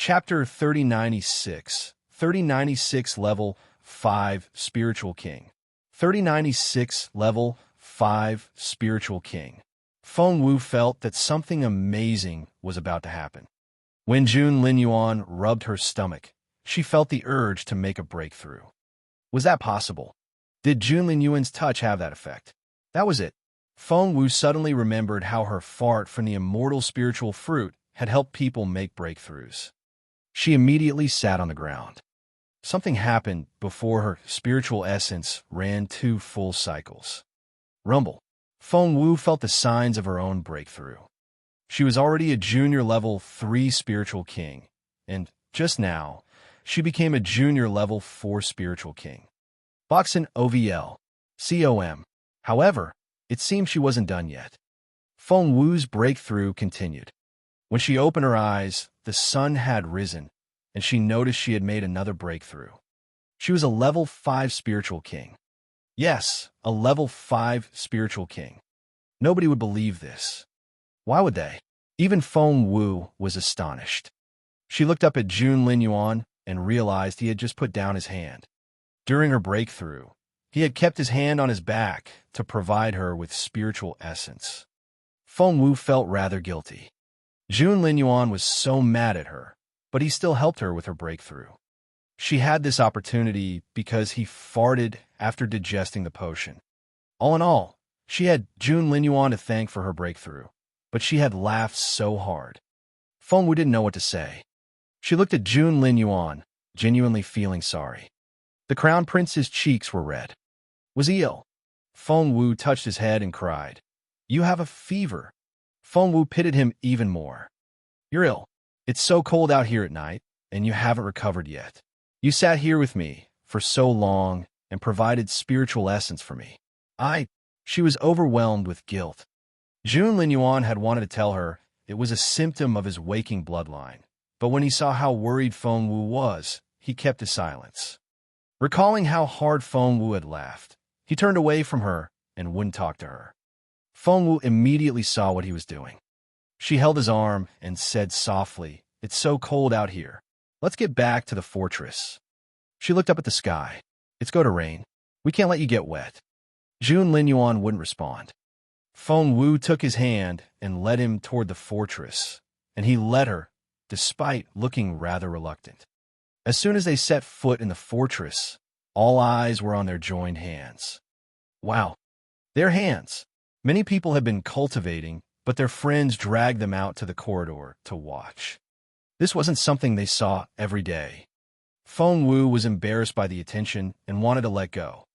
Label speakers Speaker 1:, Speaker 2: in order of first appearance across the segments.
Speaker 1: Chapter 3096, 3096 Level 5 Spiritual King. 3096 Level 5 Spiritual King. Feng Wu felt that something amazing was about to happen. When Jun Linyuan rubbed her stomach, she felt the urge to make a breakthrough. Was that possible? Did Jun Linyuan's touch have that effect? That was it. Feng Wu suddenly remembered how her fart from the immortal spiritual fruit had helped people make breakthroughs. She immediately sat on the ground. Something happened before her spiritual essence ran 2 full cycles. Rumble. Feng Wu felt the signs of her own breakthrough. She was already a junior level 3 spiritual king, and just now, she became a junior level 4 spiritual king. Boxin OVL. COM. However, it seemed she wasn't done yet. Feng Wu's breakthrough continued. When she opened her eyes, the sun had risen, and she noticed she had made another breakthrough. She was a level 5 spiritual king. Yes, a level 5 spiritual king. Nobody would believe this. Why would they? Even Feng Wu was astonished. She looked up at Jun Linyuan and realized he had just put down his hand. During her breakthrough, he had kept his hand on his back to provide her with spiritual essence. Feng Wu felt rather guilty. Jun Linyuan was so mad at her, but he still helped her with her breakthrough. She had this opportunity because he farted after digesting the potion. All in all, she had Jun Linyuan to thank for her breakthrough, but she had laughed so hard. Feng Wu didn't know what to say. She looked at Jun Linyuan, genuinely feeling sorry. The crown prince's cheeks were red. Was he ill? Feng Wu touched his head and cried, "You have a fever." Feng Wu pitied him even more. "You're ill. It's so cold out here at night, and you haven't recovered yet. You sat here with me for so long and provided spiritual essence for me." She was overwhelmed with guilt. Jun Linyuan had wanted to tell her it was a symptom of his waking bloodline, but when he saw how worried Feng Wu was, he kept his silence. Recalling how hard Feng Wu had laughed, he turned away from her and wouldn't talk to her. Feng Wu immediately saw what he was doing. She held his arm and said softly, "It's so cold out here. Let's get back to the fortress." She looked up at the sky. "It's going to rain. We can't let you get wet." Jun Linyuan wouldn't respond. Feng Wu took his hand and led him toward the fortress, and he led her, despite looking rather reluctant. As soon as they set foot in the fortress, all eyes were on their joined hands. Wow, their hands! Many people had been cultivating, but their friends dragged them out to the corridor to watch. This wasn't something they saw every day. Feng Wu was embarrassed by the attention and wanted to let go.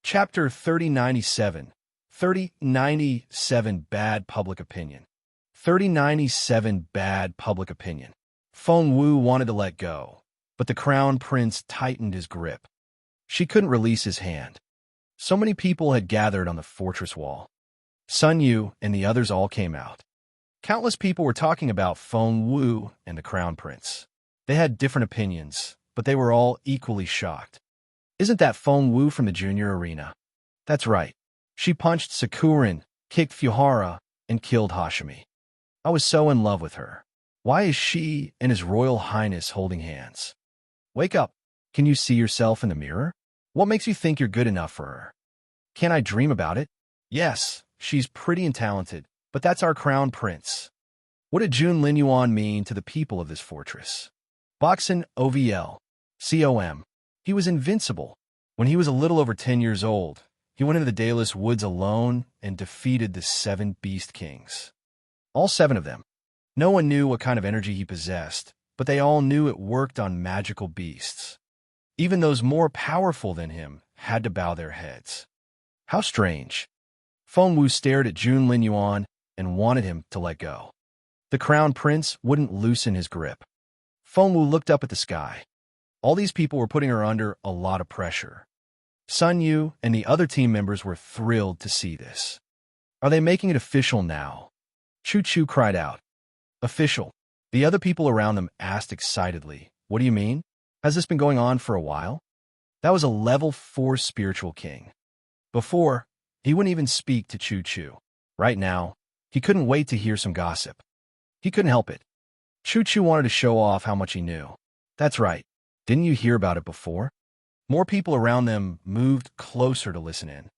Speaker 1: Chapter 3097, 3097 Bad Public Opinion. 3097 Bad Public Opinion. Feng Wu wanted to let go, but the crown prince tightened his grip. She couldn't release his hand. So many people had gathered on the fortress wall. Sun Yu and the others all came out. Countless people were talking about Feng Wu and the crown prince. They had different opinions, but they were all equally shocked. Isn't that Feng Wu from the junior arena? That's right. She punched Sakurin, kicked Fuhara, and killed Hashimi. I was so in love with her. Why is she and His Royal Highness holding hands? Wake up. Can you see yourself in the mirror? What makes you think you're good enough for her? Can't I dream about it? Yes, she's pretty and talented, but that's our crown prince. What did Jun Linyuan mean to the people of this fortress? Boxin OVL. COM. He was invincible. When he was a little over 10 years old, he went into the Dayless Woods alone and defeated the 7 Beast Kings. All 7 of them. No one knew what kind of energy he possessed, but they all knew it worked on magical beasts. Even those more powerful than him had to bow their heads. How strange. Feng Wu stared at Jun Linyuan and wanted him to let go. The crown prince wouldn't loosen his grip. Feng Wu looked up at the sky. All these people were putting her under a lot of pressure. Sun Yu and the other team members were thrilled to see this. Are they making it official now? Chu Chu cried out. Official. The other people around them asked excitedly, What do you mean? Has this been going on for a while? That was a level 4 spiritual king. Before, he wouldn't even speak to Chu Chu. Right now, he couldn't wait to hear some gossip. He couldn't help it. Choo-Choo wanted to show off how much he knew. That's right. Didn't you hear about it before? More people around them moved closer to listen in.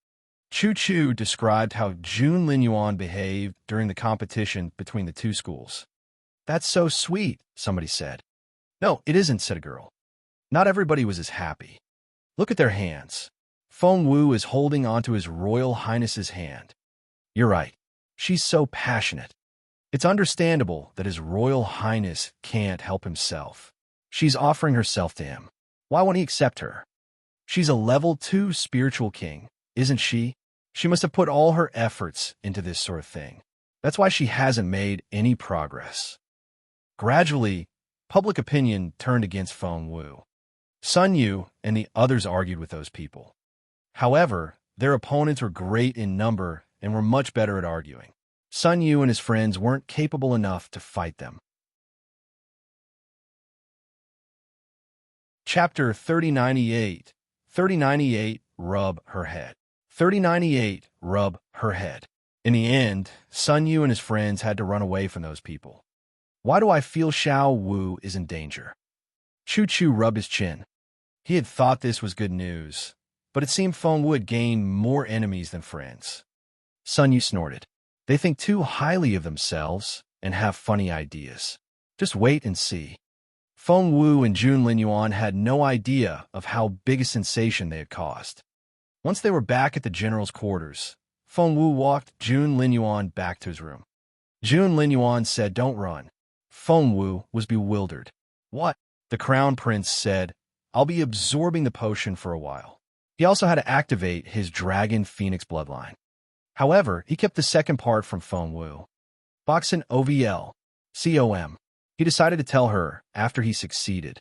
Speaker 1: Choo-Choo described how Jun Linyuan behaved during the competition between the two schools. That's so sweet, somebody said. No, it isn't, said a girl. Not everybody was as happy. Look at their hands. Feng Wu is holding onto His Royal Highness's hand. You're right. She's so passionate. It's understandable that His Royal Highness can't help himself. She's offering herself to him. Why won't he accept her? She's a level 2 spiritual king, isn't she? She must have put all her efforts into this sort of thing. That's why she hasn't made any progress. Gradually, public opinion turned against Feng Wu. Sun Yu and the others argued with those people. However, their opponents were great in number and were much better at arguing. Sun Yu and his friends weren't capable enough to fight them. Chapter 3098. 3098, Rub Her Head. 3098, Rub Her Head. In the end, Sun Yu and his friends had to run away from those people. Why do I feel Xiao Wu is in danger? Choo-Choo rubbed his chin. He had thought this was good news, but it seemed Feng Wu had gained more enemies than friends. Sun Yu snorted. They think too highly of themselves and have funny ideas. Just wait and see. Feng Wu and Jun Linyuan had no idea of how big a sensation they had caused. Once they were back at the general's quarters, Feng Wu walked Jun Linyuan back to his room. Jun Linyuan said, "Don't run." Feng Wu was bewildered. What? The Crown Prince said, "I'll be absorbing the potion for a while." He also had to activate his Dragon Phoenix bloodline. However, he kept the second part from Feng Wu. Boxin OVL. COM. He decided to tell her after he succeeded.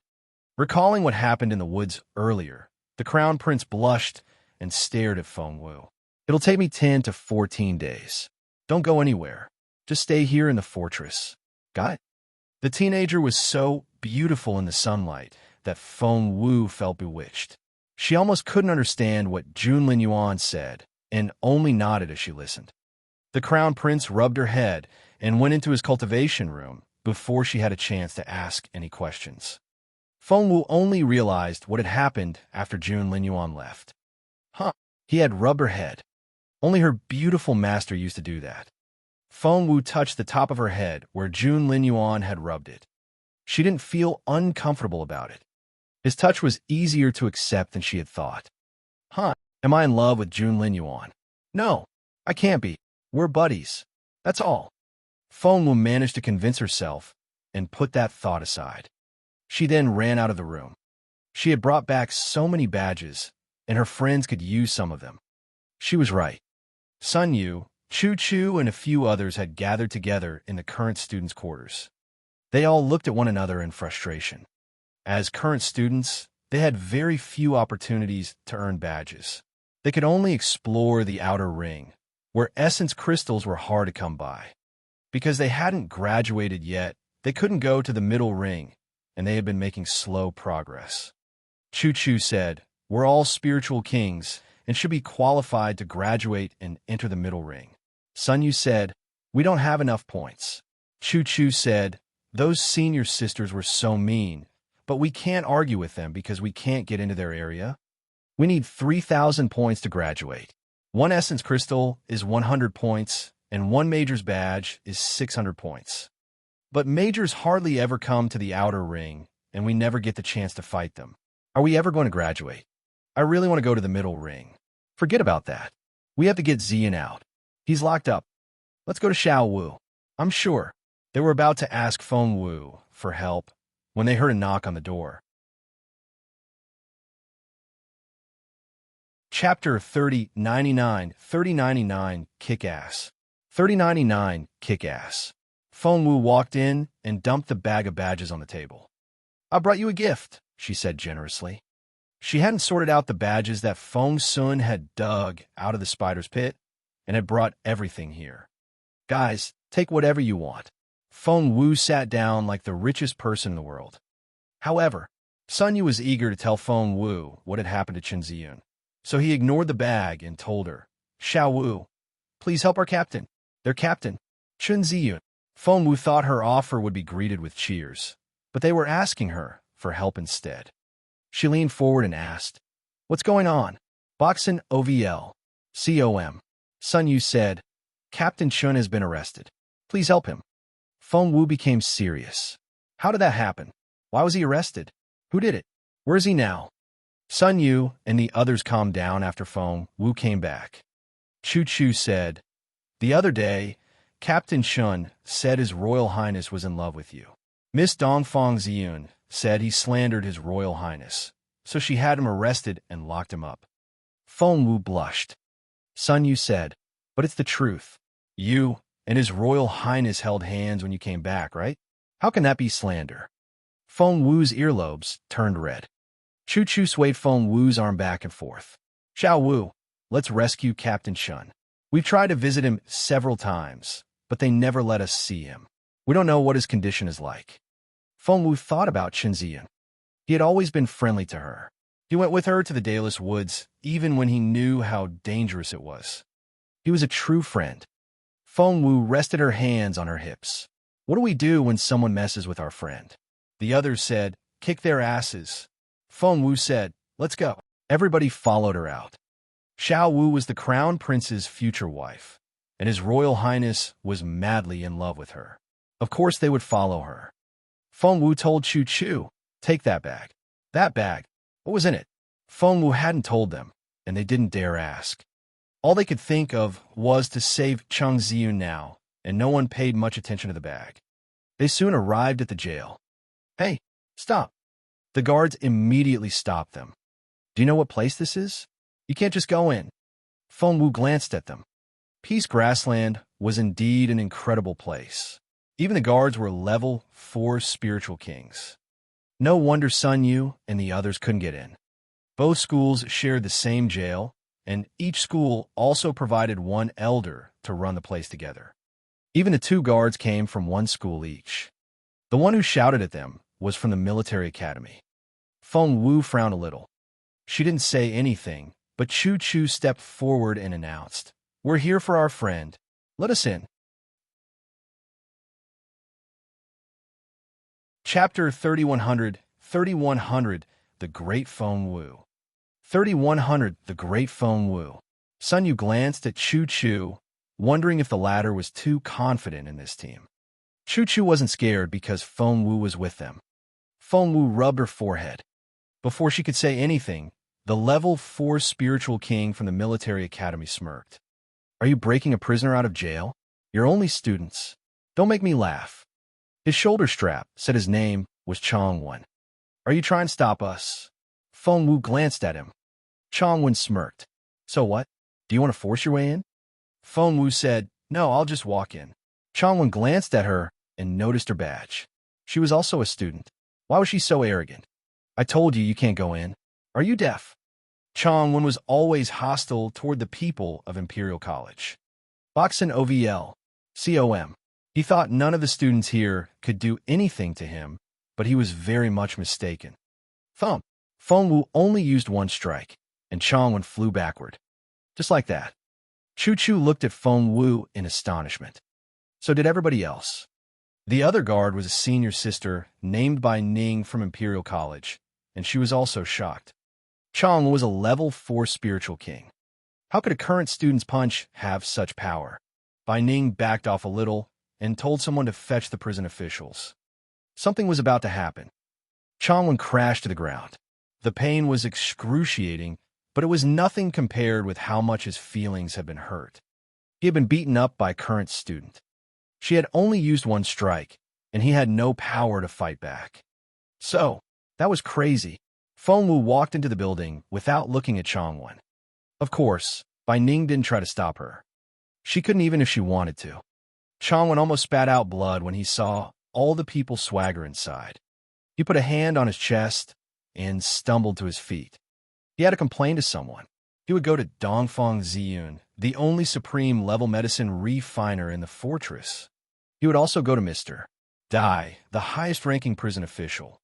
Speaker 1: Recalling what happened in the woods earlier, the Crown Prince blushed and stared at Feng Wu. It'll take me 10 to 14 days. Don't go anywhere. Just stay here in the fortress. Got it? The teenager was so beautiful in the sunlight that Feng Wu felt bewitched. She almost couldn't understand what Jun Linyuan said and only nodded as she listened. The Crown Prince rubbed her head and went into his cultivation room before she had a chance to ask any questions. Feng Wu only realized what had happened after Jun Linyuan left. He had rubbed her head. Only her beautiful master used to do that. Feng Wu touched the top of her head where Jun Linyuan had rubbed it. She didn't feel uncomfortable about it. His touch was easier to accept than she had thought. Am I in love with Jun Linyuan? No, I can't be. We're buddies. That's all. Feng Wu managed to convince herself and put that thought aside. She then ran out of the room. She had brought back so many badges, and her friends could use some of them. She was right. Sun Yu, Choo-Choo, and a few others had gathered together in the current students' quarters. They all looked at one another in frustration. As current students, they had very few opportunities to earn badges. They could only explore the outer ring, where essence crystals were hard to come by. Because they hadn't graduated yet, they couldn't go to the middle ring, and they had been making slow progress. Choo-Choo said, "We're all spiritual kings and should be qualified to graduate and enter the middle ring." Sun Yu said, "We don't have enough points." Choo-Choo said, "Those senior sisters were so mean, but we can't argue with them because we can't get into their area. We need 3,000 points to graduate. One essence crystal is 100 points, and one major's badge is 600 points. But majors hardly ever come to the outer ring, and we never get the chance to fight them. Are we ever going to graduate? I really want to go to the middle ring." "Forget about that. We have to get Zian out. He's locked up. Let's go to Xiao Wu." "I'm sure." They were about to ask Feng Wu for help when they heard a knock on the door. Chapter 3099. 3099, Kick-Ass. 3099, Kick-Ass. Feng Wu walked in and dumped the bag of badges on the table. "I brought you a gift," she said generously. She hadn't sorted out the badges that Feng Sun had dug out of the spider's pit and had brought everything here. "Guys, take whatever you want." Feng Wu sat down like the richest person in the world. However, Sun Yu was eager to tell Feng Wu what had happened to Chen Ziyun, so he ignored the bag and told her, "Xiao Wu, please help our captain. Their captain, Chen Ziyun." Feng Wu thought her offer would be greeted with cheers, but they were asking her for help instead. She leaned forward and asked, "What's going on?" "Boxin OVL. COM. Sun Yu said, "Captain Chun has been arrested. Please help him." Feng Wu became serious. "How did that happen? Why was he arrested? Who did it? Where is he now?" Sun Yu and the others calmed down after Feng Wu came back. Chu Chu said, "The other day, Captain Chun said His Royal Highness was in love with you. Miss Dongfang Ziyun said he slandered His Royal Highness, so she had him arrested and locked him up." Feng Wu blushed. Sun Yu said, "But it's the truth. You and His Royal Highness held hands when you came back, right? How can that be slander?" Feng Wu's earlobes turned red. Chu Chu swayed Feng Wu's arm back and forth. "Xiao Wu, let's rescue Captain Chun. We've tried to visit him several times, but they never let us see him. We don't know what his condition is like." Feng Wu thought about Chen Ziyan. He had always been friendly to her. He went with her to the Dayless Woods, even when he knew how dangerous it was. He was a true friend. Feng Wu rested her hands on her hips. "What do we do when someone messes with our friend?" The others said, "Kick their asses." Feng Wu said, "Let's go." Everybody followed her out. Xiao Wu was the crown prince's future wife, and His Royal Highness was madly in love with her. Of course they would follow her. Feng Wu told Chu Chu, "Take that bag." That bag? What was in it? Feng Wu hadn't told them, and they didn't dare ask. All they could think of was to save Cheng Ziyu now, and no one paid much attention to the bag. They soon arrived at the jail. "Hey, stop." The guards immediately stopped them. "Do you know what place this is? You can't just go in." Feng Wu glanced at them. Peace Grassland was indeed an incredible place. Even the guards were level 4 spiritual kings. No wonder Sun Yu and the others couldn't get in. Both schools shared the same jail, and each school also provided one elder to run the place together. Even the 2 guards came from one school each. The one who shouted at them was from the military academy. Feng Wu frowned a little. She didn't say anything, but Chu Chu stepped forward and announced, "We're here for our friend. Let us in." Chapter 3100, 3100, The Great Feng Wu. 3100, The Great Feng Wu. Sun Yu glanced at Chu Chu, wondering if the latter was too confident in this team. Chu Chu wasn't scared because Feng Wu was with them. Feng Wu rubbed her forehead. Before she could say anything, the level 4 spiritual king from the military academy smirked. "Are you breaking a prisoner out of jail? You're only students. Don't make me laugh." His shoulder strap said his name was Chong Wen. "Are you trying to stop us?" Feng Wu glanced at him. Chong Wen smirked. "So what? Do you want to force your way in?" Feng Wu said, "No, I'll just walk in." Chong Wen glanced at her and noticed her badge. She was also a student. Why was she so arrogant? "I told you can't go in. Are you deaf?" Chong Wen was always hostile toward the people of Imperial College. Boxin OVL. COM. He thought none of the students here could do anything to him, but he was very much mistaken. Thump. Feng Wu only used one strike, and Chong Wen flew backward. Just like that. Chu Chu looked at Feng Wu in astonishment. So did everybody else. The other guard was a senior sister named by Ning from Imperial College, and she was also shocked. Chong was a level 4 spiritual king. How could a current student's punch have such power? Bai Ning backed off a little and told someone to fetch the prison officials. Something was about to happen. Chongwen crashed to the ground. The pain was excruciating, but it was nothing compared with how much his feelings had been hurt. He had been beaten up by a current student. She had only used one strike, and he had no power to fight back. So, that was crazy. Feng Wu walked into the building without looking at Chongwen. Of course, Bai Ning didn't try to stop her. She couldn't even if she wanted to. Chongwen almost spat out blood when he saw all the people swagger inside. He put a hand on his chest and stumbled to his feet. He had to complain to someone. He would go to Dongfang Ziyun, the only supreme level medicine refiner in the fortress. He would also go to Mr. Dai, the highest-ranking prison official.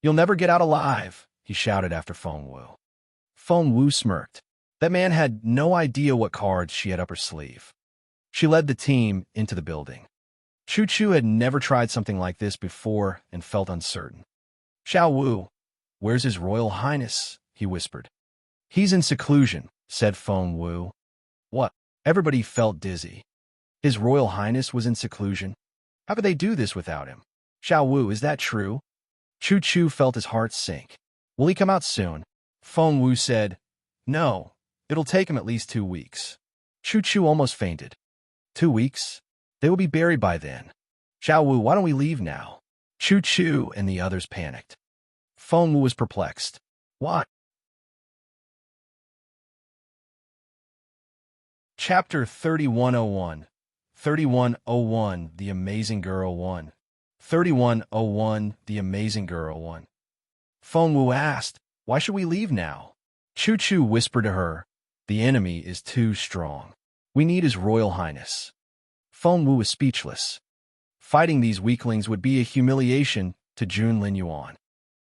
Speaker 1: "You'll never get out alive," he shouted after Feng Wu. Feng Wu smirked. That man had no idea what cards she had up her sleeve. She led the team into the building. Chu Chu had never tried something like this before and felt uncertain. Xiao Wu, where's His Royal Highness? He whispered. He's in seclusion, said Feng Wu. What? Everybody felt dizzy. His Royal Highness was in seclusion? How could they do this without him? Xiao Wu, is that true? Chu Chu felt his heart sink. Will he come out soon? Feng Wu said, No, it'll take him at least 2 weeks. Chu Chu almost fainted. 2 weeks? They will be buried by then. Xiao Wu, why don't we leave now? Chu Chu and the others panicked. Feng Wu was perplexed. What? Chapter 3101 3101 The Amazing Girl 1 3101 The Amazing Girl 1 Feng Wu asked, Why should we leave now? Chu Chu whispered to her, The enemy is too strong. We need His Royal Highness. Feng Wu was speechless. Fighting these weaklings would be a humiliation to Jun Lin Yuan.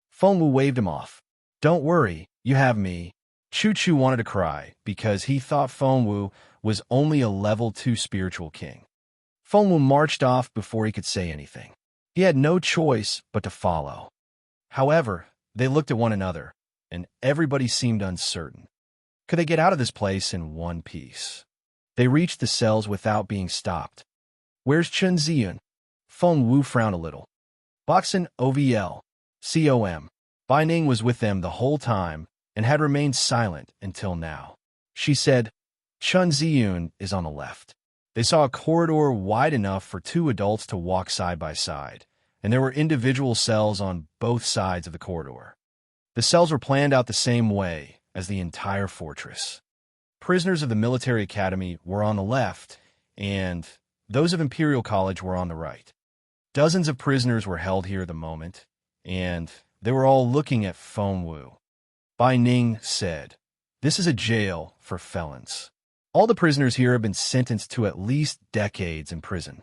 Speaker 1: Feng Wu waved him off. Don't worry, you have me. Chu Chu wanted to cry because he thought Feng Wu was only a level 2 spiritual king. Feng Wu marched off before he could say anything. He had no choice but to follow. However, they looked at one another, and everybody seemed uncertain. Could they get out of this place in one piece? They reached the cells without being stopped. Where's Chen Ziyun? Feng Wu frowned a little. Boxin OVL. COM. Bai Ning was with them the whole time and had remained silent until now. She said, Chen Ziyun is on the left. They saw a corridor wide enough for 2 adults to walk side by side, and there were individual cells on both sides of the corridor. The cells were planned out the same way as the entire fortress. Prisoners of the military academy were on the left, and those of Imperial College were on the right. Dozens of prisoners were held here at the moment, and they were all looking at Feng Wu. Bai Ning said, This is a jail for felons. All the prisoners here have been sentenced to at least decades in prison.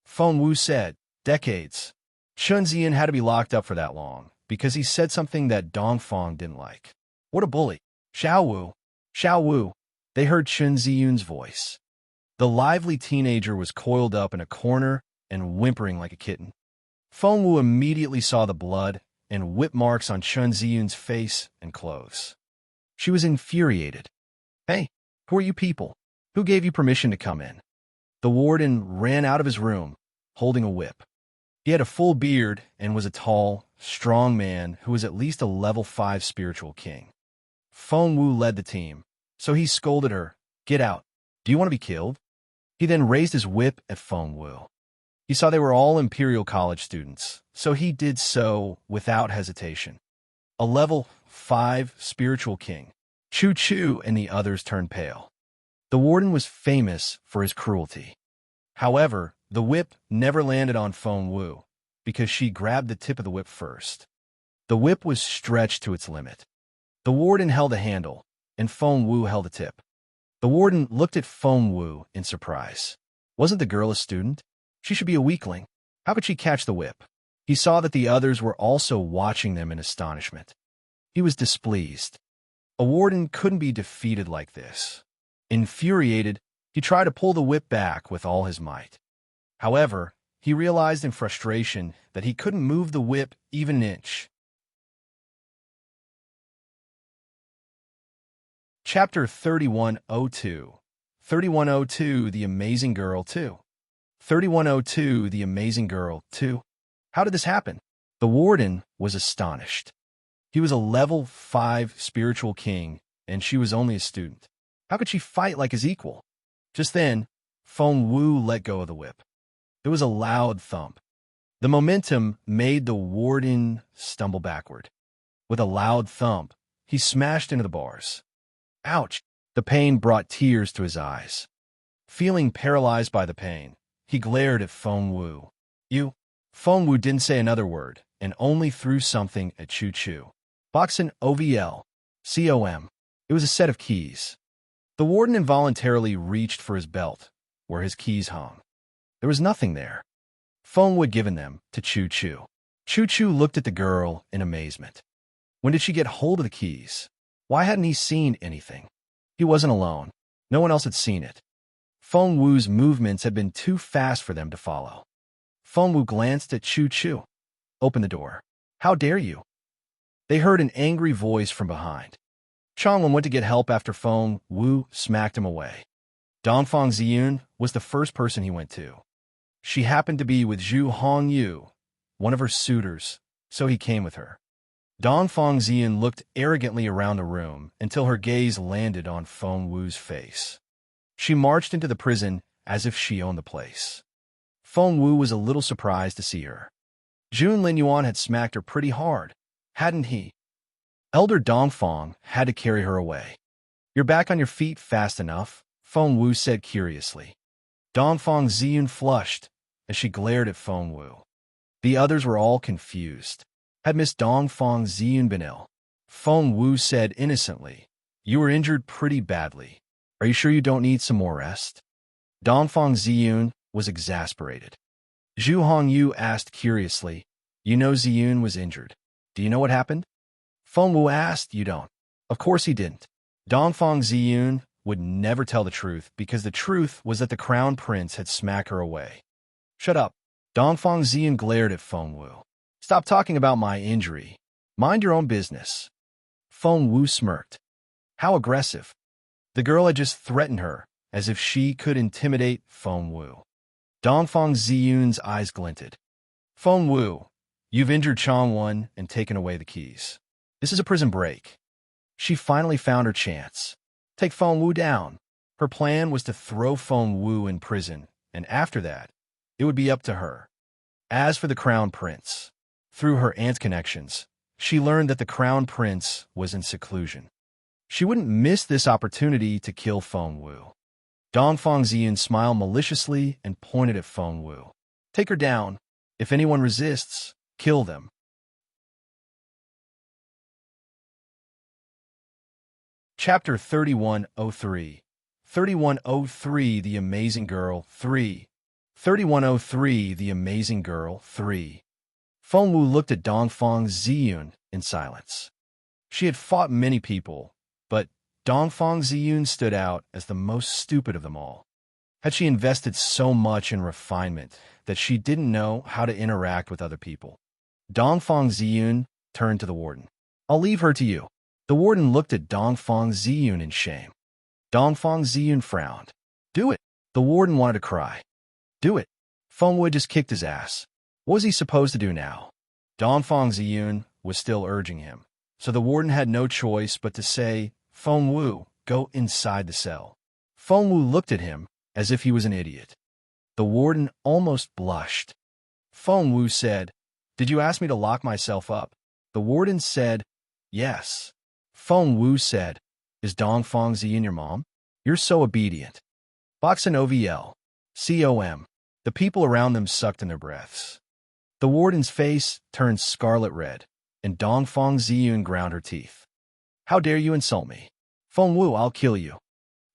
Speaker 1: Feng Wu said, Decades. Chen Ziyan had to be locked up for that long, because he said something that Dongfang didn't like. What a bully. Xiao Wu. Xiao Wu. They heard Chen Ziyun's voice. The lively teenager was coiled up in a corner and whimpering like a kitten. Feng Wu immediately saw the blood and whip marks on Chen Ziyun's face and clothes. She was infuriated. Hey, who are you people? Who gave you permission to come in? The warden ran out of his room, holding a whip. He had a full beard and was a tall, strong man who was at least a level 5 spiritual king. Feng Wu led the team, so he scolded her, Get out. Do you want to be killed? He then raised his whip at Feng Wu. He saw they were all Imperial College students, so he did so without hesitation. A level 5 spiritual king. Chu Chu and the others turned pale. The warden was famous for his cruelty. However, the whip never landed on Feng Wu, because she grabbed the tip of the whip first. The whip was stretched to its limit. The warden held the handle, and Feng Wu held the tip. The warden looked at Feng Wu in surprise. Wasn't the girl a student? She should be a weakling. How could she catch the whip? He saw that the others were also watching them in astonishment. He was displeased. A warden couldn't be defeated like this. Infuriated, he tried to pull the whip back with all his might. However, he realized in frustration that he couldn't move the whip even an inch. Chapter 3102 3102 The Amazing Girl 2 3102 The Amazing Girl 2 How did this happen? The warden was astonished. He was a level 5 spiritual king, and she was only a student. How could she fight like his equal? Just then, Feng Wu let go of the whip. There was a loud thump. The momentum made the warden stumble backward. With a loud thump, he smashed into the bars. Ouch! The pain brought tears to his eyes. Feeling paralyzed by the pain, he glared at Feng Wu. You? Feng Wu didn't say another word, and only threw something at Chu Chu. Boxin OVL. COM. It was a set of keys. The warden involuntarily reached for his belt, where his keys hung. There was nothing there. Feng Wu had given them to Chu Chu. Chu Chu looked at the girl in amazement. When did she get hold of the keys? Why hadn't he seen anything? He wasn't alone. No one else had seen it. Feng Wu's movements had been too fast for them to follow. Feng Wu glanced at Chu Chu. Open the door. How dare you? They heard an angry voice from behind. Changwen went to get help after Feng Wu smacked him away. Dongfang Ziyun was the first person he went to. She happened to be with Zhu Hongyu, one of her suitors, so he came with her. Dongfang Ziyun looked arrogantly around the room until her gaze landed on Feng Wu's face. She marched into the prison as if she owned the place. Feng Wu was a little surprised to see her. Jun Linyuan had smacked her pretty hard, hadn't he? Elder Dongfang had to carry her away. You're back on your feet fast enough, Feng Wu said curiously. Dongfang Ziyun flushed as she glared at Feng Wu. The others were all confused. Had Miss Dongfang Ziyun been ill? Feng Wu said innocently, You were injured pretty badly. Are you sure you don't need some more rest? Dongfang Ziyun was exasperated. Zhu Hongyu asked curiously, You know Ziyun was injured. Do you know what happened? Feng Wu asked, You don't. Of course he didn't. Dongfang Ziyun would never tell the truth because the truth was that the crown prince had smacked her away. Shut up. Dongfang Ziyun glared at Feng Wu. Stop talking about my injury. Mind your own business. Feng Wu smirked. How aggressive. The girl had just threatened her, as if she could intimidate Feng Wu. Dongfang Ziyun's eyes glinted. Feng Wu, you've injured Changwen and taken away the keys. This is a prison break. She finally found her chance. Take Feng Wu down. Her plan was to throw Feng Wu in prison, and after that, it would be up to her. As for the crown prince, through her aunt's connections, she learned that the crown prince was in seclusion. She wouldn't miss this opportunity to kill Feng Wu. Dongfang Ziyun smiled maliciously and pointed at Feng Wu. Take her down. If anyone resists, kill them. Chapter 3103. 3103 The Amazing Girl 3. 3103 The Amazing Girl 3. Feng Wu looked at Dongfang Ziyun in silence. She had fought many people, but Dongfang Ziyun stood out as the most stupid of them all. Had she invested so much in refinement that she didn't know how to interact with other people? Dongfang Ziyun turned to the warden. I'll leave her to you. The warden looked at Dongfang Ziyun in shame. Dongfang Ziyun frowned. Do it. The warden wanted to cry. Do it. Feng Wu just kicked his ass. What was he supposed to do now? Dongfang Ziyun was still urging him, so the warden had no choice but to say, Feng Wu, go inside the cell. Feng Wu looked at him as if he was an idiot. The warden almost blushed. Feng Wu said, Did you ask me to lock myself up? The warden said, Yes. Feng Wu said, Is Dongfang Ziyun your mom? You're so obedient. Boxin OVL. COM. The people around them sucked in their breaths. The warden's face turned scarlet red, and Dongfang Ziyun ground her teeth. How dare you insult me? Feng Wu, I'll kill you.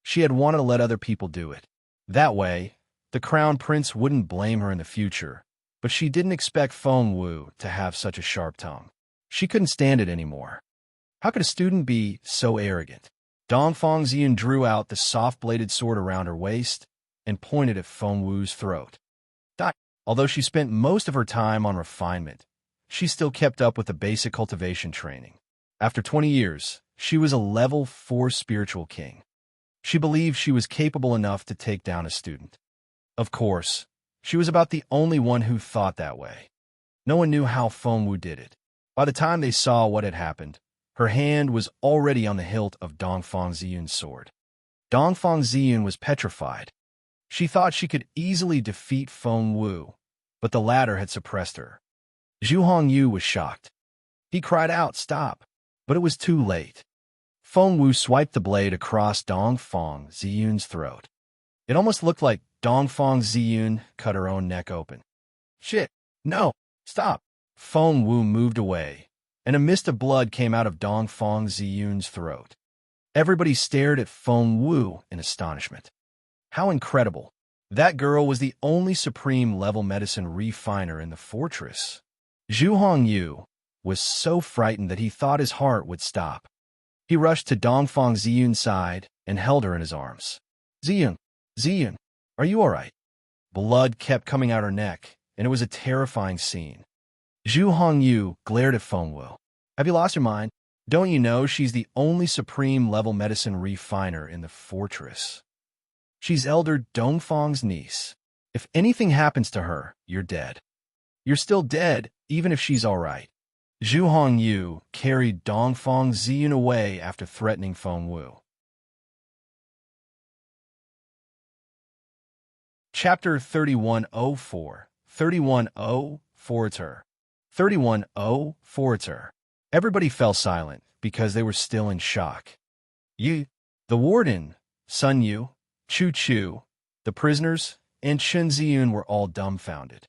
Speaker 1: She had wanted to let other people do it. That way, the crown prince wouldn't blame her in the future, but she didn't expect Feng Wu to have such a sharp tongue. She couldn't stand it anymore. How could a student be so arrogant? Dongfang Ziyun drew out the soft-bladed sword around her waist and pointed at Feng Wu's throat. Although she spent most of her time on refinement, she still kept up with the basic cultivation training. After 20 years, she was a level 4 spiritual king. She believed she was capable enough to take down a student. Of course, she was about the only one who thought that way. No one knew how Feng Wu did it. By the time they saw what had happened, her hand was already on the hilt of Dongfang Ziyun's sword. Dongfang Ziyun was petrified. She thought she could easily defeat Feng Wu, but the latter had suppressed her. Zhu Hongyu was shocked. He cried out, Stop! But it was too late. Feng Wu swiped the blade across Dongfang Ziyun's throat. It almost looked like Dongfang Ziyun cut her own neck open. Shit! No! Stop! Feng Wu moved away, and a mist of blood came out of Dongfang Ziyun's throat. Everybody stared at Feng Wu in astonishment. How incredible. That girl was the only supreme-level medicine refiner in the fortress. Zhu Hongyu was so frightened that he thought his heart would stop. He rushed to Dongfang Ziyun's side and held her in his arms. Ziyun, are you all right? Blood kept coming out her neck, and it was a terrifying scene. Zhu Hongyu glared at Fengwu. Have you lost your mind? Don't you know she's the only supreme-level medicine refiner in the fortress? She's Elder Dongfang's niece. If anything happens to her, you're dead. You're still dead, even if she's all right. Zhu Hongyu carried Dongfang Ziyun away after threatening Fengwu. Chapter 3104. 3104 It's her. 3104 It's her. Everybody fell silent because they were still in shock. The warden, Sun Yu, Chu Chu, the prisoners, and Chen Ziyun were all dumbfounded.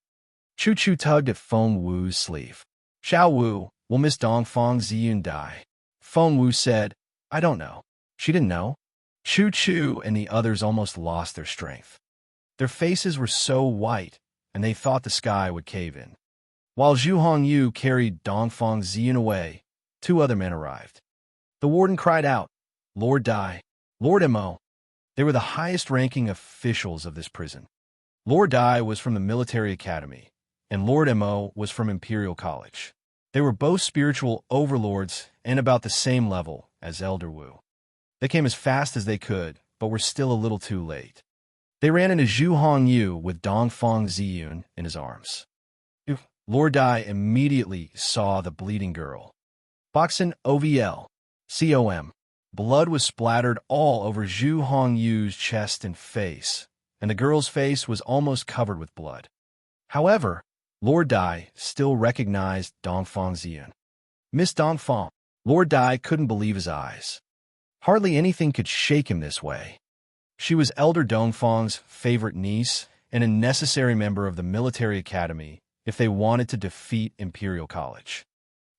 Speaker 1: Chu Chu tugged at Feng Wu's sleeve. Xiao Wu, will Miss Dongfang Ziyun die? Feng Wu said, I don't know. She didn't know. Chu Chu and the others almost lost their strength. Their faces were so white, and they thought the sky would cave in. While Zhu Hongyu carried Dongfang Ziyun away, two other men arrived. The warden cried out, Lord Dai, Lord Mo. They were the highest-ranking officials of this prison. Lord Dai was from the military academy, and Lord Mo was from Imperial College. They were both spiritual overlords and about the same level as Elder Wu. They came as fast as they could, but were still a little too late. They ran into Zhu Hongyu with Dongfang Ziyun in his arms. Lord Dai immediately saw the bleeding girl. Boxin OVL. COM. Blood was splattered all over Zhu Hongyu's chest and face, and the girl's face was almost covered with blood. However, Lord Dai still recognized Dongfang Ziyun. Miss Dongfang. Lord Dai couldn't believe his eyes. Hardly anything could shake him this way. She was Elder Dongfang's favorite niece and a necessary member of the military academy if they wanted to defeat Imperial College.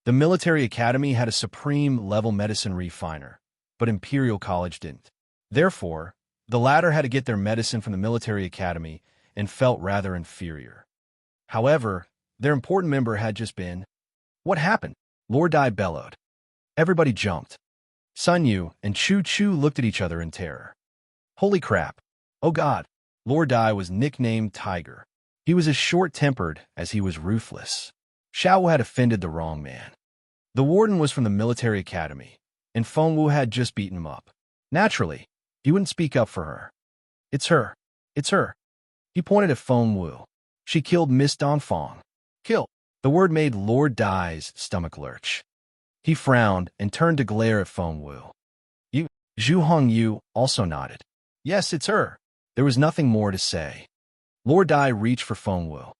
Speaker 1: The military academy had a supreme-level medicine refiner, but Imperial College didn't. Therefore, the latter had to get their medicine from the military academy and felt rather inferior. However, their important member had just been. What happened? Lord Dai bellowed. Everybody jumped. Sun Yu and Chu Chu looked at each other in terror. Holy crap. Oh God. Lord Dai was nicknamed Tiger. He was as short-tempered as he was ruthless. Xiao Wu had offended the wrong man. The warden was from the military academy, and Feng Wu had just beaten him up. Naturally, he wouldn't speak up for her. It's her. It's her. He pointed at Feng Wu. She killed Miss Dongfang. Kill. The word made Lord Dai's stomach lurch. He frowned and turned to glare at Feng Wu. Zhu Hongyu also nodded. Yes, it's her. There was nothing more to say. Lord Dai reached for Feng Wu.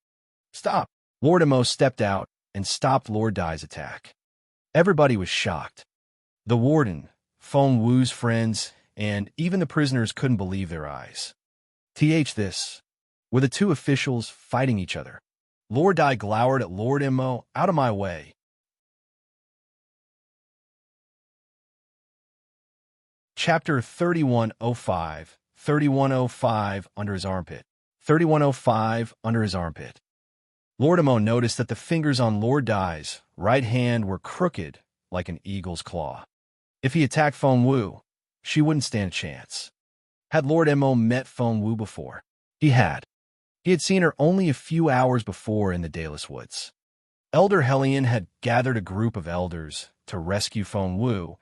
Speaker 1: Stop. Lord Mo stepped out and stopped Lord Dai's attack. Everybody was shocked. The warden, Feng Wu's friends, and even the prisoners couldn't believe their eyes. This. Were the two officials fighting each other? Lord Dai glowered at Lord Mo. Out of my way. Chapter 3105. 3105 under his armpit. 3105 under his armpit. Lord Mo noticed that the fingers on Lord Dai's right hand were crooked like an eagle's claw. If he attacked Feng Wu, she wouldn't stand a chance. Had Lord Mo met Feng Wu before? He had. He had seen her only a few hours before in the Dalus Woods. Elder Hellion had gathered a group of elders to rescue Feng Wu,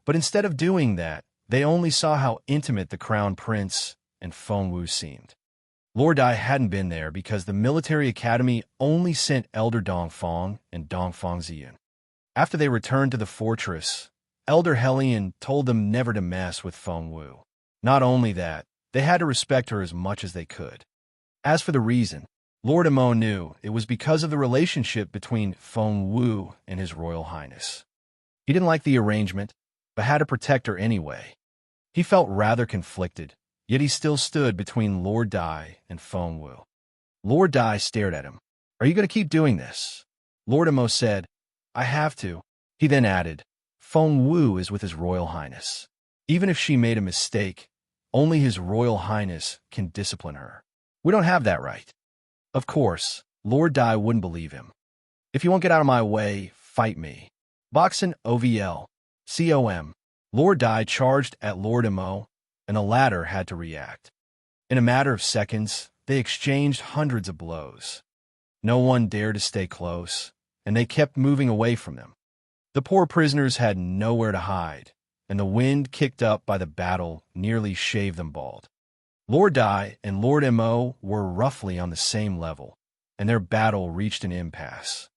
Speaker 1: but instead of doing that, they only saw how intimate the Crown Prince and Feng Wu seemed. Lord Dai hadn't been there because the military academy only sent Elder Dongfang and Dongfang Ziyun. After they returned to the fortress, Elder Hellion told them never to mess with Feng Wu. Not only that, they had to respect her as much as they could. As for the reason, Lord Mo knew it was because of the relationship between Feng Wu and His Royal Highness. He didn't like the arrangement, but had to protect her anyway. He felt rather conflicted, yet he still stood between Lord Dai and Feng Wu. Lord Dai stared at him. Are you going to keep doing this? Lord Mo said, I have to. He then added, Feng Wu is with His Royal Highness. Even if she made a mistake, only His Royal Highness can discipline her. We don't have that right. Of course, Lord Dai wouldn't believe him. If you won't get out of my way, fight me. Boxin OVL. COM. Lord Dai charged at Lord Mo, and the latter had to react. In a matter of seconds, they exchanged hundreds of blows. No one dared to stay close, and they kept moving away from them. The poor prisoners had nowhere to hide, and the wind kicked up by the battle nearly shaved them bald. Lord Dai and Lord Mo were roughly on the same level, and their battle reached an impasse.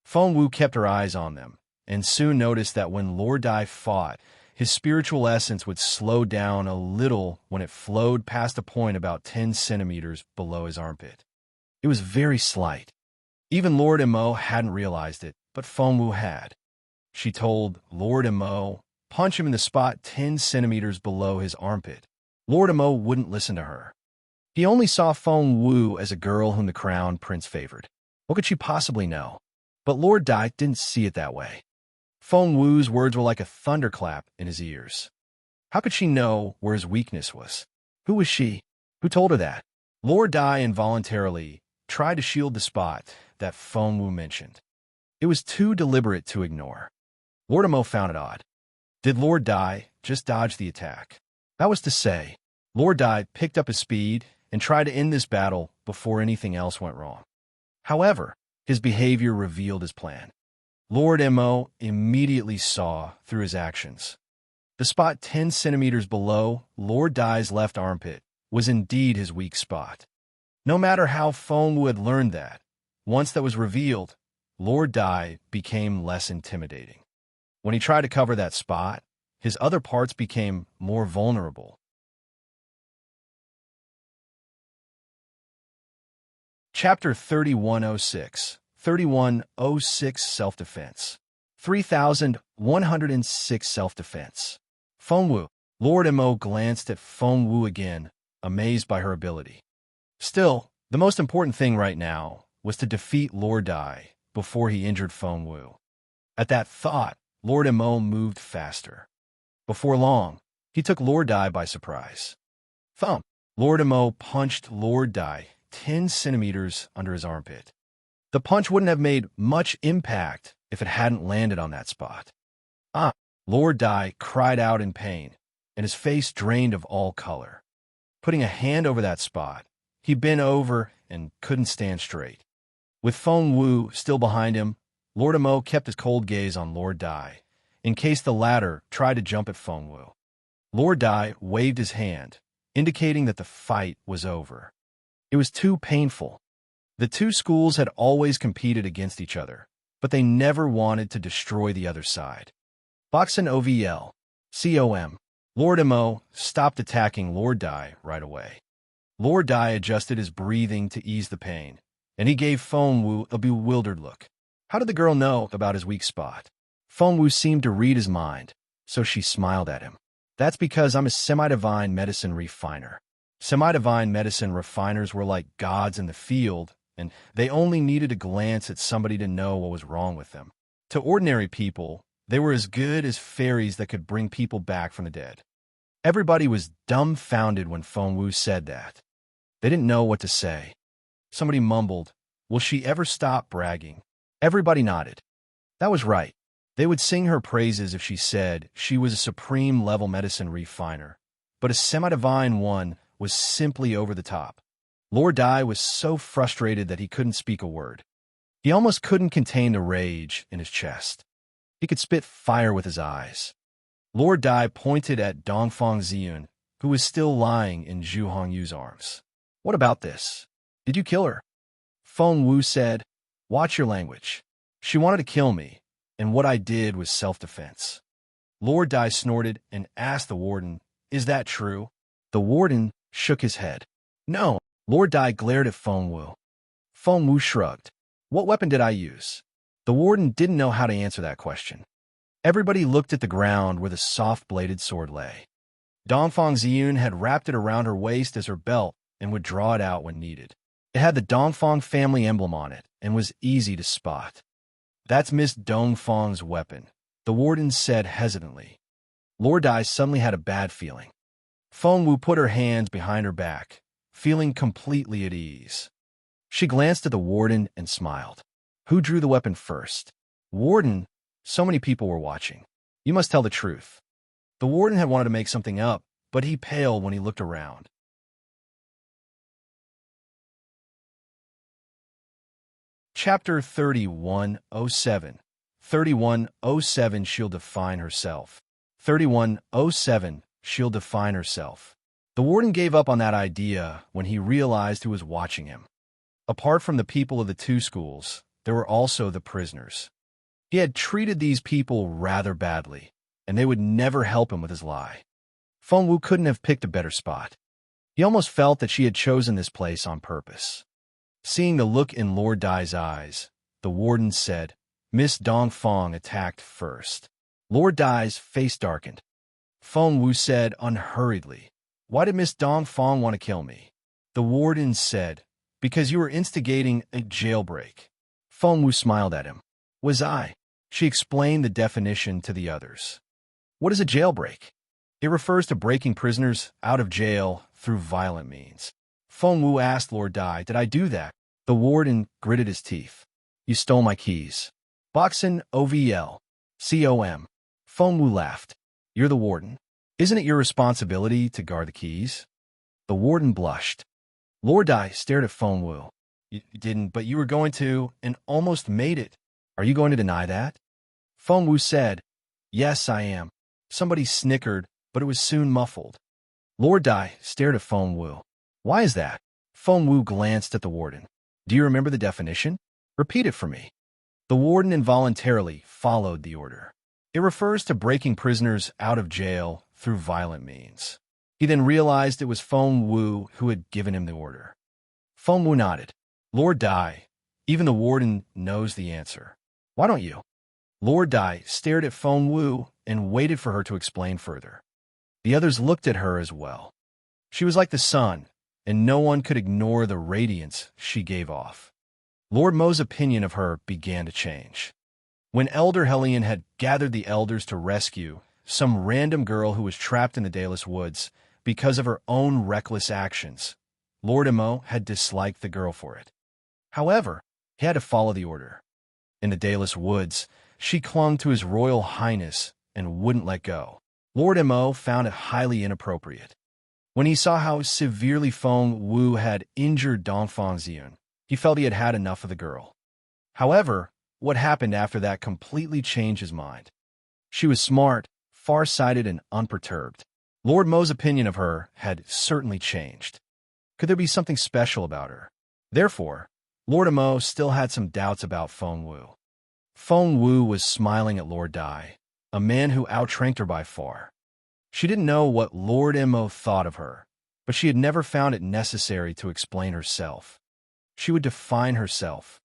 Speaker 1: Feng Wu kept her eyes on them, and soon noticed that when Lord Dai fought, his spiritual essence would slow down a little when it flowed past a point about 10 centimeters below his armpit. It was very slight. Even Lord Mo hadn't realized it, but Feng Wu had. She told Lord Mo, punch him in the spot 10 centimeters below his armpit. Lord Mo wouldn't listen to her. He only saw Feng Wu as a girl whom the crown prince favored. What could she possibly know? But Lord Dai didn't see it that way. Feng Wu's words were like a thunderclap in his ears. How could she know where his weakness was? Who was she? Who told her that? Lord Dai involuntarily tried to shield the spot that Feng Wu mentioned. It was too deliberate to ignore. Lord Mo found it odd. Did Lord Dai just dodge the attack? That was to say, Lord Dai picked up his speed and tried to end this battle before anything else went wrong. However, his behavior revealed his plan. Lord Mo immediately saw through his actions. The spot 10 centimeters below Lord Dai's left armpit was indeed his weak spot. No matter how Feng Wu had learned that, once that was revealed, Lord Dai became less intimidating. When he tried to cover that spot, his other parts became more vulnerable. Chapter 3106, 3106 Self-Defense, 3106 Self-Defense. Feng Wu. Lord Mo glanced at Feng Wu again, amazed by her ability. Still, the most important thing right now was to defeat Lord Dai before he injured Feng Wu. At that thought, Lord Mo moved faster. Before long, he took Lord Dai by surprise. Thump! Lord Mo punched Lord Dai 10 centimeters under his armpit. The punch wouldn't have made much impact if it hadn't landed on that spot. Ah! Lord Dai cried out in pain, and his face drained of all color. Putting a hand over that spot, he bent over and couldn't stand straight. With Feng Wu still behind him, Lord Mo kept his cold gaze on Lord Dai, in case the latter tried to jump at Feng Wu. Lord Dai waved his hand, indicating that the fight was over. It was too painful. The two schools had always competed against each other, but they never wanted to destroy the other side. Boxin OVL, COM. Lord Mo stopped attacking Lord Dai right away. Lord Dai adjusted his breathing to ease the pain, and he gave Feng Wu a bewildered look. How did the girl know about his weak spot? Feng Wu seemed to read his mind, so she smiled at him. That's because I'm a semi-divine medicine refiner. Semi-divine medicine refiners were like gods in the field, and they only needed a glance at somebody to know what was wrong with them. To ordinary people, they were as good as fairies that could bring people back from the dead. Everybody was dumbfounded when Feng Wu said that. They didn't know what to say. Somebody mumbled, "Will she ever stop bragging?" Everybody nodded. That was right. They would sing her praises if she said she was a supreme-level medicine refiner, but a semi-divine one was simply over the top. Lord Dai was so frustrated that he couldn't speak a word. He almost couldn't contain the rage in his chest. He could spit fire with his eyes. Lord Dai pointed at Dongfang Ziyun, who was still lying in Zhu Hongyu's arms. What about this? Did you kill her? Feng Wu said, watch your language. She wanted to kill me, and what I did was self-defense. Lord Dai snorted and asked the warden, is that true? The warden shook his head. No. Lord Dai glared at Feng Wu. Feng Wu shrugged. What weapon did I use? The warden didn't know how to answer that question. Everybody looked at the ground where the soft-bladed sword lay. Dongfang Ziyun had wrapped it around her waist as her belt and would draw it out when needed. It had the Dongfang family emblem on it and was easy to spot. That's Miss Dongfang's weapon, the warden said hesitantly. Lord Dai suddenly had a bad feeling. Feng Wu put her hands behind her back, feeling completely at ease. She glanced at the warden and smiled. Who drew the weapon first? Warden, so many people were watching. You must tell the truth. The warden had wanted to make something up, but he paled when he looked around. Chapter 3107. 3107 She'll define herself. 3107 She'll define herself. The warden gave up on that idea when he realized who was watching him. Apart from the people of the two schools, there were also the prisoners. He had treated these people rather badly, and they would never help him with his lie. Feng Wu couldn't have picked a better spot. He almost felt that she had chosen this place on purpose. Seeing the look in Lord Dai's eyes, the warden said, "Miss Dongfang attacked first." Lord Dai's face darkened. Feng Wu said unhurriedly, "Why did Miss Dongfang want to kill me?" The warden said, "Because you were instigating a jailbreak." Feng Wu smiled at him. "Was I?" She explained the definition to the others. "What is a jailbreak?" "It refers to breaking prisoners out of jail through violent means." Feng Wu asked Lord Dai, "Did I do that?" The warden gritted his teeth. "You stole my keys." Boxin OVL. COM. Feng Wu laughed. "You're the warden. Isn't it your responsibility to guard the keys?" The warden blushed. Lord Dai stared at Feng Wu. "You didn't, but you were going to, and almost made it. Are you going to deny that?" Feng Wu said, "Yes, I am." Somebody snickered, but it was soon muffled. Lord Dai stared at Feng Wu. "Why is that?" Feng Wu glanced at the warden. "Do you remember the definition? Repeat it for me." The warden involuntarily followed the order. "It refers to breaking prisoners out of jail through violent means." He then realized it was Feng Wu who had given him the order. Feng Wu nodded. "Lord Dai, even the warden knows the answer. Why don't you?" Lord Dai stared at Feng Wu and waited for her to explain further. The others looked at her as well. She was like the sun, and no one could ignore the radiance she gave off. Lord Mo's opinion of her began to change. When Elder Hellion had gathered the elders to rescue some random girl who was trapped in the Dayless Woods because of her own reckless actions, Lord Mo had disliked the girl for it. However, he had to follow the order. In the Dayless Woods, she clung to His Royal Highness and wouldn't let go. Lord Mo found it highly inappropriate. When he saw how severely Feng Wu had injured Dongfang Ziyun, he felt he had had enough of the girl. However, what happened after that completely changed his mind. She was smart, far-sighted, and unperturbed. Lord Mo's opinion of her had certainly changed. Could there be something special about her? Therefore, Lord Mo still had some doubts about Feng Wu. Feng Wu was smiling at Lord Dai, a man who outranked her by far. She didn't know what Lord Mo thought of her, but she had never found it necessary to explain herself. She would define herself.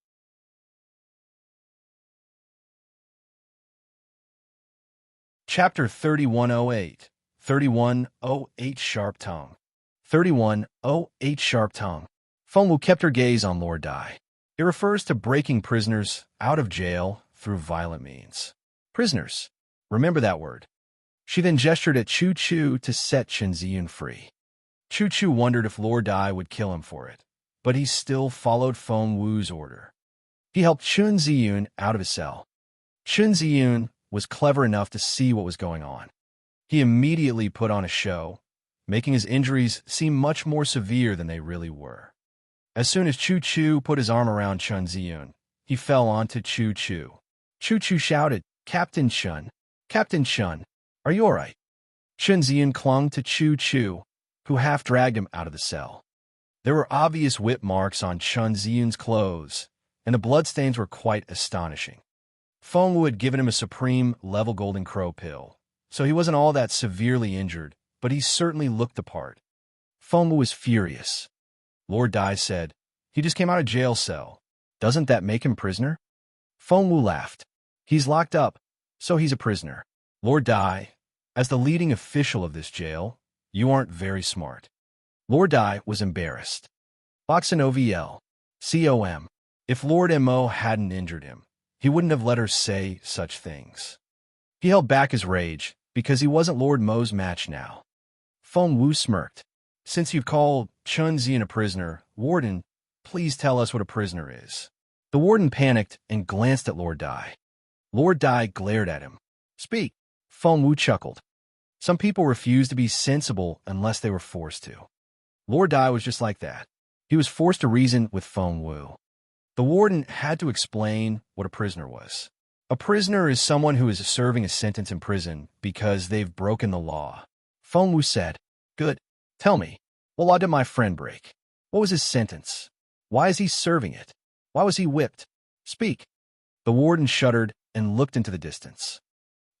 Speaker 1: Chapter 3108. 3108 Sharp Tongue. 3108 Sharp Tongue. Feng Wu kept her gaze on Lord Dai. It refers to breaking prisoners out of jail through violent means. Prisoners. Remember that word. She then gestured at Chu Chu to set Chen Ziyun free. Chu Chu wondered if Lord Dai would kill him for it, but he still followed Feng Wu's order. He helped Chen Ziyun out of his cell. Chen Ziyun was clever enough to see what was going on. He immediately put on a show, making his injuries seem much more severe than they really were. As soon as Chu Chu put his arm around Chen Ziyun, he fell onto Chu Chu. Chu Chu shouted, "Captain Chen! Captain Chen! Are you all right?" Chen Ziyun clung to Chu Chu, who half dragged him out of the cell. There were obvious whip marks on Chen Ziyun's clothes, and the bloodstains were quite astonishing. Feng Wu had given him a supreme level Golden Crow pill, so he wasn't all that severely injured, but he certainly looked the part. Feng Wu was furious. Lord Dai said, "He just came out of jail cell. Doesn't that make him prisoner?" Feng Wu laughed. "He's locked up, so he's a prisoner." Lord Dai, as the leading official of this jail, you aren't very smart. Lord Dai was embarrassed. Boxin OVL. COM. If Lord Mo hadn't injured him, he wouldn't have let her say such things. He held back his rage because he wasn't Lord Mo's match now. Feng Wu smirked. "Since you've called Chen Ziyun a prisoner, Warden, please tell us what a prisoner is." The warden panicked and glanced at Lord Dai. Lord Dai glared at him. "Speak." Feng Wu chuckled. Some people refused to be sensible unless they were forced to. Lord Dai was just like that. He was forced to reason with Feng Wu. The warden had to explain what a prisoner was. A prisoner is someone who is serving a sentence in prison because they've broken the law. Feng Wu said, "Good. Tell me, what law did my friend break? What was his sentence? Why is he serving it? Why was he whipped? Speak." The warden shuddered and looked into the distance.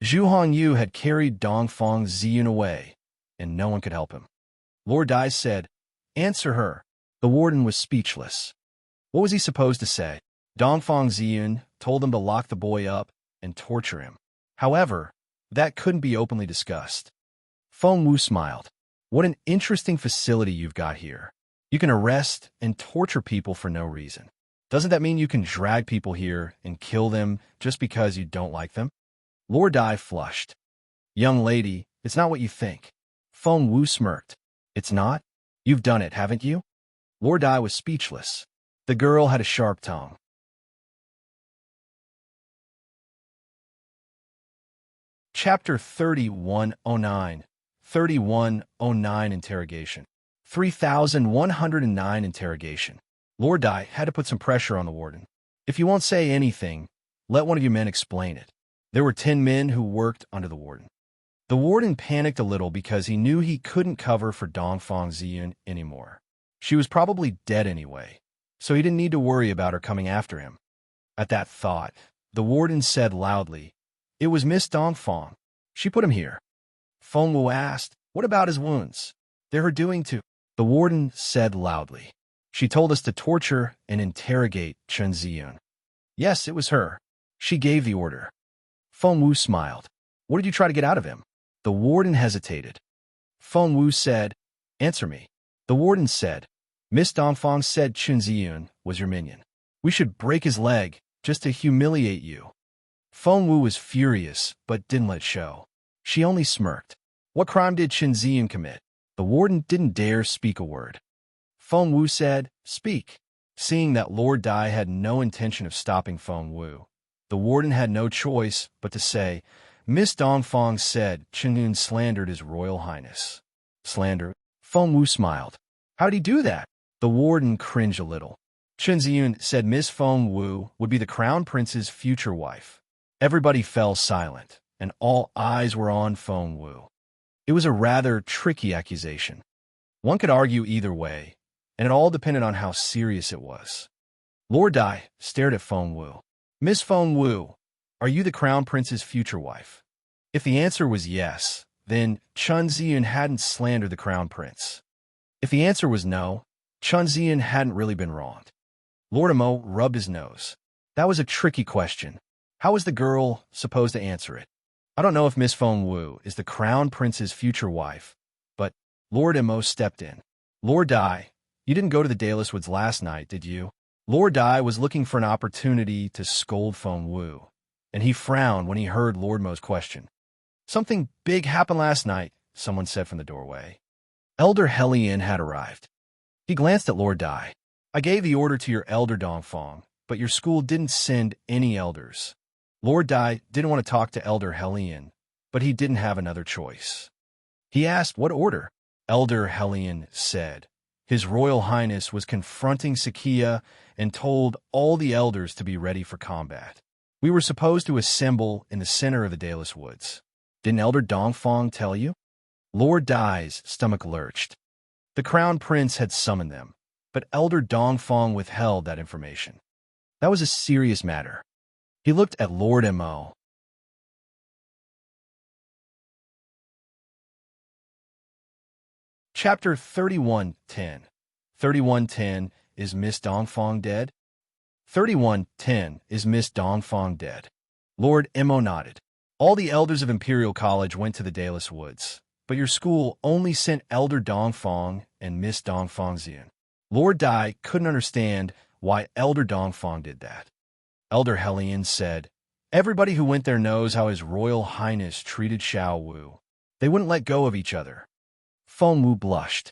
Speaker 1: Zhu Hongyu had carried Dongfang Ziyun away, and no one could help him. Lord Dai said, "Answer her." The warden was speechless. What was he supposed to say? Dongfang Ziyun told them to lock the boy up and torture him. However, that couldn't be openly discussed. Feng Wu smiled. "What an interesting facility you've got here. You can arrest and torture people for no reason. Doesn't that mean you can drag people here and kill them just because you don't like them?" Lord Dai flushed. "Young lady, it's not what you think." Feng Wu smirked. "It's not? You've done it, haven't you?" Lord Dai was speechless. The girl had a sharp tongue. Chapter 3109. 3109 Interrogation. 3109 Interrogation. Lord Dai had to put some pressure on the warden. "If you won't say anything, let one of you men explain it." There were 10 men who worked under the warden. The warden panicked a little because he knew he couldn't cover for Dongfang Ziyun anymore. She was probably dead anyway, so he didn't need to worry about her coming after him. At that thought, the warden said loudly, "It was Miss Dongfang. She put him here." Feng Wu asked, "What about his wounds?" "They're her doing too." The warden said loudly, "She told us to torture and interrogate Chen Ziyun." "Yes, it was her. She gave the order." Feng Wu smiled. "What did you try to get out of him?" The warden hesitated. Feng Wu said, "Answer me." The warden said, "Miss Dongfang said Chen Ziyun was your minion. We should break his leg just to humiliate you." Feng Wu was furious, but didn't let show. She only smirked. "What crime did Chen Ziyun commit?" The warden didn't dare speak a word. Feng Wu said, "Speak." Seeing that Lord Dai had no intention of stopping Feng Wu, the warden had no choice but to say, "Miss Dongfang said Chen Ziyun slandered His Royal Highness." "Slander?" Feng Wu smiled. "How did he do that?" The warden cringed a little. Chen Ziyun said Miss Feng Wu would be the Crown Prince's future wife. Everybody fell silent, and all eyes were on Feng Wu. It was a rather tricky accusation. One could argue either way, and it all depended on how serious it was. Lord Dai stared at Feng Wu. "Miss Feng Wu, are you the Crown Prince's future wife?" If the answer was yes, then Chen Ziyun hadn't slandered the Crown Prince. If the answer was no, Chen Ziyun hadn't really been wronged. Lord Amo rubbed his nose. That was a tricky question. How was the girl supposed to answer it? "I don't know if Miss Feng Wu is the Crown Prince's future wife, but..." Lord Amo stepped in. "Lord Dai, you didn't go to the Dayless Woods last night, did you?" Lord Dai was looking for an opportunity to scold Feng Wu, and he frowned when he heard Lord Mo's question. "Something big happened last night," someone said from the doorway. Elder Hellion had arrived. He glanced at Lord Dai. "I gave the order to your elder Dongfang, but your school didn't send any elders." Lord Dai didn't want to talk to Elder Hellion, but he didn't have another choice. He asked, "What order?" Elder Hellion said, His Royal Highness was confronting Sakia and told all the elders to be ready for combat. We were supposed to assemble in the center of the Dayless Woods. Didn't Elder Dongfang tell you? Lord Dai's stomach lurched. The Crown Prince had summoned them, but Elder Dongfang withheld that information. That was a serious matter. He looked at Lord Mo. Chapter 3110. 3110. Is Miss Dongfang dead? 3110. Is Miss Dongfang dead? Lord Mo nodded. All the elders of Imperial College went to the Dayless Woods, but your school only sent Elder Dongfang and Miss Dongfang Ziyun. Lord Dai couldn't understand why Elder Dongfang did that. Elder Hellion said, "Everybody who went there knows how His Royal Highness treated Xiao Wu. They wouldn't let go of each other." Feng Wu blushed.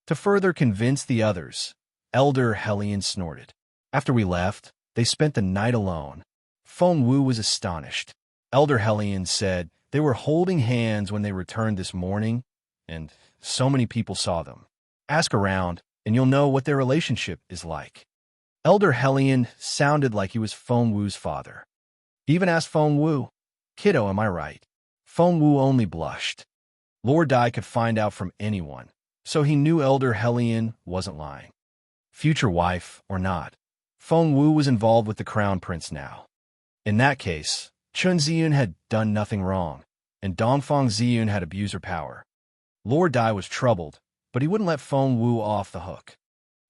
Speaker 1: To further convince the others, Elder Hellion snorted. "After we left, they spent the night alone." Feng Wu was astonished. Elder Hellion said they were holding hands when they returned this morning, and so many people saw them. Ask around, and you'll know what their relationship is like. Elder Hellion sounded like he was Feng Wu's father. He even asked Feng Wu, "Kiddo, am I right?" Feng Wu only blushed. Lord Dai could find out from anyone, so he knew Elder Hellion wasn't lying. Future wife or not, Feng Wu was involved with the crown prince now. In that case, Chun Ziyun had done nothing wrong, and Dongfang Ziyun had abused her power. Lord Dai was troubled, but he wouldn't let Feng Wu off the hook.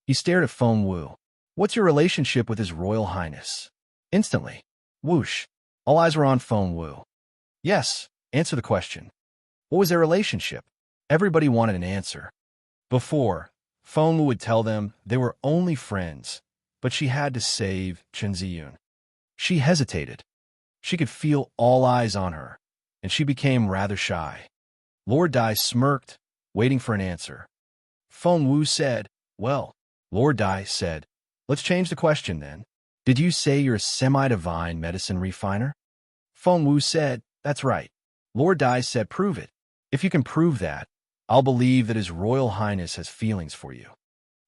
Speaker 1: He stared at Feng Wu. "What's your relationship with His Royal Highness?" Instantly, whoosh, all eyes were on Feng Wu. "Yes, answer the question." What was their relationship? Everybody wanted an answer. Before, Feng Wu would tell them they were only friends, but she had to save Chun Ziyun. She hesitated. She could feel all eyes on her, and she became rather shy. Lord Dai smirked, waiting for an answer. Feng Wu said, "Well," Lord Dai said, "let's change the question then. Did you say you're a semi-divine medicine refiner?" Feng Wu said, "That's right." Lord Dai said, "Prove it. If you can prove that, I'll believe that His Royal Highness has feelings for you."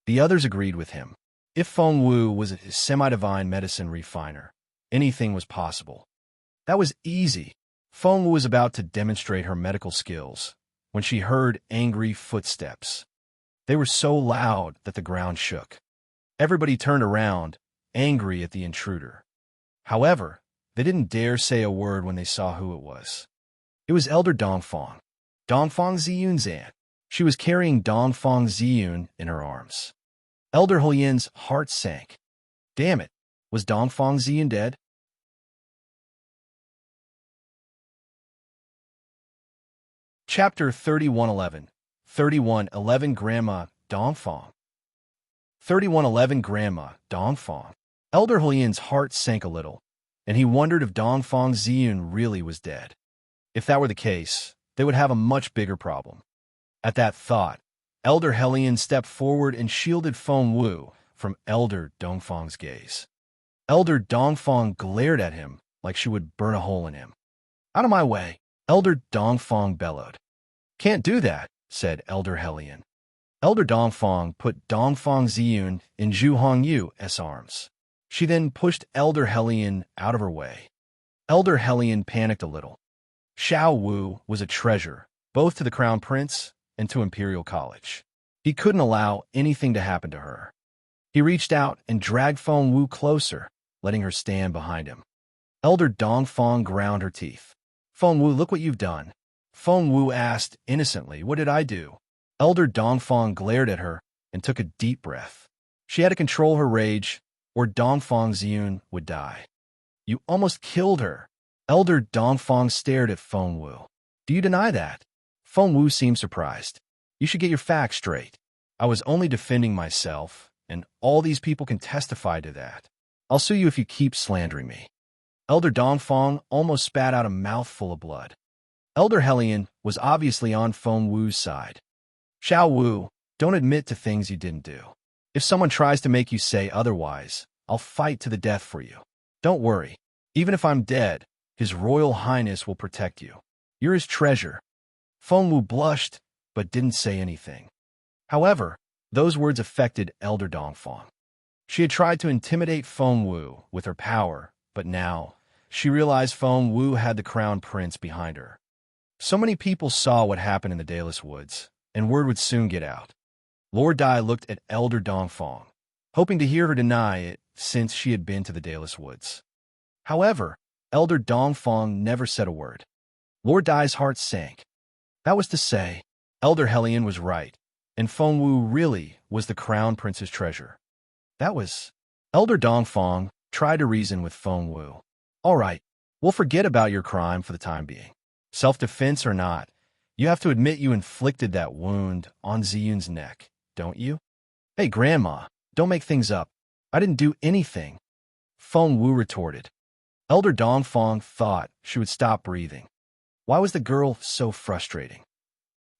Speaker 1: The others agreed with him. If Feng Wu was a semi-divine medicine refiner, anything was possible. That was easy. Feng Wu was about to demonstrate her medical skills when she heard angry footsteps. They were so loud that the ground shook. Everybody turned around, angry at the intruder. However, they didn't dare say a word when they saw who it was. It was Elder Dongfang, Dongfang Ziyun's aunt. She was carrying Dongfang Ziyun in her arms. Elder Hulian's heart sank. Damn it, was Dongfang Ziyun dead? Chapter 3111. 3111 Grandma Dongfang. 3111 Grandma Dongfang. Elder Hulian's heart sank a little, and he wondered if Dongfang Ziyun really was dead. If that were the case, they would have a much bigger problem. At that thought, Elder Hellion stepped forward and shielded Feng Wu from Elder Dongfang's gaze. Elder Dongfang glared at him like she would burn a hole in him. "Out of my way!" Elder Dongfang bellowed. "Can't do that," said Elder Hellion. Elder Dongfang put Dongfang Ziyun in Zhu Hongyu's arms. She then pushed Elder Hellion out of her way. Elder Hellion panicked a little. Xiao Wu was a treasure, both to the Crown Prince and to Imperial College. He couldn't allow anything to happen to her. He reached out and dragged Feng Wu closer, letting her stand behind him. Elder Dongfang ground her teeth. "Feng Wu, look what you've done." Feng Wu asked innocently, "What did I do?" Elder Dongfang glared at her and took a deep breath. She had to control her rage, or Dongfang Ziyun would die. "You almost killed her." Elder Dongfang stared at Feng Wu. "Do you deny that?" Feng Wu seemed surprised. "You should get your facts straight. I was only defending myself, and all these people can testify to that. I'll sue you if you keep slandering me." Elder Dongfang almost spat out a mouthful of blood. Elder Hellion was obviously on Feng Wu's side. "Xiao Wu, don't admit to things you didn't do. If someone tries to make you say otherwise, I'll fight to the death for you. Don't worry. Even if I'm dead, His Royal Highness will protect you. You're his treasure." Feng Wu blushed, but didn't say anything. However, those words affected Elder Dongfang. She had tried to intimidate Feng Wu with her power, but now she realized Feng Wu had the Crown Prince behind her. So many people saw what happened in the Dayless Woods, and word would soon get out. Lord Dai looked at Elder Dongfang, hoping to hear her deny it since she had been to the Dayless Woods. However, Elder Dongfang never said a word. Lord Dai's heart sank. That was to say, Elder Hellion was right, and Feng Wu really was the Crown Prince's treasure. That was... Elder Dongfang tried to reason with Feng Wu. "All right, we'll forget about your crime for the time being. Self-defense or not, you have to admit you inflicted that wound on Ziyun's neck, don't you?" "Hey, Grandma, don't make things up. I didn't do anything," Feng Wu retorted. Elder Dongfang thought she would stop breathing. Why was the girl so frustrating?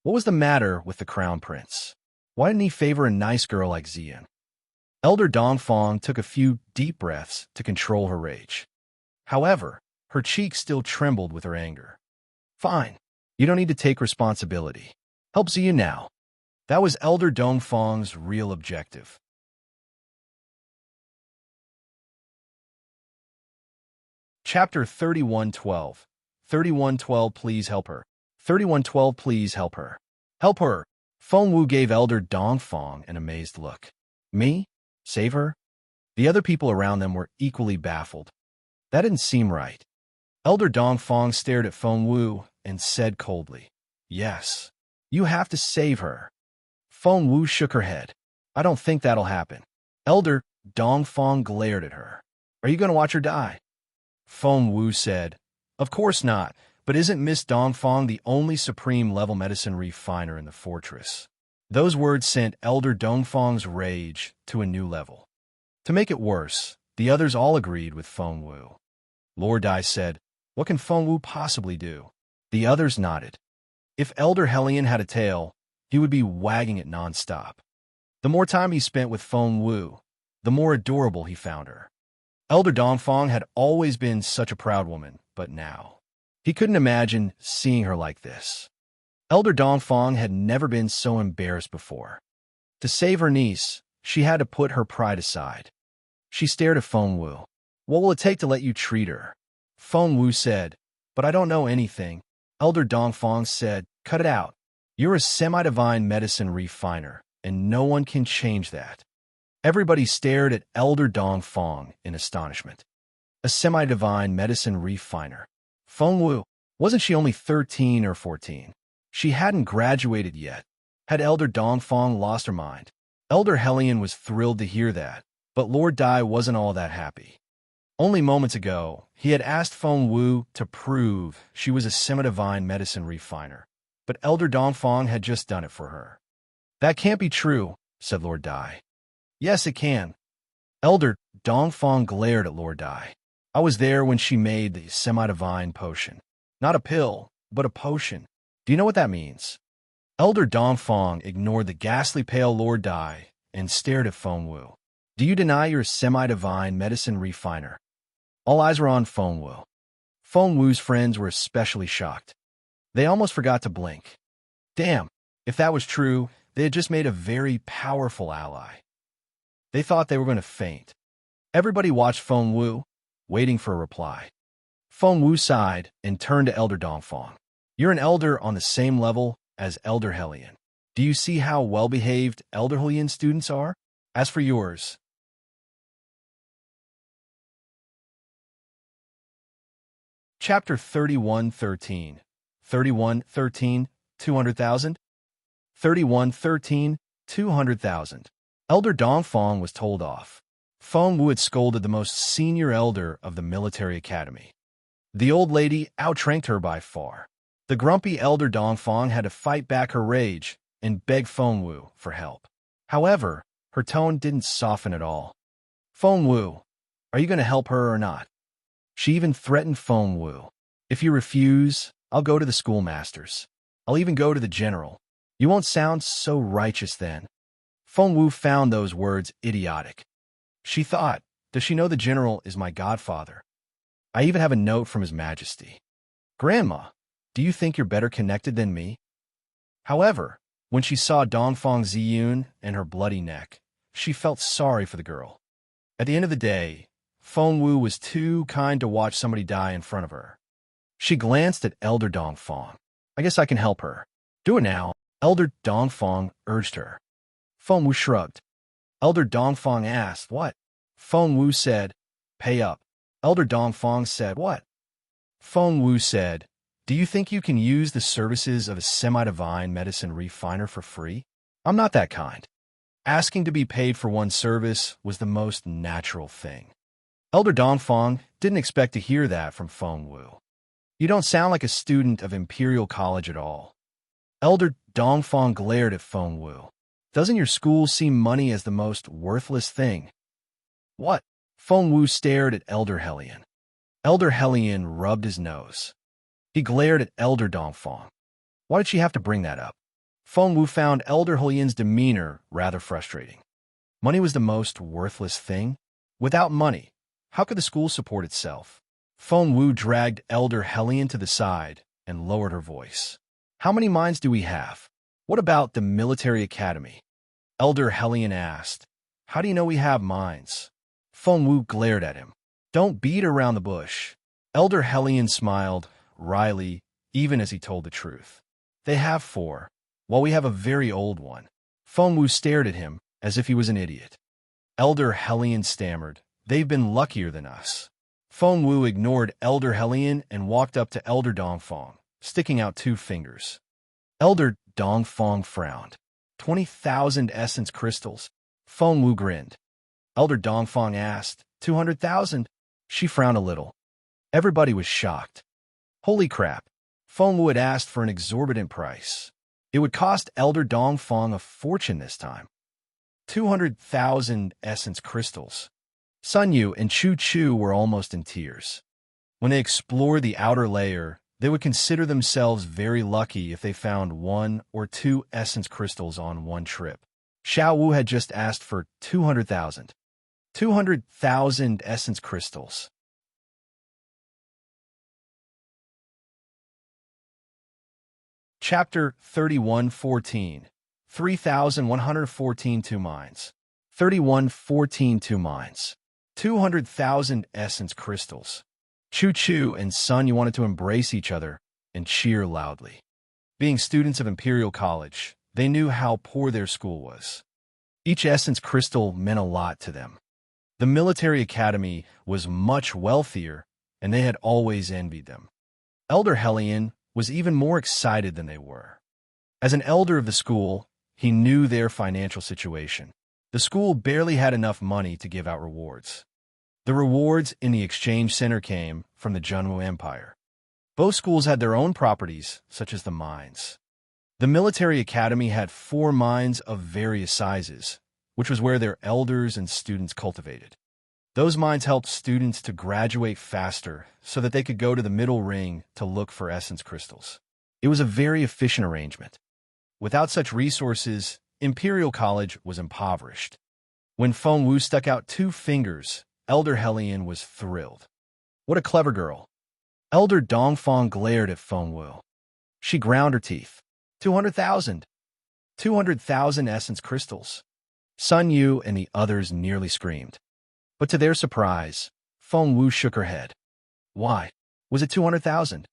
Speaker 1: What was the matter with the Crown Prince? Why didn't he favor a nice girl like Ziyun? Elder Dongfang took a few deep breaths to control her rage. However, her cheeks still trembled with her anger. "Fine. You don't need to take responsibility. Help Ziyun now." That was Elder Dongfang's real objective. Chapter 3112. 3112 Please help her. 3112 Please help her. Help her! Feng Wu gave Elder Dongfang an amazed look. Me? Save her? The other people around them were equally baffled. That didn't seem right. Elder Dongfang stared at Feng Wu and said coldly, Yes, you have to save her. Feng Wu shook her head. I don't think that'll happen. Elder Dongfang glared at her. Are you going to watch her die? Feng Wu said, Of course not, but isn't Miss Dongfang the only supreme-level medicine refiner in the fortress? Those words sent Elder Dongfang's rage to a new level. To make it worse, the others all agreed with Feng Wu. Lord Dai said, What can Feng Wu possibly do? The others nodded. If Elder Hellion had a tail, he would be wagging it nonstop. The more time he spent with Feng Wu, the more adorable he found her. Elder Dongfang had always been such a proud woman, but now he couldn't imagine seeing her like this. Elder Dongfang had never been so embarrassed before. To save her niece, she had to put her pride aside. She stared at Feng Wu. What will it take to let you treat her? Feng Wu said, But I don't know anything. Elder Dongfang said, Cut it out. You're a semi-divine medicine refiner, and no one can change that. Everybody stared at Elder Dongfang in astonishment. A semi-divine medicine refiner. Feng Wu, wasn't she only 13 or 14? She hadn't graduated yet. Had Elder Dongfang lost her mind? Elder Hellion was thrilled to hear that, but Lord Dai wasn't all that happy. Only moments ago, he had asked Feng Wu to prove she was a semi-divine medicine refiner, but Elder Dongfang had just done it for her. That can't be true, said Lord Dai. Yes, it can. Elder Dongfang glared at Lord Dai. I was there when she made the semi-divine potion. Not a pill, but a potion. Do you know what that means? Elder Dongfang ignored the ghastly pale Lord Dai and stared at Feng Wu. Do you deny you're a semi-divine medicine refiner? All eyes were on Feng Wu. Feng Wu's friends were especially shocked. They almost forgot to blink. Damn, if that was true, they had just made a very powerful ally. They thought they were going to faint. Everybody watched Feng Wu, waiting for a reply. Feng Wu sighed and turned to Elder Dongfang. You're an elder on the same level as Elder Hellion. Do you see how well-behaved Elder Hellion students are? As for yours, Chapter 3113. 3113, 200,000? 3113, 200,000. Elder Dongfang was told off. Feng Wu had scolded the most senior elder of the military academy. The old lady outranked her by far. The grumpy Elder Dongfang had to fight back her rage and beg Feng Wu for help. However, her tone didn't soften at all. Feng Wu, are you going to help her or not? She even threatened Feng Wu. If you refuse, I'll go to the schoolmasters. I'll even go to the general. You won't sound so righteous then. Feng Wu found those words idiotic. She thought, does she know the general is my godfather? I even have a note from His Majesty. Grandma, do you think you're better connected than me? However, when she saw Dongfang Ziyun and her bloody neck, she felt sorry for the girl. At the end of the day, Feng Wu was too kind to watch somebody die in front of her. She glanced at Elder Dongfang. I guess I can help her. Do it now, Elder Dongfang urged her. Feng Wu shrugged. Elder Dongfang asked, What? Feng Wu said, Pay up. Elder Dongfang said, What? Feng Wu said, Do you think you can use the services of a semi-divine medicine refiner for free? I'm not that kind. Asking to be paid for one's service was the most natural thing. Elder Dongfang didn't expect to hear that from Feng Wu. You don't sound like a student of Imperial College at all. Elder Dongfang glared at Feng Wu. Doesn't your school see money as the most worthless thing? What? Feng Wu stared at Elder Hellion. Elder Hellion rubbed his nose. He glared at Elder Dongfang. Why did she have to bring that up? Feng Wu found Elder Hellion's demeanor rather frustrating. Money was the most worthless thing? Without money, how could the school support itself? Feng Wu dragged Elder Hellion to the side and lowered her voice. How many mines do we have? What about the military academy? Elder Hellion asked. How do you know we have mines? Feng Wu glared at him. Don't beat around the bush. Elder Hellion smiled, wryly, even as he told the truth. They have 4, while we have a very old one. Feng Wu stared at him, as if he was an idiot. Elder Hellion stammered, they've been luckier than us. Feng Wu ignored Elder Hellion and walked up to Elder Dongfang, sticking out 2 fingers. Elder Dongfang frowned. 20,000 essence crystals. Feng Wu grinned. Elder Dongfang asked, 200,000? She frowned a little. Everybody was shocked. Holy crap. Feng Wu had asked for an exorbitant price. It would cost Elder Dongfang a fortune this time. 200,000 essence crystals. Sun Yu and Chu Chu were almost in tears. When they explored the outer layer, they would consider themselves very lucky if they found 1 or 2 essence crystals on one trip. Xiao Wu had just asked for 200,000. 200,000 essence crystals. Chapter 31:14. 3,114 2 mines. 31:14 2 mines. 200,000 essence crystals. Chu Chu and Sun Yu wanted to embrace each other and cheer loudly. Being students of Imperial College, they knew how poor their school was. Each essence crystal meant a lot to them. The military academy was much wealthier, and they had always envied them. Elder Hellion was even more excited than they were. As an elder of the school, he knew their financial situation. The school barely had enough money to give out rewards. The rewards in the exchange center came from the Junwu Empire. Both schools had their own properties, such as the mines. The military academy had 4 mines of various sizes, which was where their elders and students cultivated. Those mines helped students to graduate faster so that they could go to the middle ring to look for essence crystals. It was a very efficient arrangement. Without such resources, Imperial College was impoverished. When Feng Wu stuck out 2 fingers, Elder Hellion was thrilled. What a clever girl. Elder Dongfang glared at Feng Wu. She ground her teeth. 200,000. 200,000 essence crystals. Sun Yu and the others nearly screamed. But to their surprise, Feng Wu shook her head. Why? Was it 200,000?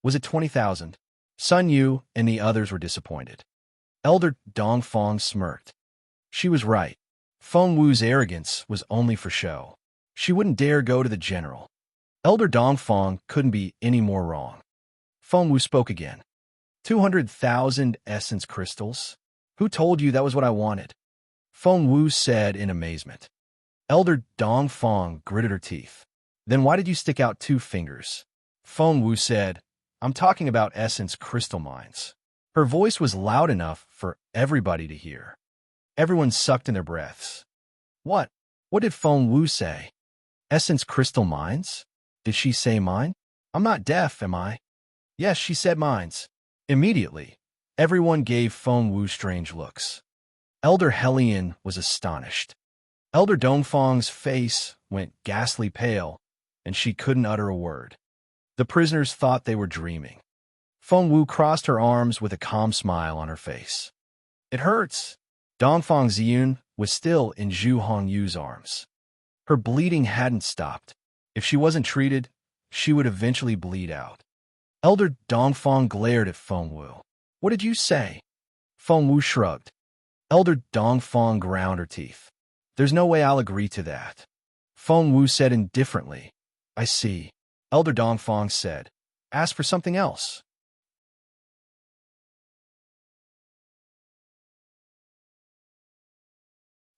Speaker 1: Was it 20,000? Sun Yu and the others were disappointed. Elder Dongfang smirked. She was right. Feng Wu's arrogance was only for show. She wouldn't dare go to the general. Elder Dongfang couldn't be any more wrong. Feng Wu spoke again. 200,000 essence crystals? Who told you that was what I wanted? Feng Wu said in amazement. Elder Dongfang gritted her teeth. Then why did you stick out 2 fingers? Feng Wu said, I'm talking about essence crystal mines. Her voice was loud enough for everybody to hear. Everyone sucked in their breaths. What? What did Feng Wu say? Essence crystal mines? Did she say mine? I'm not deaf, am I? Yes, she said mines. Immediately, everyone gave Feng Wu strange looks. Elder Hellion was astonished. Elder Dongfang's face went ghastly pale, and she couldn't utter a word. The prisoners thought they were dreaming. Feng Wu crossed her arms with a calm smile on her face. It hurts. Dongfang Ziyun was still in Zhu Hongyu's arms. Her bleeding hadn't stopped. If she wasn't treated, she would eventually bleed out. Elder Dongfang glared at Feng Wu. What did you say? Feng Wu shrugged. Elder Dongfang ground her teeth. There's no way I'll agree to that. Feng Wu said indifferently. I see. Elder Dongfang said. Ask for something else.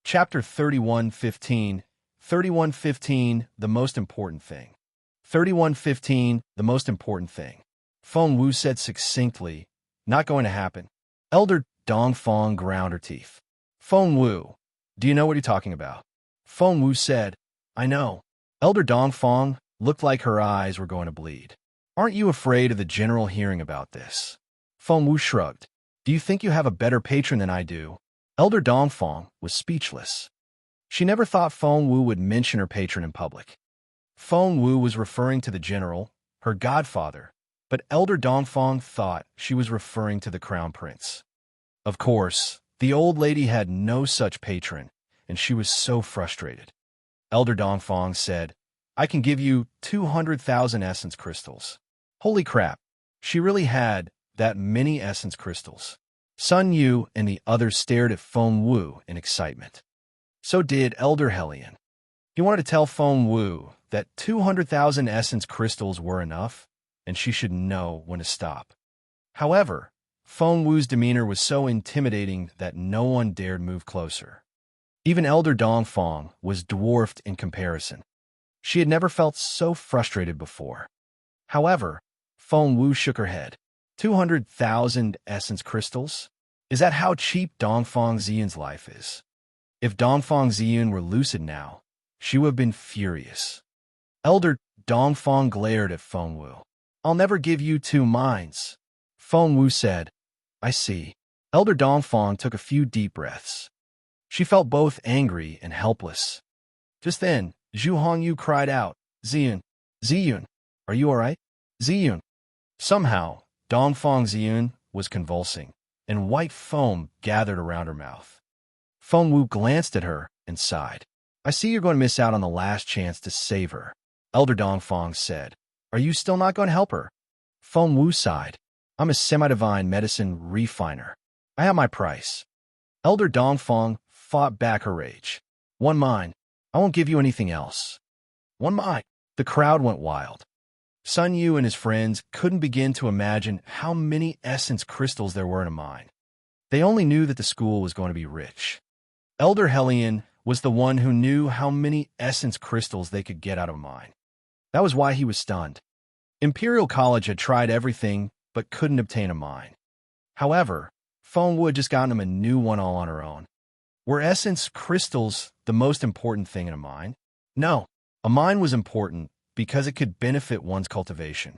Speaker 1: Chapter 31:15. 31:15, the most important thing. 31:15, the most important thing. Feng Wu said succinctly, not going to happen. Elder Dongfang ground her teeth. Feng Wu, do you know what you're talking about? Feng Wu said, I know. Elder Dongfang looked like her eyes were going to bleed. Aren't you afraid of the general hearing about this? Feng Wu shrugged. Do you think you have a better patron than I do? Elder Dongfang was speechless. She never thought Feng Wu would mention her patron in public. Feng Wu was referring to the general, her godfather, but Elder Dongfang thought she was referring to the crown prince. Of course, the old lady had no such patron, and she was so frustrated. Elder Dongfang said, I can give you 200,000 essence crystals. Holy crap, she really had that many essence crystals. Sun Yu and the others stared at Feng Wu in excitement. So did Elder Hellion. He wanted to tell Feng Wu that 200,000 essence crystals were enough, and she should know when to stop. However, Feng Wu's demeanor was so intimidating that no one dared move closer. Even Elder Dongfang was dwarfed in comparison. She had never felt so frustrated before. However, Feng Wu shook her head. 200,000 essence crystals? Is that how cheap Dongfang Ziyun's life is? If Dongfang Ziyun were lucid now, she would have been furious. Elder Dongfang glared at Feng Wu. I'll never give you two minds. Feng Wu said, I see. Elder Dongfang took a few deep breaths. She felt both angry and helpless. Just then, Zhu Hongyu cried out, Ziyun, Ziyun, are you all right? Ziyun. Somehow, Dongfang Ziyun was convulsing, and white foam gathered around her mouth. Feng Wu glanced at her and sighed. I see you're going to miss out on the last chance to save her. Elder Dongfang said, Are you still not going to help her? Feng Wu sighed. I'm a semi-divine medicine refiner. I have my price. Elder Dongfang fought back her rage. One mind. I won't give you anything else. One mind. The crowd went wild. Sun Yu and his friends couldn't begin to imagine how many essence crystals there were in a mine. They only knew that the school was going to be rich. Elder Hellion was the one who knew how many essence crystals they could get out of a mine. That was why he was stunned. Imperial College had tried everything but couldn't obtain a mine. However, Feng Wu had just gotten him a new one all on her own. Were essence crystals the most important thing in a mine? No. A mine was important because it could benefit one's cultivation.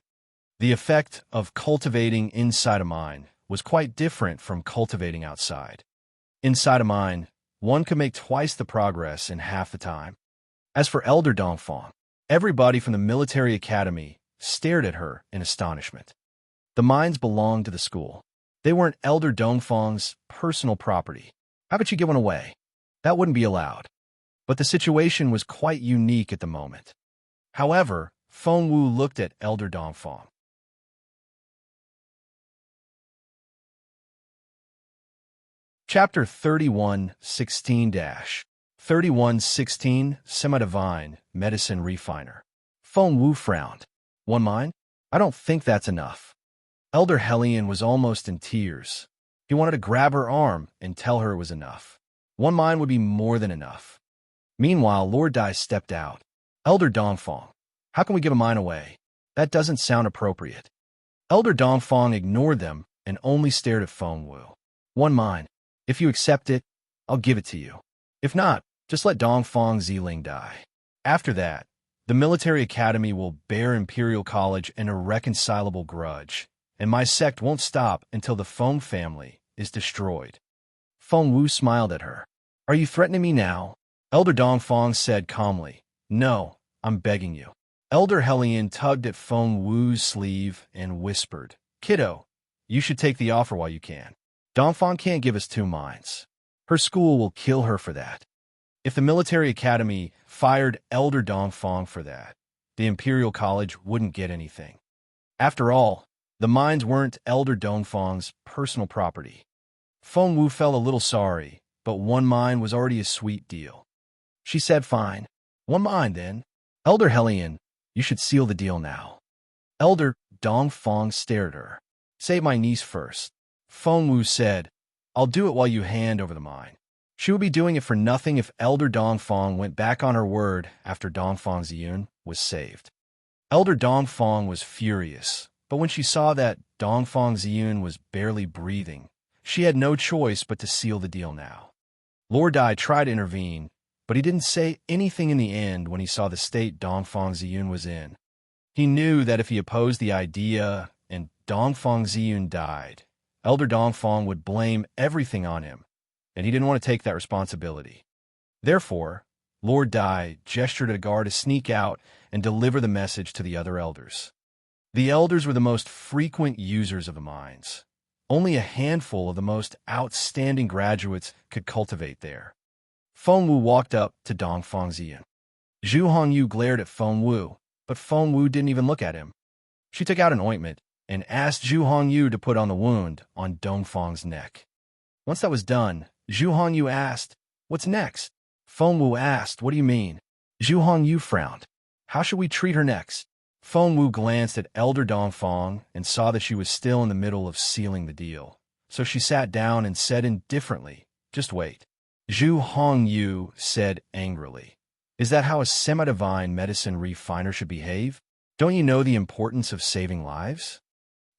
Speaker 1: The effect of cultivating inside a mine was quite different from cultivating outside. Inside a mine, one could make twice the progress in half the time. As for Elder Dongfang, everybody from the military academy stared at her in astonishment. The mines belonged to the school. They weren't Elder Dongfang's personal property. How could she give one away? That wouldn't be allowed. But the situation was quite unique at the moment. However, Feng Wu looked at Elder Dongfang. Chapter 31:16-31:16 Semi-Divine Medicine Refiner. Feng Wu frowned. One mine? I don't think that's enough. Elder Hellion was almost in tears. He wanted to grab her arm and tell her it was enough. One mine would be more than enough. Meanwhile, Lord Dai stepped out. Elder Dongfang, how can we give a mine away? That doesn't sound appropriate. Elder Dongfang ignored them and only stared at Feng Wu. One mine. If you accept it, I'll give it to you. If not, just let Dongfang Ziling die. After that, the military academy will bear Imperial College an irreconcilable grudge, and my sect won't stop until the Feng family is destroyed. Feng Wu smiled at her. Are you threatening me now? Elder Dongfang said calmly. No, I'm begging you. Elder Hellion tugged at Feng Wu's sleeve and whispered, Kiddo, you should take the offer while you can. Dongfang can't give us two minds. Her school will kill her for that. If the military academy fired Elder Dongfang for that, the Imperial College wouldn't get anything. After all, the mines weren't Elder Dongfang's personal property. Feng Wu felt a little sorry, but one mine was already a sweet deal. She said, fine. One mine, then. Elder Hellion, you should seal the deal now. Elder Dongfang stared at her. Save my niece first. Feng Wu said, I'll do it while you hand over the mine. She would be doing it for nothing if Elder Dongfang went back on her word after Dongfang Ziyun was saved. Elder Dongfang was furious, but when she saw that Dongfang Ziyun was barely breathing, she had no choice but to seal the deal now. Lord Dai tried to intervene, but he didn't say anything in the end when he saw the state Dongfang Ziyun was in. He knew that if he opposed the idea and Dongfang Ziyun died, Elder Dongfang would blame everything on him, and he didn't want to take that responsibility. Therefore, Lord Dai gestured at a guard to sneak out and deliver the message to the other elders. The elders were the most frequent users of the mines. Only a handful of the most outstanding graduates could cultivate there. Feng Wu walked up to Dongfang Ziyun. Zhu Hongyu glared at Feng Wu, but Feng Wu didn't even look at him. She took out an ointment and asked Zhu Hongyu to put on the wound on Dongfang's neck. Once that was done, Zhu Hongyu asked, "What's next?" Feng Wu asked, "What do you mean?" Zhu Hongyu frowned. "How should we treat her next?" Feng Wu glanced at Elder Dongfang and saw that she was still in the middle of sealing the deal. So she sat down and said indifferently, "Just wait." Zhu Hongyu said angrily, "Is that how a semi-divine medicine refiner should behave? Don't you know the importance of saving lives?"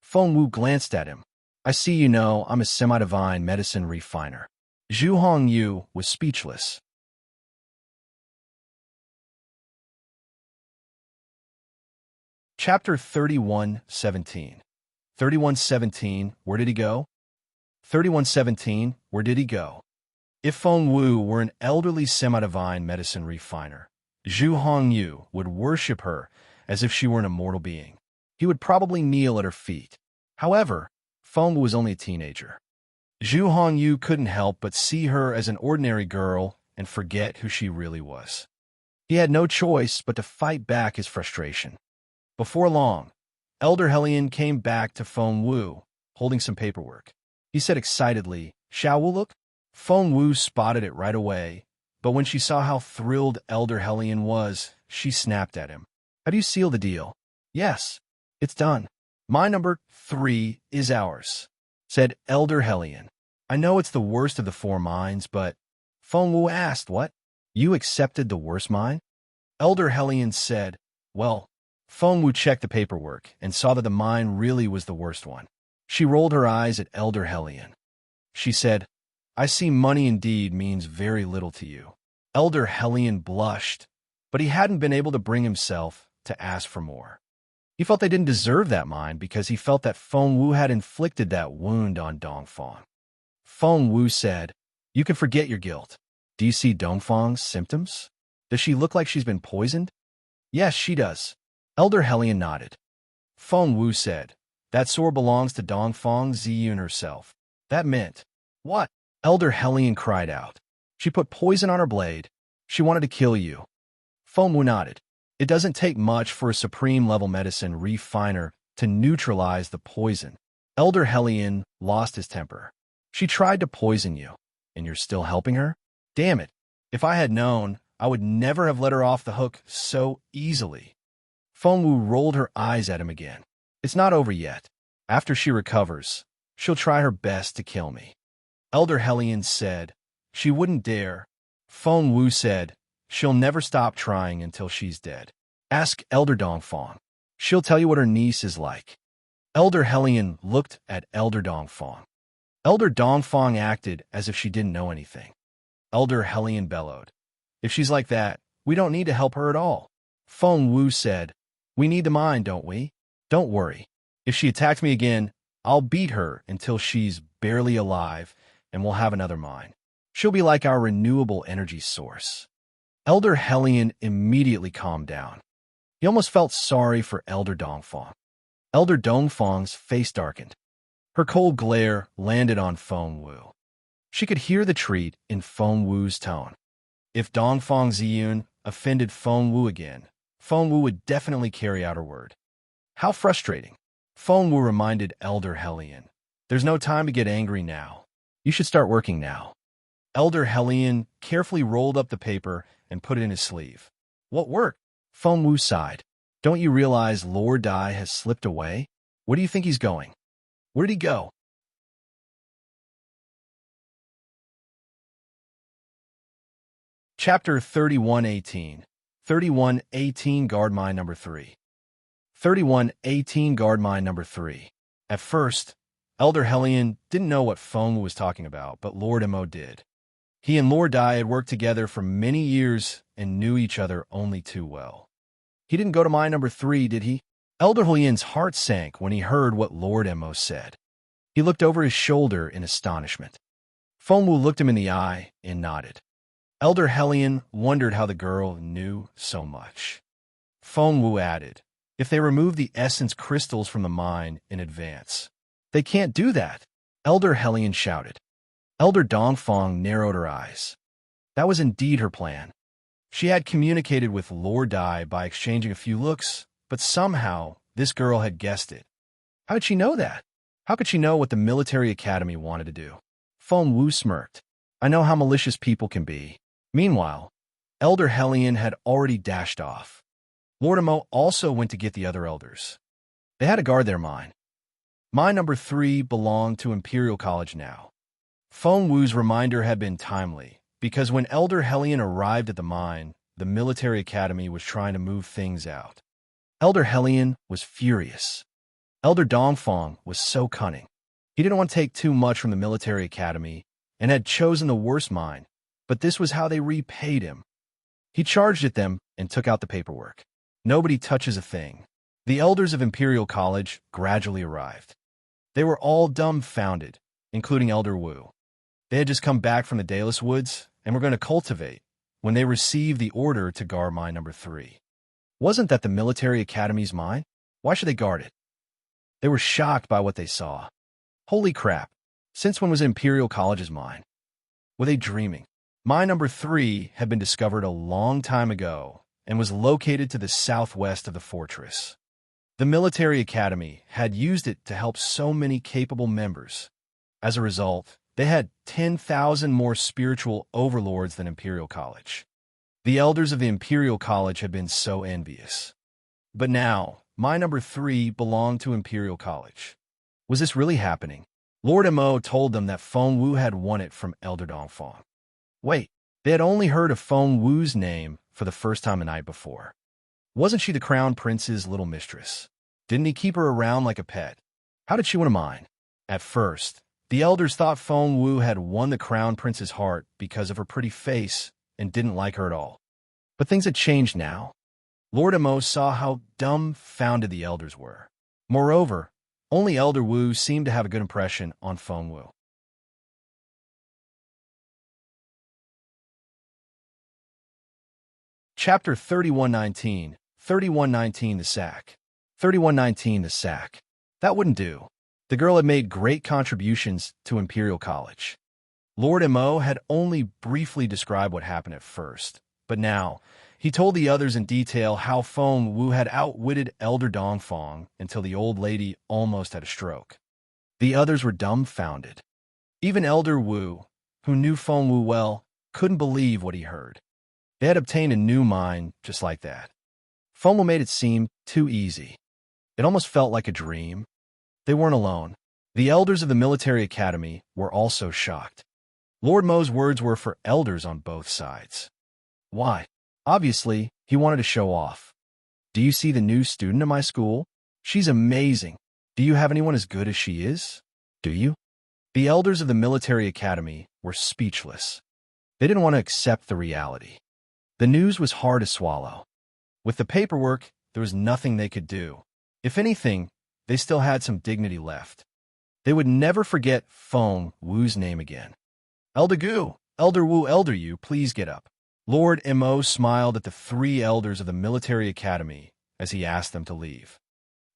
Speaker 1: Feng Wu glanced at him. "I see you know I'm a semi-divine medicine refiner." Zhu Hongyu was speechless. Chapter 31:17. 31:17, where did he go? 31:17, where did he go? If Feng Wu were an elderly semi-divine medicine refiner, Zhu Hongyu would worship her as if she were an immortal being. He would probably kneel at her feet. However, Feng Wu was only a teenager. Zhu Hongyu couldn't help but see her as an ordinary girl and forget who she really was. He had no choice but to fight back his frustration. Before long, Elder Hellion came back to Feng Wu, holding some paperwork. He said excitedly, "Shall we look?" Feng Wu spotted it right away, but when she saw how thrilled Elder Hellion was, she snapped at him. "How do you seal the deal?" "Yes, it's done. My number 3 is ours," said Elder Hellion. "I know it's the worst of the 4 mines, but..." Feng Wu asked, "What? You accepted the worst mine?" Elder Hellion said, "Well..." Feng Wu checked the paperwork and saw that the mine really was the worst one. She rolled her eyes at Elder Hellion. She said, "I see money indeed means very little to you." Elder Hellion blushed, but he hadn't been able to bring himself to ask for more. He felt they didn't deserve that mine because he felt that Feng Wu had inflicted that wound on Dongfang. Feng Wu said, "You can forget your guilt. Do you see Dongfang's symptoms? Does she look like she's been poisoned?" "Yes, she does." Elder Hellion nodded. Feng Wu said, "That sword belongs to Dongfang Ziyun herself." That meant, "What?" Elder Hellion cried out. "She put poison on her blade. She wanted to kill you." Feng Wu nodded. It doesn't take much for a supreme-level medicine refiner to neutralize the poison. Elder Hellion lost his temper. "She tried to poison you, and you're still helping her? Damn it. If I had known, I would never have let her off the hook so easily." Feng Wu rolled her eyes at him again. "It's not over yet. After she recovers, she'll try her best to kill me." Elder Hellion said, "She wouldn't dare." Feng Wu said, "She'll never stop trying until she's dead. Ask Elder Dongfang. She'll tell you what her niece is like." Elder Hellion looked at Elder Dongfang. Elder Dongfang acted as if she didn't know anything. Elder Hellion bellowed, "If she's like that, we don't need to help her at all." Feng Wu said, "We need the mine, don't we? Don't worry. If she attacks me again, I'll beat her until she's barely alive, and we'll have another mine. She'll be like our renewable energy source." Elder Hellion immediately calmed down. He almost felt sorry for Elder Dongfang. Elder Dongfang's face darkened. Her cold glare landed on Feng Wu. She could hear the treat in Feng Wu's tone. If Dongfang Ziyun offended Feng Wu again, Feng Wu would definitely carry out her word. How frustrating. Feng Wu reminded Elder Hellion, "There's no time to get angry now. You should start working now." Elder Hellion carefully rolled up the paper and put it in his sleeve. "What work?" Feng Wu sighed. "Don't you realize Lord Dai has slipped away? Where do you think he's going?" "Where did he go?" Chapter 31:18. 31:18 Guard Mine Number 3. 31:18 Guard Mine Number 3. At first, Elder Hellion didn't know what Feng Wu was talking about, but Lord Mo did. He and Lord Dai had worked together for many years and knew each other only too well. "He didn't go to mine number 3, did he?" Elder Hellion's heart sank when he heard what Lord Mo said. He looked over his shoulder in astonishment. Feng Wu looked him in the eye and nodded. Elder Hellion wondered how the girl knew so much. Feng Wu added, "If they remove the essence crystals from the mine in advance." "They can't do that," Elder Hellion shouted. Elder Dongfang narrowed her eyes. That was indeed her plan. She had communicated with Lord Dai by exchanging a few looks, but somehow this girl had guessed it. How did she know that? How could she know what the military academy wanted to do? Feng Wu smirked. I know how malicious people can be. Meanwhile, Elder Hellion had already dashed off. Lord Amo also went to get the other elders. They had to guard their mine. Mine number 3 belonged to Imperial College now. Feng Wu's reminder had been timely, because when Elder Hellion arrived at the mine, the military academy was trying to move things out. Elder Hellion was furious. Elder Dongfang was so cunning. He didn't want to take too much from the military academy and had chosen the worst mine, but this was how they repaid him. He charged at them and took out the paperwork. Nobody touches a thing. The elders of Imperial College gradually arrived. They were all dumbfounded, including Elder Wu. They had just come back from the Dayless Woods and were going to cultivate when they received the order to guard mine number 3. Wasn't that the military academy's mine? Why should they guard it? They were shocked by what they saw. Holy crap, since when was Imperial College's mine? Were they dreaming? Mine number 3 had been discovered a long time ago and was located to the southwest of the fortress. The military academy had used it to help so many capable members. As a result, they had 10,000 more spiritual overlords than Imperial College. The elders of the Imperial College had been so envious. But now, mine number 3 belonged to Imperial College. Was this really happening? Lord Mo told them that Feng Wu had won it from Elder Dongfang. Wait, they had only heard of Feng Wu's name for the first time the night before. Wasn't she the Crown Prince's little mistress? Didn't he keep her around like a pet? How did she win a mine? At first, the elders thought Feng Wu had won the Crown Prince's heart because of her pretty face and didn't like her at all. But things had changed now. Lord Mo saw how dumbfounded the elders were. Moreover, only Elder Wu seemed to have a good impression on Feng Wu. Chapter 3119, 3119 The Sack. 3119 The Sack. That wouldn't do. The girl had made great contributions to Imperial College. Lord Mo had only briefly described what happened at first, but now he told the others in detail how Feng Wu had outwitted Elder Dongfang until the old lady almost had a stroke. The others were dumbfounded. Even Elder Wu, who knew Feng Wu well, couldn't believe what he heard. They had obtained a new mine just like that. Feng Wu made it seem too easy. It almost felt like a dream. They weren't alone. The elders of the military academy were also shocked. Lord Mo's words were for elders on both sides. Why? Obviously, he wanted to show off. Do you see the new student at my school? She's amazing. Do you have anyone as good as she is? Do you? The elders of the military academy were speechless. They didn't want to accept the reality. The news was hard to swallow. With the paperwork, there was nothing they could do. If anything, they still had some dignity left. They would never forget Feng Wu's name again. Elder Gu, Elder Wu, Elder Yu, please get up. Lord Mo smiled at the 3 elders of the military academy as he asked them to leave.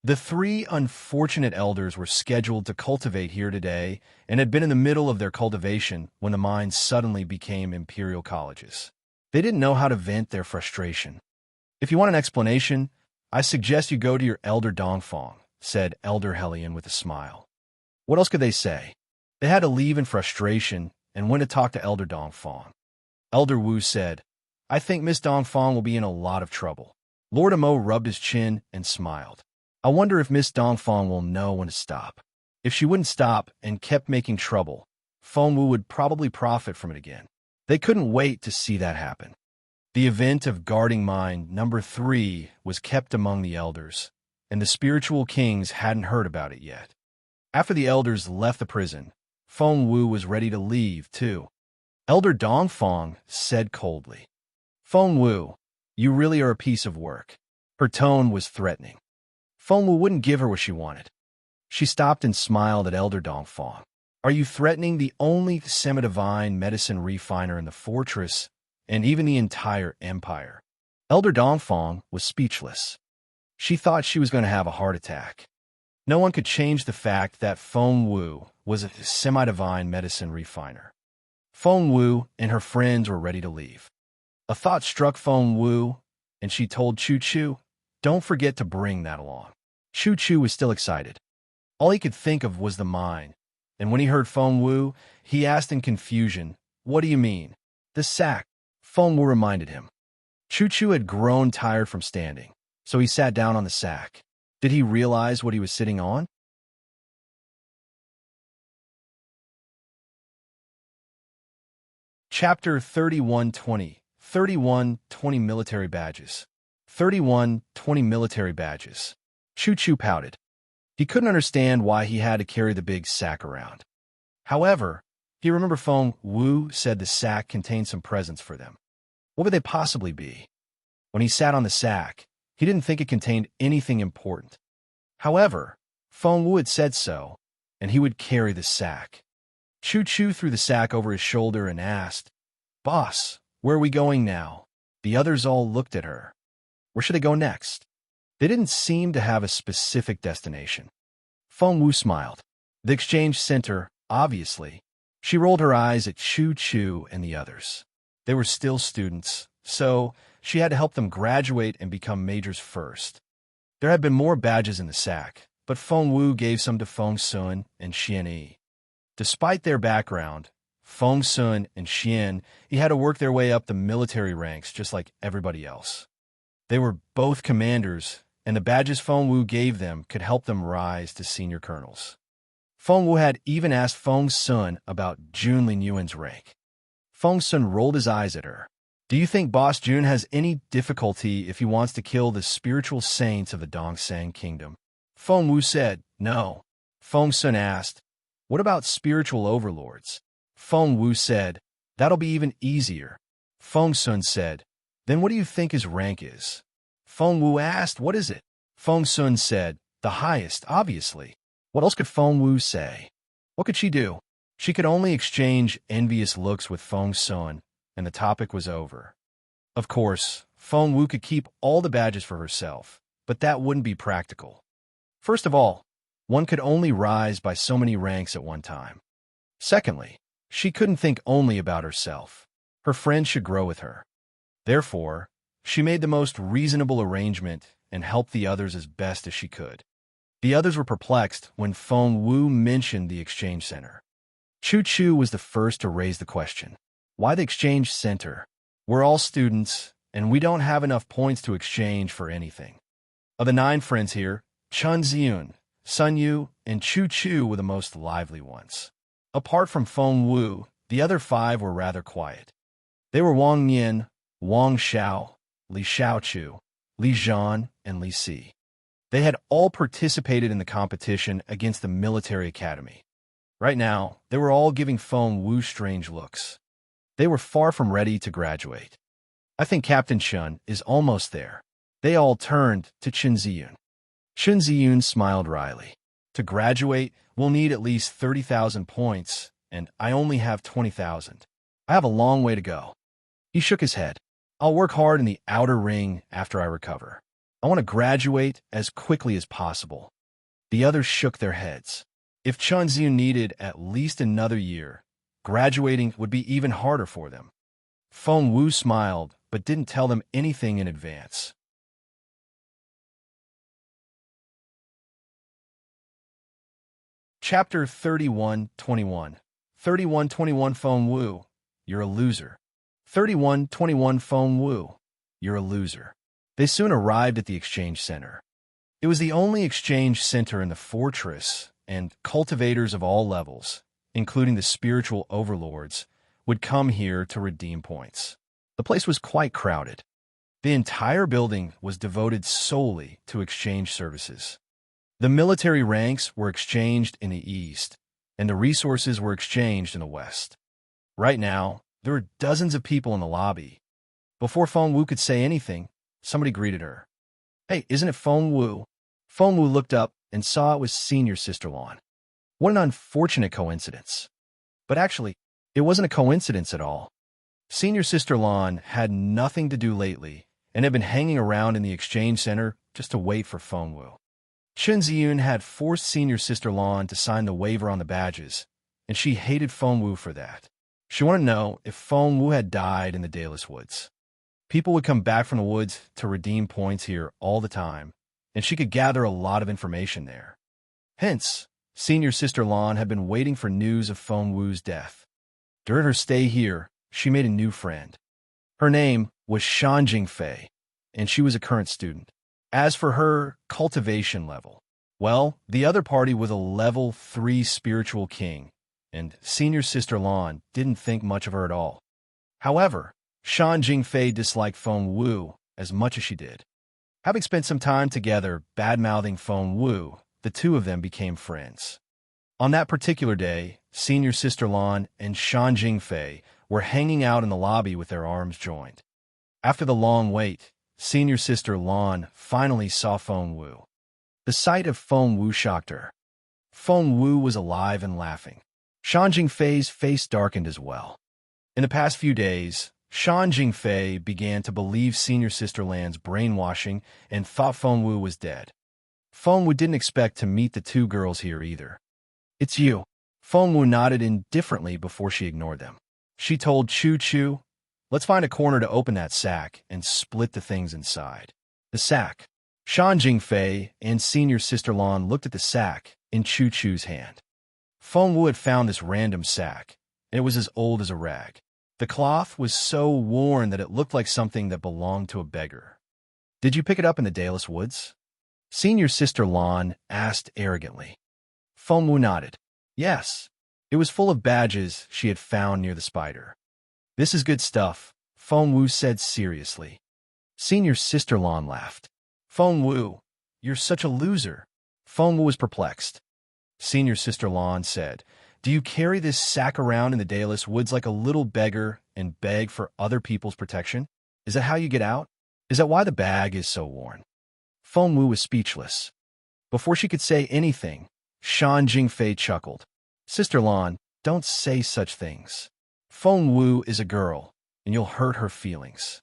Speaker 1: The 3 unfortunate elders were scheduled to cultivate here today and had been in the middle of their cultivation when the mines suddenly became Imperial Colleges. They didn't know how to vent their frustration. If you want an explanation, I suggest you go to your Elder Dongfang, said Elder Hellion with a smile. What else could they say? They had to leave in frustration and went to talk to Elder Dongfang. Elder Wu said, I think Miss Dongfang will be in a lot of trouble. Lord Mo rubbed his chin and smiled. I wonder if Miss Dongfang will know when to stop. If she wouldn't stop and kept making trouble, Feng Wu would probably profit from it again. They couldn't wait to see that happen. The event of guarding mine number 3 was kept among the elders, and the spiritual kings hadn't heard about it yet. After the elders left the prison, Feng Wu was ready to leave, too. Elder Dongfang said coldly, Feng Wu, you really are a piece of work. Her tone was threatening. Feng Wu wouldn't give her what she wanted. She stopped and smiled at Elder Dongfang. Are you threatening the only semi-divine medicine refiner in the fortress and even the entire empire? Elder Dongfang was speechless. She thought she was going to have a heart attack. No one could change the fact that Feng Wu was a semi-divine medicine refiner. Feng Wu and her friends were ready to leave. A thought struck Feng Wu, and she told Chu Chu, "Don't forget to bring that along." Chu Chu was still excited. All he could think of was the mine, and when he heard Feng Wu, he asked in confusion, "What do you mean?" "The sack," Feng Wu reminded him. Chu Chu had grown tired from standing, so he sat down on the sack. Did he realize what he was sitting on? Chapter 3120. 3120 Military Badges. 3120 Military Badges. Chu Chu pouted. He couldn't understand why he had to carry the big sack around. However, he remembered Feng Wu said the sack contained some presents for them. What would they possibly be? When he sat on the sack, he didn't think it contained anything important. However, Feng Wu had said so, and he would carry the sack. Chu Chu threw the sack over his shoulder and asked, "Boss, where are we going now?" The others all looked at her. Where should they go next? They didn't seem to have a specific destination. Feng Wu smiled. The exchange center, obviously. She rolled her eyes at Chu Chu and the others. They were still students, so she had to help them graduate and become majors first. There had been more badges in the sack, but Feng Wu gave some to Feng Sun and Xian Yi. Despite their background, Feng Sun and Xian Yi had to work their way up the military ranks just like everybody else. They were both commanders, and the badges Feng Wu gave them could help them rise to senior colonels. Feng Wu had even asked Feng Sun about Jun Lin Yuan's rank. Feng Sun rolled his eyes at her. "Do you think Boss Jun has any difficulty if he wants to kill the spiritual saints of the Dongsang Kingdom?" Feng Wu said, "No." Feng Sun asked, "What about spiritual overlords?" Feng Wu said, "That'll be even easier." Feng Sun said, "Then what do you think his rank is?" Feng Wu asked, "What is it?" Feng Sun said, "The highest, obviously." What else could Feng Wu say? What could she do? She could only exchange envious looks with Feng Sun, and the topic was over. Of course, Feng Wu could keep all the badges for herself, but that wouldn't be practical. First of all, one could only rise by so many ranks at one time. Secondly, she couldn't think only about herself. Her friends should grow with her. Therefore, she made the most reasonable arrangement and helped the others as best as she could. The others were perplexed when Feng Wu mentioned the exchange center. Chu Chu was the first to raise the question. "Why the exchange center? We're all students, and we don't have enough points to exchange for anything." Of the 9 friends here, Chun Ziyun, Sun Yu, and Chu Chu were the most lively ones. Apart from Feng Wu, the other 5 were rather quiet. They were Wang Yin, Wang Xiao, Li Xiaochu, Li Zhan, and Li Si. They had all participated in the competition against the military academy. Right now, they were all giving Feng Wu strange looks. They were far from ready to graduate. "I think Captain Chun is almost there." They all turned to Chun Ziyun. Chun Ziyun smiled wryly. "To graduate, we'll need at least 30,000 points, and I only have 20,000. I have a long way to go." He shook his head. "I'll work hard in the outer ring after I recover. I want to graduate as quickly as possible." The others shook their heads. If Chun Ziyun needed at least another year, graduating would be even harder for them. Feng Wu smiled, but didn't tell them anything in advance. Chapter 3121. 3121 Feng Wu, you're a loser. 3121 Feng Wu, you're a loser. They soon arrived at the exchange center. It was the only exchange center in the fortress, and cultivators of all levels, including the spiritual overlords, would come here to redeem points. The place was quite crowded. The entire building was devoted solely to exchange services. The military ranks were exchanged in the east, and the resources were exchanged in the west. Right now, there were dozens of people in the lobby. Before Feng Wu could say anything, somebody greeted her. "Hey, isn't it Feng Wu?" Feng Wu looked up and saw it was Senior Sister Lan. What an unfortunate coincidence. But actually, it wasn't a coincidence at all. Senior Sister Lan had nothing to do lately and had been hanging around in the exchange center just to wait for Feng Wu. Chun Ziyun had forced Senior Sister Lan to sign the waiver on the badges, and she hated Feng Wu for that. She wanted to know if Feng Wu had died in the Dayless Woods. People would come back from the woods to redeem points here all the time, and she could gather a lot of information there. Hence, senior sister Lan had been waiting for news of Feng Wu's death. During her stay here, she made a new friend. Her name was Shan Jingfei, and she was a current student. As for her cultivation level, well, the other party was a level 3 spiritual king, and senior sister Lan didn't think much of her at all. However, Shan Jingfei disliked Feng Wu as much as she did. Having spent some time together bad-mouthing Feng Wu, the two of them became friends. On that particular day, senior sister Lan and Shan Jingfei were hanging out in the lobby with their arms joined. After the long wait, senior sister Lan finally saw Feng Wu. The sight of Feng Wu shocked her. Feng Wu was alive and laughing. Shan Jingfei's face darkened as well. In the past few days, Shan Jingfei began to believe senior sister Lan's brainwashing and thought Feng Wu was dead. Feng Wu didn't expect to meet the two girls here either. "It's you." Feng Wu nodded indifferently before she ignored them. She told Chu Chu, "Let's find a corner to open that sack and split the things inside." The sack. Shan Jingfei and senior sister Lan looked at the sack in Chu Chu's hand. Feng Wu had found this random sack, and it was as old as a rag. The cloth was so worn that it looked like something that belonged to a beggar. "Did you pick it up in the Dallas woods?" Senior sister Lan asked arrogantly. Feng Wu nodded. Yes, it was full of badges she had found near the spider. "This is good stuff," Feng Wu said seriously. Senior sister Lan laughed. "Feng Wu, you're such a loser." Feng Wu was perplexed. Senior sister Lan said, "Do you carry this sack around in the Dallas woods like a little beggar and beg for other people's protection? Is that how you get out? Is that why the bag is so worn?" Feng Wu was speechless. Before she could say anything, Shan Jingfei chuckled. "Sister Lan, don't say such things. Feng Wu is a girl, and you'll hurt her feelings."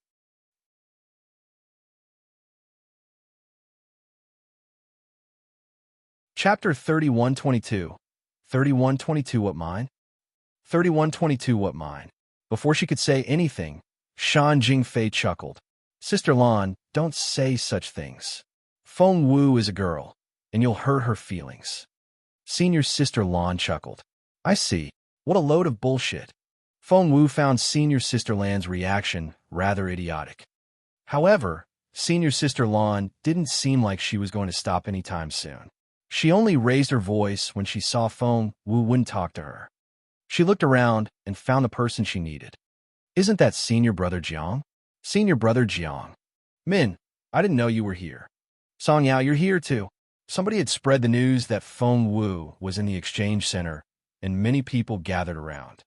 Speaker 1: Chapter 3122. 3122 What mine? 3122 What mine? Before she could say anything, Shan Jingfei chuckled. "Sister Lan, don't say such things. Feng Wu is a girl, and you'll hurt her feelings." Senior sister Lan chuckled. "I see. What a load of bullshit." Feng Wu found senior sister Lan's reaction rather idiotic. However, senior sister Lan didn't seem like she was going to stop anytime soon. She only raised her voice when she saw Feng Wu wouldn't talk to her. She looked around and found the person she needed. "Isn't that senior brother Jiang?" "Senior brother Jiang. Min, I didn't know you were here." "Song Yao, you're here too." Somebody had spread the news that Feng Wu was in the exchange center, and many people gathered around.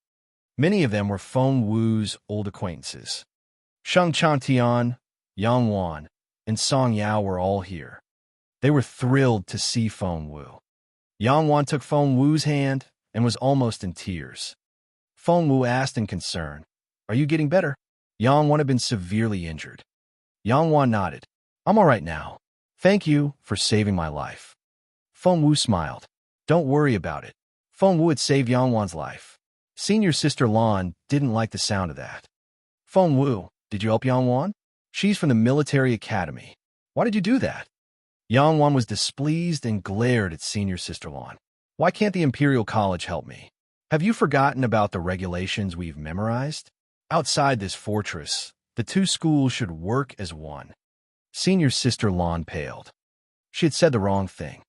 Speaker 1: Many of them were Feng Wu's old acquaintances. Sheng Changtian, Yang Wan, and Song Yao were all here. They were thrilled to see Feng Wu. Yang Wan took Feng Wu's hand and was almost in tears. Feng Wu asked in concern, "Are you getting better?" Yang Wan had been severely injured. Yang Wan nodded. "I'm all right now. Thank you for saving my life." Feng Wu smiled. "Don't worry about it." Feng Wu had saved Yang Wan's life. Senior sister Lan didn't like the sound of that. "Feng Wu, did you help Yang Wan? She's from the military academy. Why did you do that?" Yang Wan was displeased and glared at senior sister Lan. "Why can't the Imperial College help me? Have you forgotten about the regulations we've memorized? Outside this fortress, the two schools should work as one." Senior sister Lan paled. She had said the wrong thing.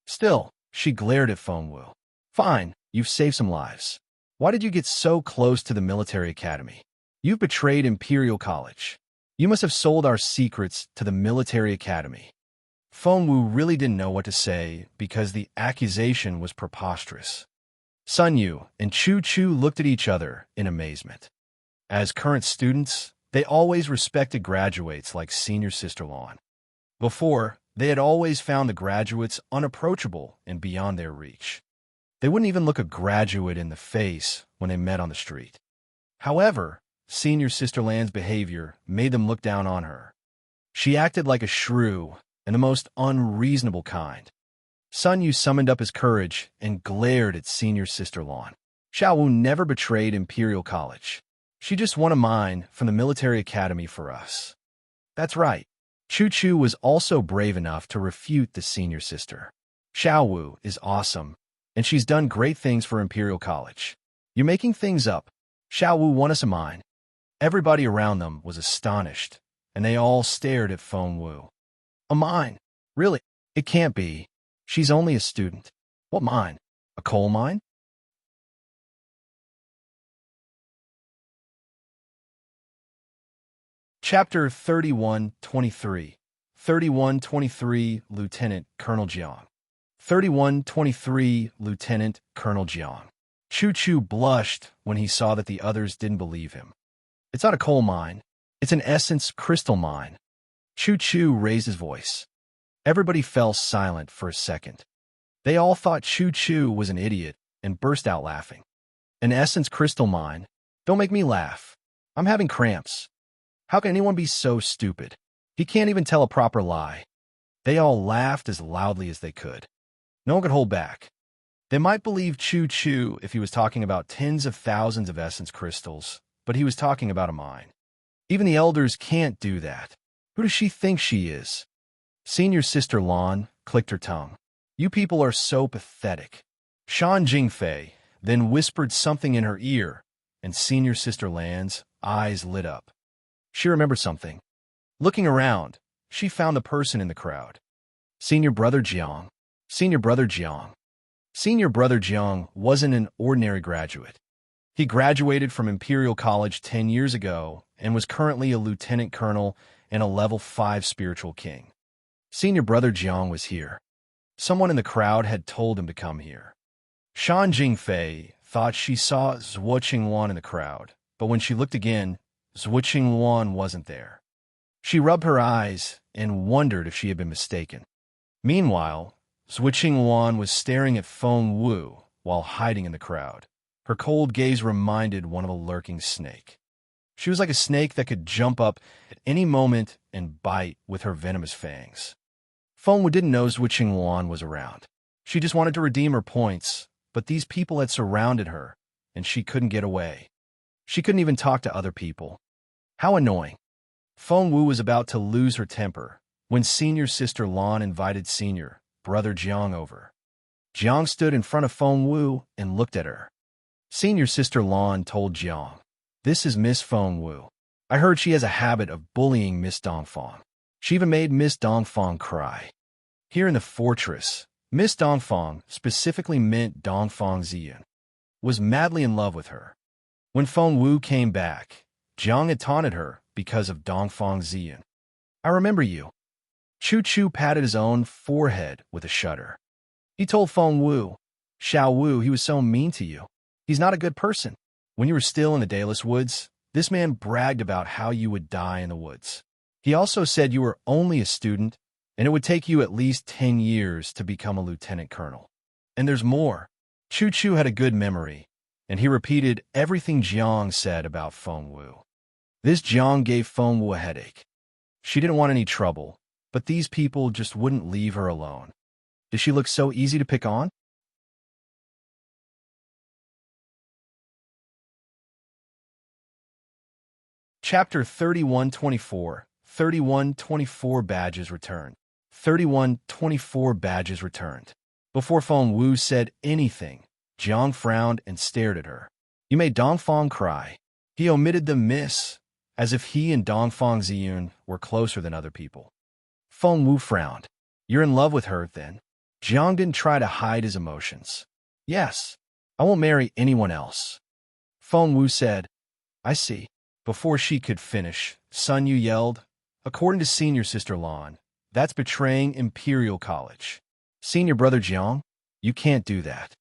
Speaker 1: Still, she glared at Feng Wu. "Fine, you've saved some lives. Why did you get so close to the military academy? You've betrayed Imperial College. You must have sold our secrets to the military academy." Feng Wu really didn't know what to say because the accusation was preposterous. Sun Yu and Chu Chu looked at each other in amazement. As current students, they always respected graduates like senior sister Lan. Before, they had always found the graduates unapproachable and beyond their reach. They wouldn't even look a graduate in the face when they met on the street. However, senior sister Lan's behavior made them look down on her. She acted like a shrew and the most unreasonable kind. Sun Yu summoned up his courage and glared at senior sister Lan. "Xiao Wu never betrayed Imperial College. She just won a mine from the military academy for us. That's right. Chu-Chu was also brave enough to refute the senior sister. Xiaowu is awesome, and she's done great things for Imperial College. You're making things up. Xiaowu won us a mine. Everybody around them was astonished, and they all stared at Fengwu. A mine? Really? It can't be. She's only a student. What mine? A coal mine? Chapter 3123. 3123 Lieutenant Colonel Jiang. 3123 Lieutenant Colonel Jiang. Chu-Chu blushed when he saw that the others didn't believe him. It's not a coal mine. It's an essence crystal mine. Chu-Chu raised his voice. Everybody fell silent for a second. They all thought Chu-Chu was an idiot and burst out laughing. An essence crystal mine? Don't make me laugh. I'm having cramps. How can anyone be so stupid? He can't even tell a proper lie. They all laughed as loudly as they could. No one could hold back. They might believe Chu-Chu if he was talking about tens of thousands of essence crystals, but he was talking about a mine. Even the elders can't do that. Who does she think she is? Senior Sister Lan clicked her tongue. You people are so pathetic. Shan Jingfei then whispered something in her ear, and Senior Sister Lan's eyes lit up. She remembered something. Looking around, she found the person in the crowd. Senior Brother Jiang. Senior Brother Jiang. Senior Brother Jiang wasn't an ordinary graduate. He graduated from Imperial College 10 years ago and was currently a lieutenant colonel and a level 5 spiritual king. Senior Brother Jiang was here. Someone in the crowd had told him to come here. Shan Jingfei thought she saw Zhuo Qingwan in the crowd, but when she looked again, Zhuo Qingwan wasn't there. She rubbed her eyes and wondered if she had been mistaken. Meanwhile, Zhuo Qingwan was staring at Fengwu while hiding in the crowd. Her cold gaze reminded one of a lurking snake. She was like a snake that could jump up at any moment and bite with her venomous fangs. Fengwu didn't know Zhuo Qingwan was around. She just wanted to redeem her points, but these people had surrounded her, and she couldn't get away. She couldn't even talk to other people. How annoying. Fengwu was about to lose her temper when Senior Sister Lan invited Senior Brother Jiang over. Jiang stood in front of Fengwu and looked at her. Senior Sister Lan told Jiang, "This is Miss Fengwu. I heard she has a habit of bullying Miss Dongfang. She even made Miss Dongfang cry." Here in the fortress, Miss Dongfang, specifically meant Dongfang Ziyun, was madly in love with her. When Fengwu came back, Jiang had taunted her because of Dongfang Ziyun. "I remember you." Chu-Chu patted his own forehead with a shudder. He told Fengwu, "Xiaowu, he was so mean to you. He's not a good person. When you were still in the Dayless Woods, this man bragged about how you would die in the woods. He also said you were only a student, and it would take you at least 10 years to become a lieutenant colonel. And there's more." Chu-Chu had a good memory, and he repeated everything Jiang said about Fengwu. This Jiang gave Fengwu a headache. She didn't want any trouble, but these people just wouldn't leave her alone. Did she look so easy to pick on? Chapter 3124. 3124 badges returned. 3124 badges returned. Before Fengwu said anything, Jiang frowned and stared at her. You made Dongfang cry. He omitted the miss, as if he and Dongfang Ziyun were closer than other people. Fengwu frowned. You're in love with her, then? Jiang didn't try to hide his emotions. Yes, I won't marry anyone else. Fengwu said, I see. Before she could finish, Sun Yu yelled, according to Senior Sister Lan, that's betraying Imperial College. Senior Brother Jiang, you can't do that.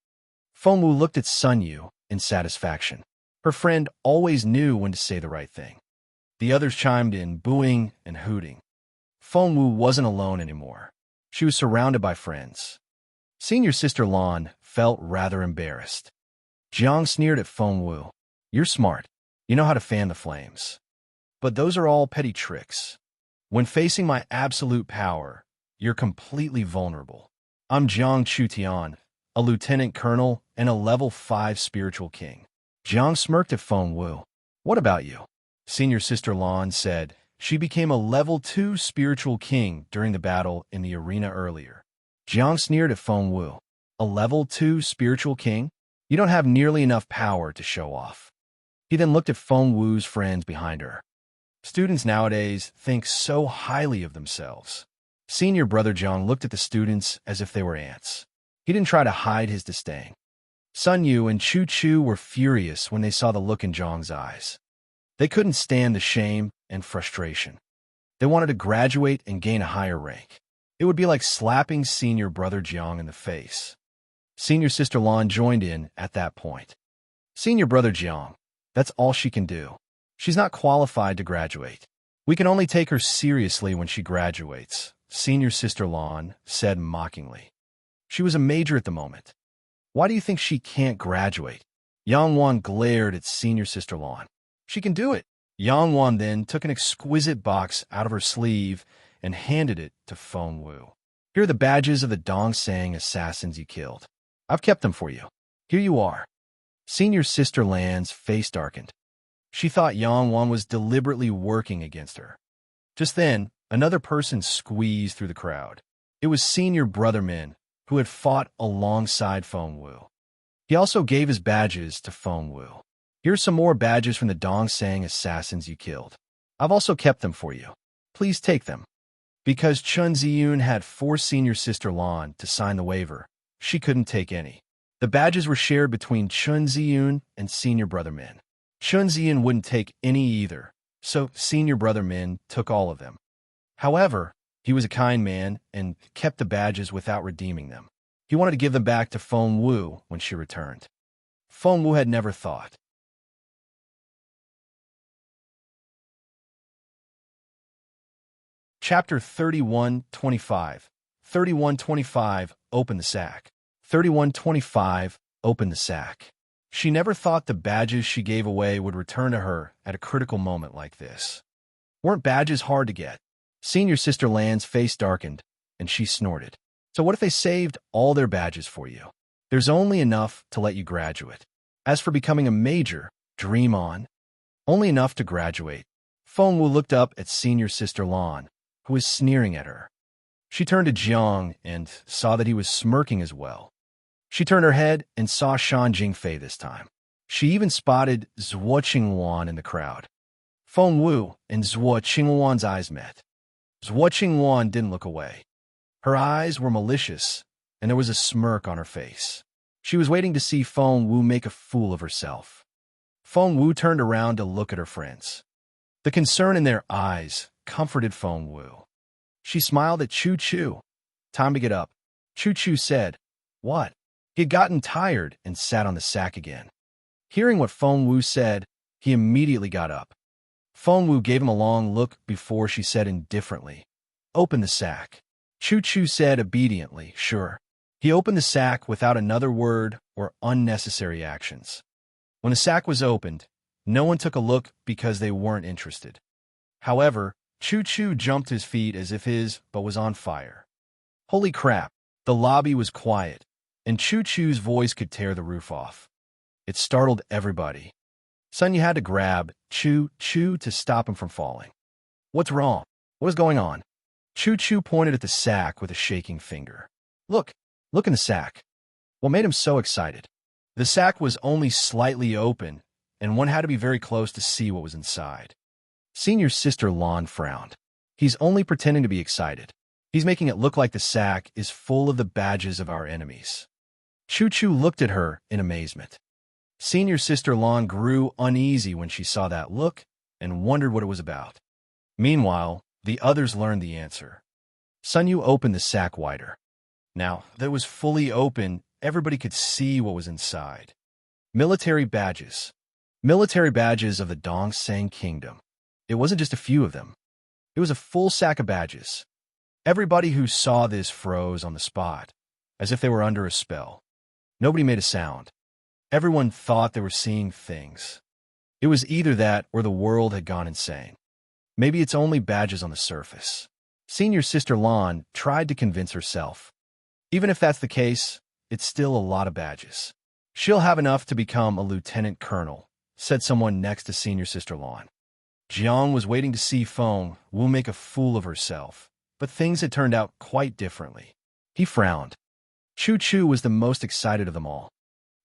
Speaker 1: Fengwu looked at Sun Yu in satisfaction. Her friend always knew when to say the right thing. The others chimed in, booing and hooting. Fengwu wasn't alone anymore. She was surrounded by friends. Senior Sister Lan felt rather embarrassed. Jiang sneered at Fengwu. You're smart. You know how to fan the flames. But those are all petty tricks. When facing my absolute power, you're completely vulnerable. I'm Jiang Chutian, a lieutenant colonel and a level 5 spiritual king. Jiang smirked at Fengwu. What about you? Senior Sister Lan said. She became a level 2 spiritual king during the battle in the arena earlier. Jiang sneered at Feng Wu. A level 2 spiritual king? You don't have nearly enough power to show off. He then looked at Feng Wu's friends behind her. Students nowadays think so highly of themselves. Senior brother Jiang looked at the students as if they were ants. He didn't try to hide his disdain. Sun Yu and Chu Chu were furious when they saw the look in Jiang's eyes. They couldn't stand the shame and frustration. They wanted to graduate and gain a higher rank. It would be like slapping senior brother Jiang in the face. Senior sister Lan joined in at that point. Senior brother Jiang, that's all she can do. She's not qualified to graduate. We can only take her seriously when she graduates, Senior Sister Lan said mockingly. She was a major at the moment. Why do you think she can't graduate? Yang Wan glared at Senior Sister Lan. She can do it. Yang Wan then took an exquisite box out of her sleeve and handed it to Feng Wu. Here are the badges of the Dongsang assassins you killed. I've kept them for you. Here you are. Senior Sister Lan's face darkened. She thought Yang Wan was deliberately working against her. Just then, another person squeezed through the crowd. It was Senior Brother Min, who had fought alongside Feng Wu. He also gave his badges to Feng Wu. Here's some more badges from the Dongsang assassins you killed. I've also kept them for you. Please take them. Because Chun Ziyun had forced Senior Sister Lan to sign the waiver, she couldn't take any. The badges were shared between Chun Ziyun and Senior Brother Min. Chun Ziyun wouldn't take any either, so Senior Brother Min took all of them. However, he was a kind man and kept the badges without redeeming them. He wanted to give them back to Feng Wu when she returned. Feng Wu had never thought. Chapter 31:25. 31:25. Open the sack. 31:25. Open the sack. She never thought the badges she gave away would return to her at a critical moment like this. Weren't badges hard to get? Senior Sister Lan's face darkened, and she snorted. So what if they saved all their badges for you? There's only enough to let you graduate. As for becoming a major, dream on. Only enough to graduate. Feng Wu looked up at Senior Sister Lan, who was sneering at her. She turned to Jiang and saw that he was smirking as well. She turned her head and saw Shan Jingfei this time. She even spotted Zhuo Qingwan in the crowd. Feng Wu and Zhuo Qingwan's eyes met. Zhuo Qingwan didn't look away. Her eyes were malicious, and there was a smirk on her face. She was waiting to see Feng Wu make a fool of herself. Feng Wu turned around to look at her friends. The concern in their eyes comforted Feng Wu. She smiled at Chu Chu. Time to get up. Chu Chu said, What? He had gotten tired and sat on the sack again. Hearing what Feng Wu said, he immediately got up. Feng Wu gave him a long look before she said indifferently, Open the sack. Chu Chu said obediently, Sure. He opened the sack without another word or unnecessary actions. When the sack was opened, no one took a look because they weren't interested. However, Chu Chu jumped to his feet as if his butt was on fire. Holy crap, the lobby was quiet, and Chu Chu's voice could tear the roof off. It startled everybody. Sun Yu had to grab Chu Chu to stop him from falling. What's wrong? What is going on? Chu Chu pointed at the sack with a shaking finger. Look in the sack. What made him so excited? The sack was only slightly open, and one had to be very close to see what was inside. Senior Sister Lan frowned. He's only pretending to be excited. He's making it look like the sack is full of the badges of our enemies. Chu Chu looked at her in amazement. Senior Sister Lan grew uneasy when she saw that look and wondered what it was about. Meanwhile, the others learned the answer. Sun Yu opened the sack wider. Now that it was fully open, everybody could see what was inside. Military badges. Military badges of the Dongsang Kingdom. It wasn't just a few of them. It was a full sack of badges. Everybody who saw this froze on the spot, as if they were under a spell. Nobody made a sound. Everyone thought they were seeing things. It was either that or the world had gone insane. Maybe it's only badges on the surface. Senior Sister Lan tried to convince herself. Even if that's the case, it's still a lot of badges. She'll have enough to become a lieutenant colonel, said someone next to senior sister Lan. Jiang was waiting to see Feng Wu make a fool of herself, but things had turned out quite differently. He frowned. Chu Chu was the most excited of them all.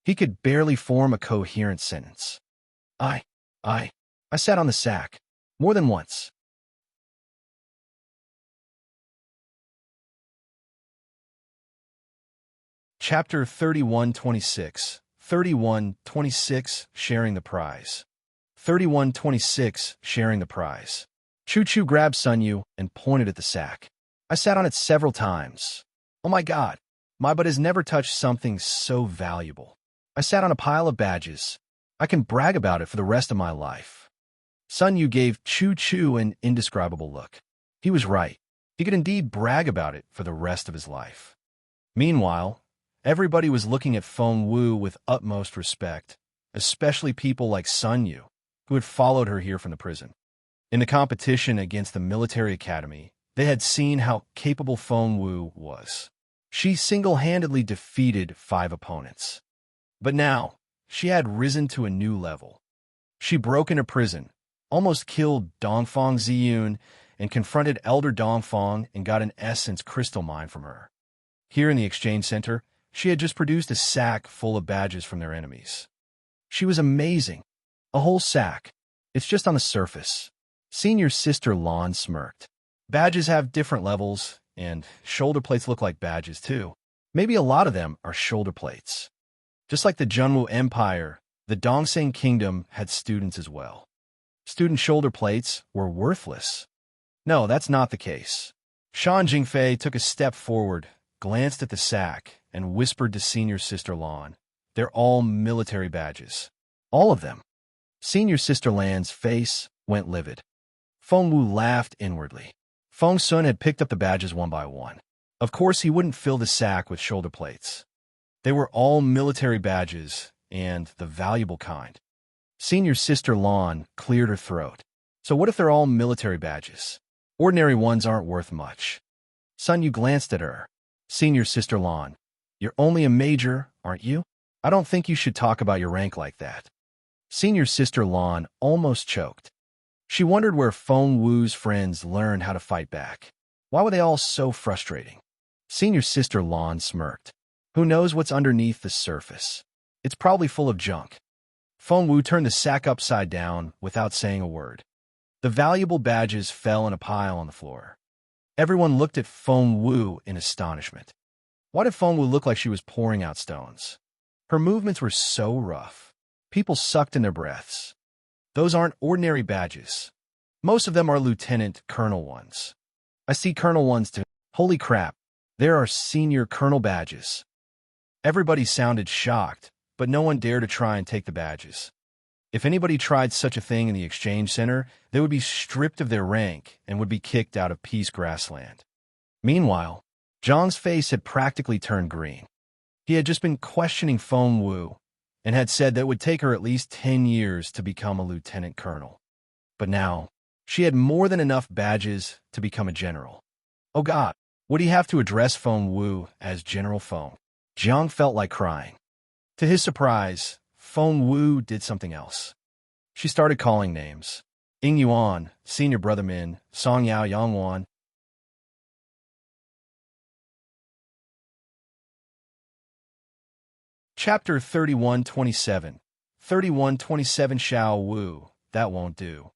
Speaker 1: He could barely form a coherent sentence. I sat on the sack. More than once. Chapter 3126. 3126, Sharing the Prize. 3126, Sharing the Prize. Chu Chu grabbed Sun Yu and pointed at the sack. I sat on it several times. Oh my god, my butt has never touched something so valuable. I sat on a pile of badges. I can brag about it for the rest of my life. Sun Yu gave Chu Chu an indescribable look. He was right. He could indeed brag about it for the rest of his life. Meanwhile, everybody was looking at Feng Wu with utmost respect, especially people like Sun Yu, who had followed her here from the prison. In the competition against the military academy, they had seen how capable Feng Wu was. She single-handedly defeated 5 opponents. But now, she had risen to a new level. She broke into prison, almost killed Dongfang Ziyun, and confronted Elder Dongfang and got an essence crystal mine from her. Here in the exchange center, she had just produced a sack full of badges from their enemies. She was amazing. A whole sack. It's just on the surface. Senior sister Lan smirked. Badges have different levels, and shoulder plates look like badges too. Maybe a lot of them are shoulder plates. Just like the Junwu Empire, the Dongseng Kingdom had students as well. Student shoulder plates were worthless. No, that's not the case. Shan Jingfei took a step forward, glanced at the sack, and whispered to senior sister Lan, "They're all military badges. All of them." Senior sister Lan's face went livid. Feng Wu laughed inwardly. Feng Sun had picked up the badges one by one. Of course, he wouldn't fill the sack with shoulder plates. They were all military badges, and the valuable kind. Senior sister Lan cleared her throat. So what if they're all military badges? Ordinary ones aren't worth much. Sun Yu glanced at her. Senior sister Lan, you're only a major, aren't you? I don't think you should talk about your rank like that. Senior sister Lan almost choked. She wondered where Feng Wu's friends learned how to fight back. Why were they all so frustrating? Senior sister Lan smirked. Who knows what's underneath the surface? It's probably full of junk. Feng Wu turned the sack upside down without saying a word. The valuable badges fell in a pile on the floor. Everyone looked at Feng Wu in astonishment. Why did Feng Wu look like she was pouring out stones? Her movements were so rough. People sucked in their breaths. Those aren't ordinary badges. Most of them are lieutenant colonel ones. I see colonel ones too. Holy crap, there are senior colonel badges. Everybody sounded shocked, but no one dared to try and take the badges. If anybody tried such a thing in the exchange center, they would be stripped of their rank and would be kicked out of Peace Grassland. Meanwhile, Zhang's face had practically turned green. He had just been questioning Feng Wu and had said that it would take her at least 10 years to become a lieutenant colonel. But now, she had more than enough badges to become a general. Oh God, would he have to address Feng Wu as General Feng? Zhang felt like crying. To his surprise, Feng Wu did something else. She started calling names. Ying Yuan, Senior Brother Min, Song Yao Yangwan. Chapter 3127. 3127 Xiao Wu, that won't do.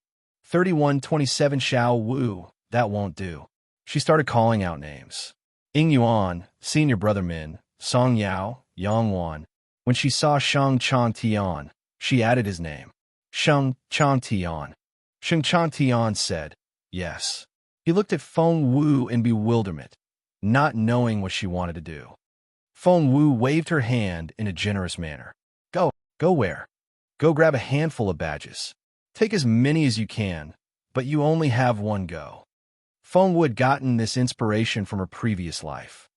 Speaker 1: 3127 Xiao Wu, that won't do. She started calling out names. Ying Yuan, Senior Brother Min, Song Yao, Yangwan. When she saw Sheng Chang Tian, she added his name. Sheng Chang Tian. Sheng Chang Tian said, yes. He looked at Feng Wu in bewilderment, not knowing what she wanted to do. Feng Wu waved her hand in a generous manner. Go where? Go grab a handful of badges. Take as many as you can, but you only have one go. Feng Wu had gotten this inspiration from her previous life.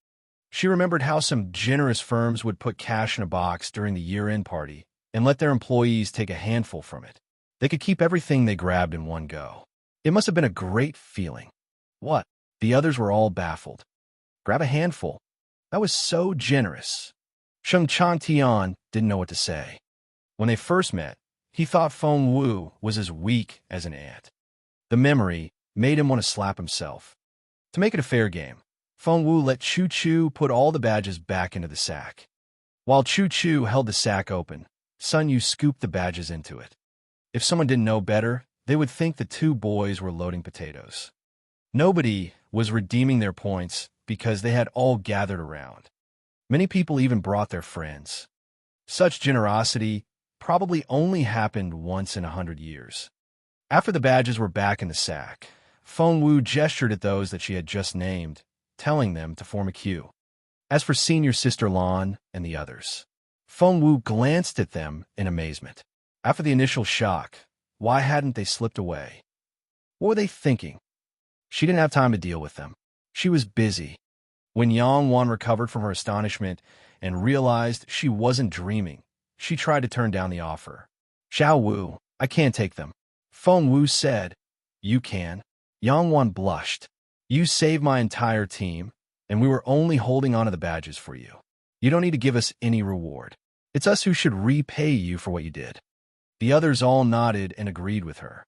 Speaker 1: She remembered how some generous firms would put cash in a box during the year-end party and let their employees take a handful from it. They could keep everything they grabbed in one go. It must have been a great feeling. What? The others were all baffled. Grab a handful? That was so generous. Sheng Chang Tian didn't know what to say. When they first met, He thought Feng Wu was as weak as an ant. The memory made him want to slap himself. To make it a fair game, Feng Wu let Chu Chu put all the badges back into the sack. While Chu Chu held the sack open, Sun Yu scooped the badges into it. If someone didn't know better, they would think the two boys were loading potatoes. Nobody was redeeming their points because they had all gathered around. Many people even brought their friends. Such generosity probably only happened once in 100 years. After the badges were back in the sack, Feng Wu gestured at those that she had just named, telling them to form a queue. As for senior sister Lan and the others, Feng Wu glanced at them in amazement. After the initial shock, why hadn't they slipped away? What were they thinking? She didn't have time to deal with them. She was busy. When Yang Wan recovered from her astonishment and realized she wasn't dreaming, she tried to turn down the offer. Xiao Wu, I can't take them. Feng Wu said, You can. Yang Wan blushed. You saved my entire team, and we were only holding on to the badges for you. You don't need to give us any reward. It's us who should repay you for what you did. The others all nodded and agreed with her.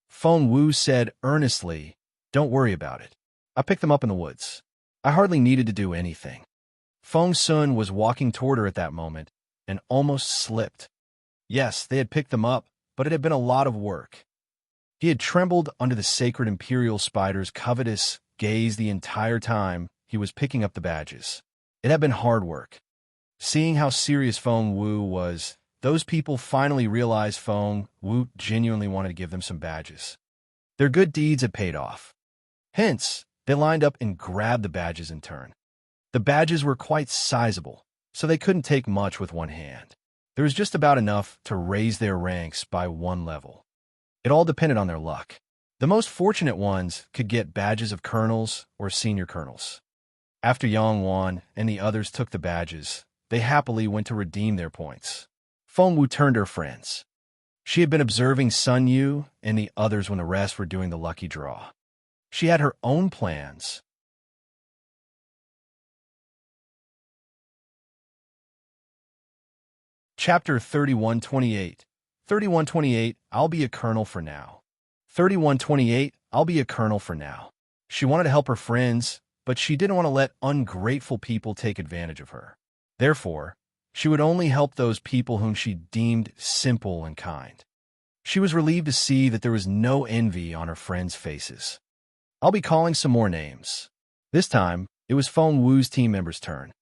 Speaker 1: Feng Wu said earnestly, Don't worry about it. I picked them up in the woods. I hardly needed to do anything. Feng Sun was walking toward her at that moment and almost slipped. Yes, they had picked them up, but it had been a lot of work. He had trembled under the sacred Imperial spider's covetous gaze the entire time he was picking up the badges. It had been hard work. Seeing how serious Feng Wu was, those people finally realized Feng Wu genuinely wanted to give them some badges. Their good deeds had paid off. Hence, they lined up and grabbed the badges in turn. The badges were quite sizable, so they couldn't take much with one hand. There was just about enough to raise their ranks by one level. It all depended on their luck. The most fortunate ones could get badges of colonels or senior colonels. After Yang Wan and the others took the badges, they happily went to redeem their points. Feng Wu turned to her friends. She had been observing Sun Yu and the others when the rest were doing the lucky draw. She had her own plans. Chapter 3128. 3128, I'll be a colonel for now. 3128, I'll be a colonel for now. She wanted to help her friends, but she didn't want to let ungrateful people take advantage of her. Therefore, she would only help those people whom she deemed simple and kind. She was relieved to see that there was no envy on her friends' faces. I'll be calling some more names. This time, it was Feng Wu's team members' turn.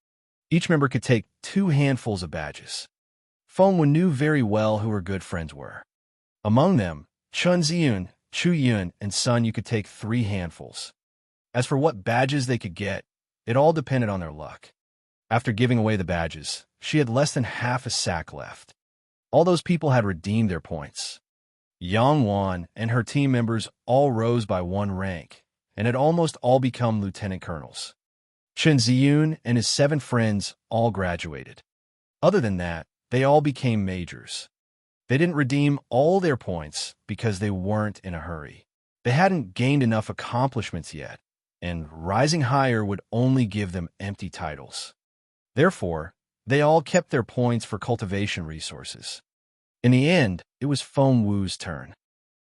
Speaker 1: Each member could take 2 handfuls of badges. Feng Wu knew very well who her good friends were. Among them, Chun Ziyun, Chu Yun, and Sun Yu could take 3 handfuls. As for what badges they could get, it all depended on their luck. After giving away the badges, she had less than half a sack left. All those people had redeemed their points. Yang Wan and her team members all rose by 1 rank, and had almost all become lieutenant colonels. Chen Ziyun and his 7 friends all graduated. Other than that, they all became majors. They didn't redeem all their points because they weren't in a hurry. They hadn't gained enough accomplishments yet, and rising higher would only give them empty titles. Therefore, they all kept their points for cultivation resources. In the end, it was Feng Wu's turn.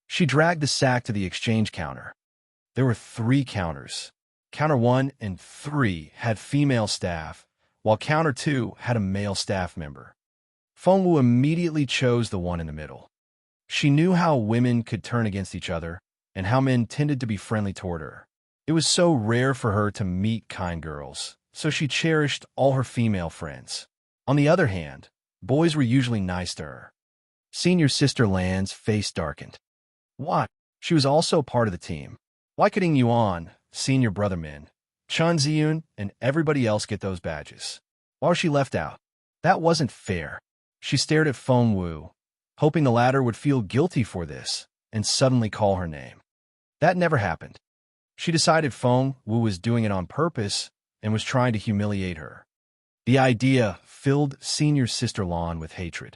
Speaker 1: She dragged the sack to the exchange counter. There were 3 counters. Counter 1 and 3 had female staff, while counter 2 had a male staff member. Feng Wu immediately chose the one in the middle. She knew how women could turn against each other and how men tended to be friendly toward her. It was so rare for her to meet kind girls, so she cherished all her female friends. On the other hand, boys were usually nice to her. Senior sister Lan's face darkened. What? She was also part of the team. Why couldn't Yuan, senior brother Min, Chun Ziyun, and everybody else get those badges? Why was she left out? That wasn't fair. She stared at Feng Wu, hoping the latter would feel guilty for this and suddenly call her name. That never happened. She decided Feng Wu was doing it on purpose and was trying to humiliate her. The idea filled senior sister Lan with hatred.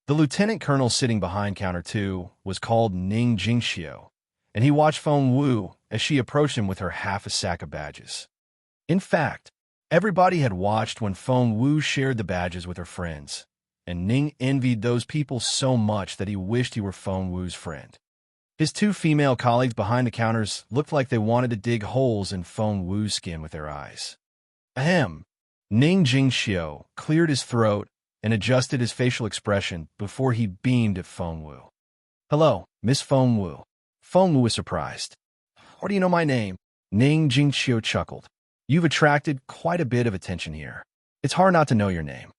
Speaker 1: The lieutenant colonel sitting behind counter 2 was called Ning Jingxiu, and he watched Feng Wu as she approached him with her half a sack of badges. In fact, everybody had watched when Feng Wu shared the badges with her friends, and Ning envied those people so much that he wished he were Feng Wu's friend. His two female colleagues behind the counters looked like they wanted to dig holes in Feng Wu's skin with their eyes. Ahem. Ning Jingxiu cleared his throat and adjusted his facial expression before he beamed at Feng Wu. Hello, Miss Feng Wu. Feng Wu was surprised. How do you know my name? Ning Jingxiu chuckled. You've attracted quite a bit of attention here. It's hard not to know your name.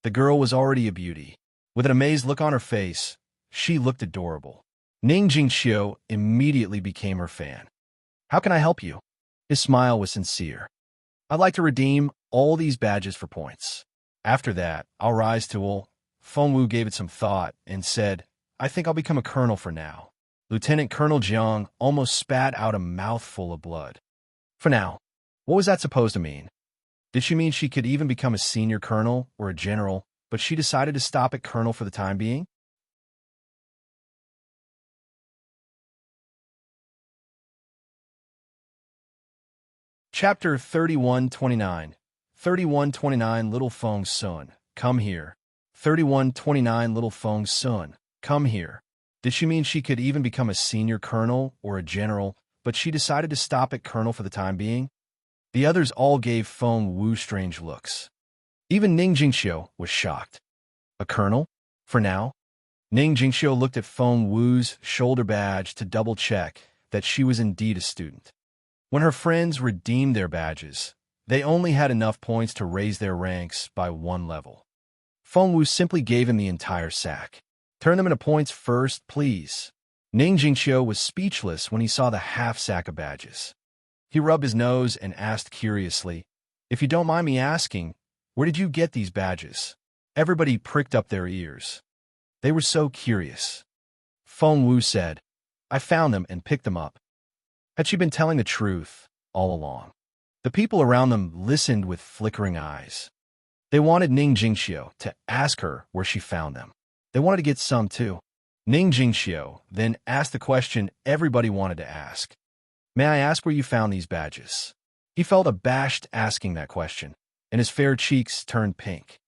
Speaker 1: The girl was already a beauty. With an amazed look on her face, she looked adorable. Ning Jingxiu immediately became her fan. How can I help you? His smile was sincere. I'd like to redeem all these badges for points. After that, I'll rise to all. Feng Wu gave it some thought and said, I think I'll become a colonel for now. Lieutenant Colonel Jiang almost spat out a mouthful of blood. For now. What was that supposed to mean? Did she mean she could even become a senior colonel or a general, but she decided to stop at colonel for the time being? Chapter 3129. 3129 Little Feng's son, come here. 3129 Little Feng's son, come here. Did she mean she could even become a senior colonel or a general, but she decided to stop at colonel for the time being? The others all gave Feng Wu strange looks. Even Ning Jingxiu was shocked. A colonel? For now? Ning Jingxiu looked at Feng Wu's shoulder badge to double-check that she was indeed a student. When her friends redeemed their badges, they only had enough points to raise their ranks by 1 level. Feng Wu simply gave him the entire sack. Turn them into points first, please. Ning Jingxiu was speechless when he saw the half-sack of badges. He rubbed his nose and asked curiously, If you don't mind me asking, where did you get these badges? Everybody pricked up their ears. They were so curious. Feng Wu said, I found them and picked them up. Had she been telling the truth all along? The people around them listened with flickering eyes. They wanted Ning Jingxiu to ask her where she found them. They wanted to get some too. Ning Jingxiu then asked the question everybody wanted to ask. May I ask where you found these badges? He felt abashed asking that question, and his fair cheeks turned pink.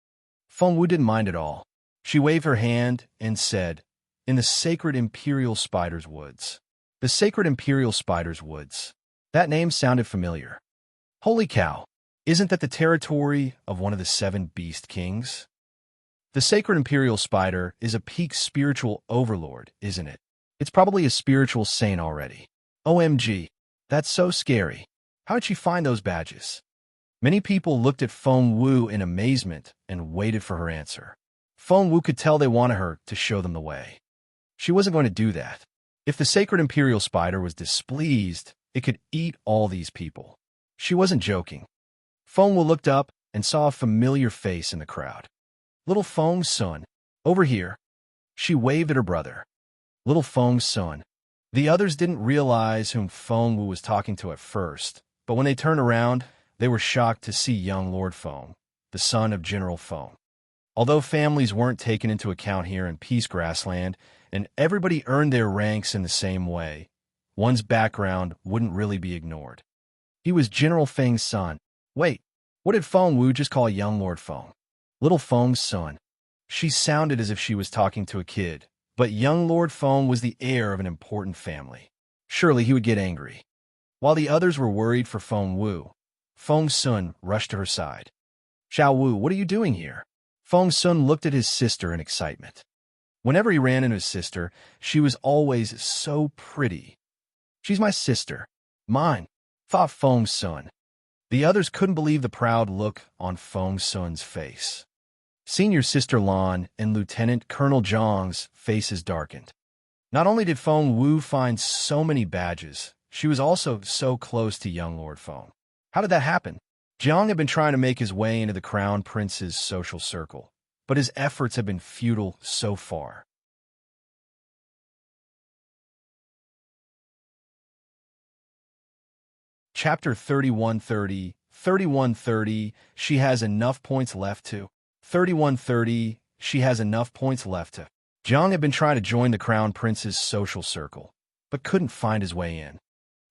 Speaker 1: Feng Wu didn't mind at all. She waved her hand and said, In the sacred Imperial Spider's Woods. The sacred Imperial Spider's Woods. That name sounded familiar. Holy cow! Isn't that the territory of one of the 7 beast kings? The sacred Imperial Spider is a peak spiritual overlord, isn't it? It's probably a spiritual saint already. OMG, that's so scary. How did she find those badges? Many people looked at Feng Wu in amazement and waited for her answer. Feng Wu could tell they wanted her to show them the way. She wasn't going to do that. If the sacred Imperial Spider was displeased, it could eat all these people. She wasn't joking. Feng Wu looked up and saw a familiar face in the crowd. Little Feng's son, over here. She waved at her brother. Little Feng's son. The others didn't realize whom Feng Wu was talking to at first, but when they turned around, they were shocked to see young Lord Feng, the son of General Feng. Although families weren't taken into account here in Peace Grassland, and everybody earned their ranks in the same way, one's background wouldn't really be ignored. He was General Feng's son. Wait, what did Feng Wu just call young Lord Feng? Little Feng's son. She sounded as if she was talking to a kid, but young Lord Feng was the heir of an important family. Surely he would get angry. While the others were worried for Feng Wu, Feng's son rushed to her side. Xiao Wu, what are you doing here? Feng's son looked at his sister in excitement. Whenever he ran into his sister, she was always so pretty. She's my sister. Mine, thought Feng's son. The others couldn't believe the proud look on Feng's son's face. Senior Sister Lan and Lieutenant Colonel Zhang's faces darkened. Not only did Feng Wu find so many badges, she was also so close to young Lord Feng. How did that happen? Jiang had been trying to make his way into the Crown Prince's social circle, but his efforts have been futile so far. Chapter 3130, 3130, she has enough points left to. 3130, she has enough points left to. Jiang had been trying to join the Crown Prince's social circle, but couldn't find his way in.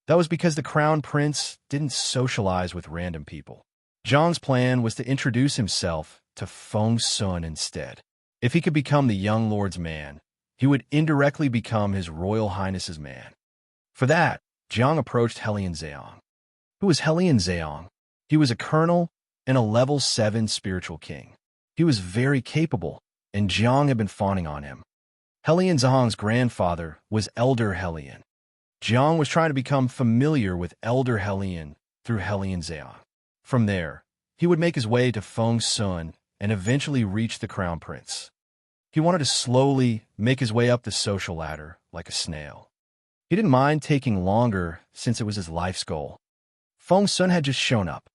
Speaker 1: That was because the Crown Prince didn't socialize with random people. Jiang's plan was to introduce himself to Feng's son instead. If he could become the young lord's man, he would indirectly become his royal highness's man. For that, Jiang approached Helian Zheong. Who was Helian Zheong? He was a colonel and a level 7 spiritual king. He was very capable, and Jiang had been fawning on him. Helian Zheong's grandfather was Elder Helian. Jiang was trying to become familiar with Elder Helian through Helian Zheong. From there, he would make his way to Feng Sun and eventually reach the crown prince. He wanted to slowly make his way up the social ladder like a snail. He didn't mind taking longer since it was his life's goal. Feng Sun had just shown up.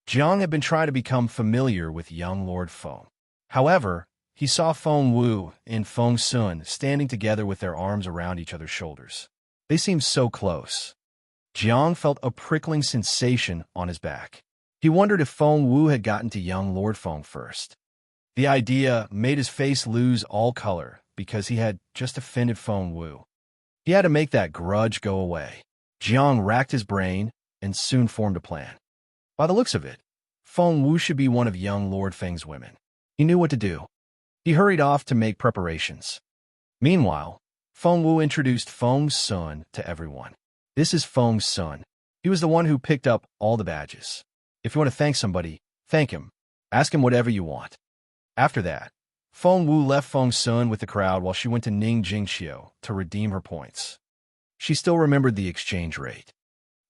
Speaker 1: Jiang had been trying to become familiar with young Lord Feng. However, he saw Feng Wu and Feng Sun standing together with their arms around each other's shoulders. They seemed so close. Jiang felt a prickling sensation on his back. He wondered if Feng Wu had gotten to young Lord Feng first. The idea made his face lose all color because he had just offended Feng Wu. He had to make that grudge go away. Jiang racked his brain and soon formed a plan. By the looks of it, Feng Wu should be one of young Lord Feng's women. He knew what to do. He hurried off to make preparations. Meanwhile, Feng Wu introduced Feng Sun to everyone. This is Feng Sun. He was the one who picked up all the badges. If you want to thank somebody, thank him. Ask him whatever you want. After that, Feng Wu left Feng Sun with the crowd while she went to Ning Jingxiu to redeem her points. She still remembered the exchange rate.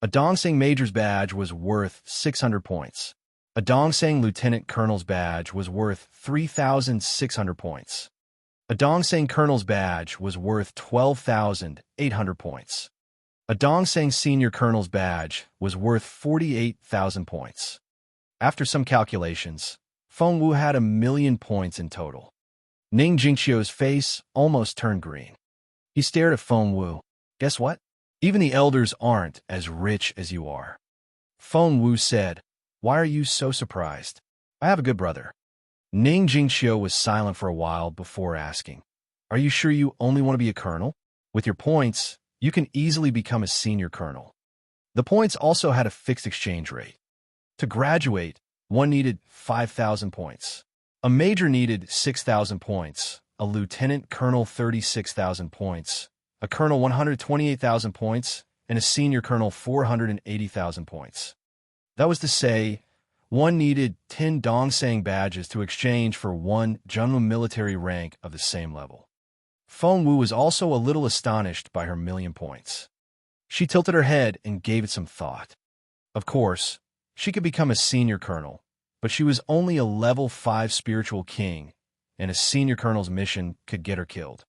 Speaker 1: A Dongseng Major's badge was worth 600 points. A Dongseng Lieutenant Colonel's badge was worth 3,600 points. A Dongseng Colonel's badge was worth 12,800 points. A Dongseng Senior Colonel's badge was worth 48,000 points. After some calculations, Feng Wu had 1,000,000 points in total. Ning Jingxiu's face almost turned green. He stared at Feng Wu. Guess what? Even the elders aren't as rich as you are. Feng Wu said, Why are you so surprised? I have a good brother. Ning Jingxiu was silent for a while before asking, Are you sure you only want to be a colonel? With your points, you can easily become a senior colonel. The points also had a fixed exchange rate. To graduate, one needed 5,000 points. A major needed 6,000 points, a lieutenant colonel 36,000 points, a colonel 128,000 points, and a senior colonel 480,000 points. That was to say, one needed 10 Dongseng badges to exchange for one general military rank of the same level. Feng Wu was also a little astonished by her 1,000,000 points. She tilted her head and gave it some thought. Of course, she could become a senior colonel, but she was only a level 5 spiritual king, and a senior colonel's mission could get her killed.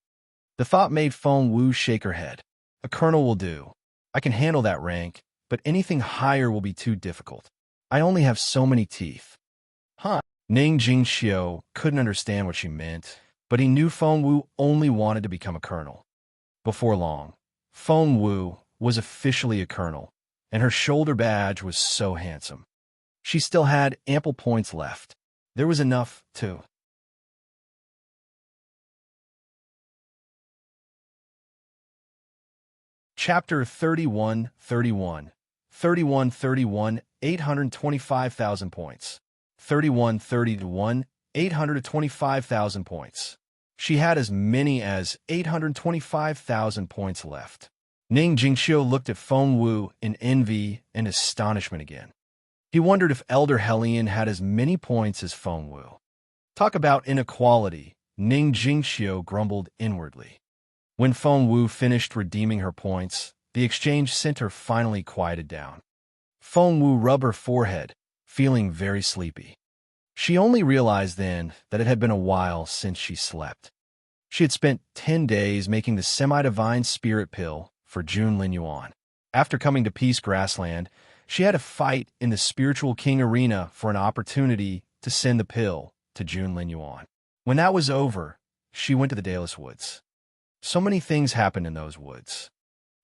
Speaker 1: The thought made Feng Wu shake her head. A colonel will do. I can handle that rank, but anything higher will be too difficult. I only have so many teeth. Ning Jingxiu couldn't understand what she meant, but he knew Feng Wu only wanted to become a colonel. Before long, Feng Wu was officially a colonel, and her shoulder badge was so handsome. She still had ample points left. There was enough, too. Chapter 31, 825,000 points. 31, 825,000 points. She had as many as 825,000 points left. Ning Jingxiu looked at Feng Wu in envy and astonishment again. He wondered if Elder Helian had as many points as Feng Wu. Talk about inequality, Ning Jingxiu grumbled inwardly. When Feng Wu finished redeeming her points, the exchange center finally quieted down. Feng Wu rubbed her forehead, feeling very sleepy. She only realized then that it had been a while since she slept. She had spent 10 days making the semi-divine spirit pill for Jun Linyuan. After coming to Peace Grassland, she had to fight in the Spiritual King Arena for an opportunity to send the pill to Jun Linyuan. When that was over, she went to the Daedalus Woods. So many things happened in those woods.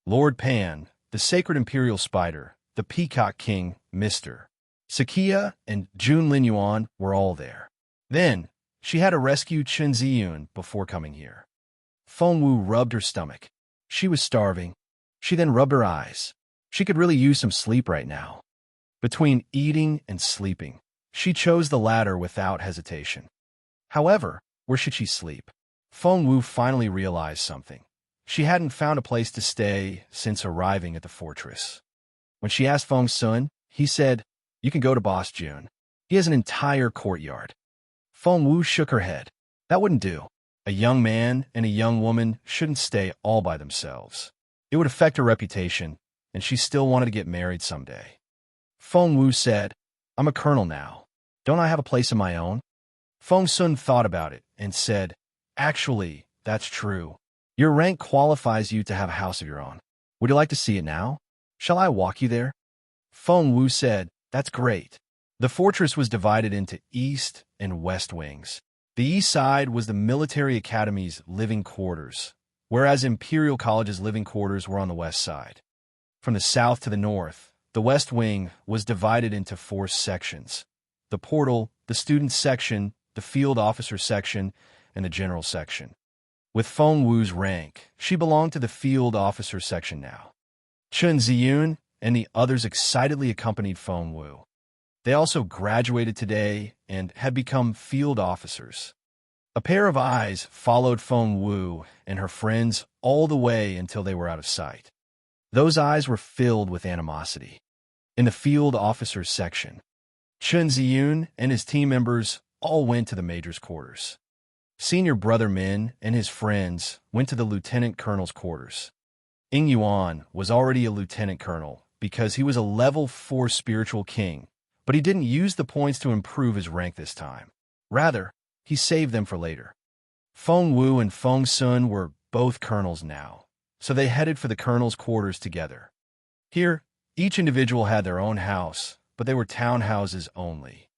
Speaker 1: Lord Pan, the sacred Imperial spider, the Peacock King, Mr. Sakia, and Jun Linyuan were all there. Then, she had to rescue Chen Ziyun before coming here. Feng Wu rubbed her stomach. She was starving. She then rubbed her eyes. She could really use some sleep right now. Between eating and sleeping, she chose the latter without hesitation. However, Where should she sleep? Feng Wu finally realized something. She hadn't found a place to stay since arriving at the fortress. When she asked Feng Sun, he said, "You can go to Boss Jun. He has an entire courtyard." Feng Wu shook her head. That wouldn't do. A young man and a young woman shouldn't stay all by themselves. It would affect her reputation, and she still wanted to get married someday. Feng Wu said, "I'm a colonel now. Don't I have a place of my own?" Feng Sun thought about it and said, "Actually, that's true. Your rank qualifies you to have a house of your own. Would you like to see it now? Shall I walk you there?" Feng Wu said, "That's great." The fortress was divided into east and west wings. The east side was the military academy's living quarters, whereas Imperial College's living quarters were on the west side. From the south to the north, the west wing was divided into 4 sections: the portal, the student section, the field officer section, and the general section. With Feng Wu's rank, she belonged to the field officer section now. Chun Ziyun and the others excitedly accompanied Feng Wu. They also graduated today and had become field officers. A pair of eyes followed Feng Wu and her friends all the way until they were out of sight. Those eyes were filled with animosity. In the field officers section, Chun Ziyun and his team members all went to the major's quarters. Senior Brother Min and his friends went to the lieutenant colonel's quarters. Ying Yuan was already a lieutenant colonel because he was a level 4 spiritual king, but he didn't use the points to improve his rank this time. Rather, he saved them for later. Feng Wu and Feng Sun were both colonels now, so they headed for the colonel's quarters together. Here, each individual had their own house, but they were townhouses only.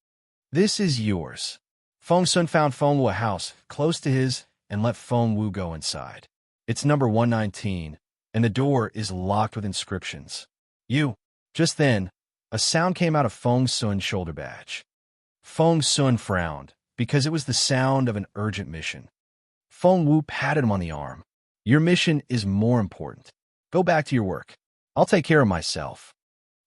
Speaker 1: "This is yours." Feng Sun found Feng Wu a house close to his and let Feng Wu go inside. It's number 119, and the door is locked with inscriptions. "You." Just then, a sound came out of Feng Sun's shoulder badge. Feng Sun frowned, because it was the sound of an urgent mission. Feng Wu patted him on the arm. "Your mission is more important. Go back to your work. I'll take care of myself."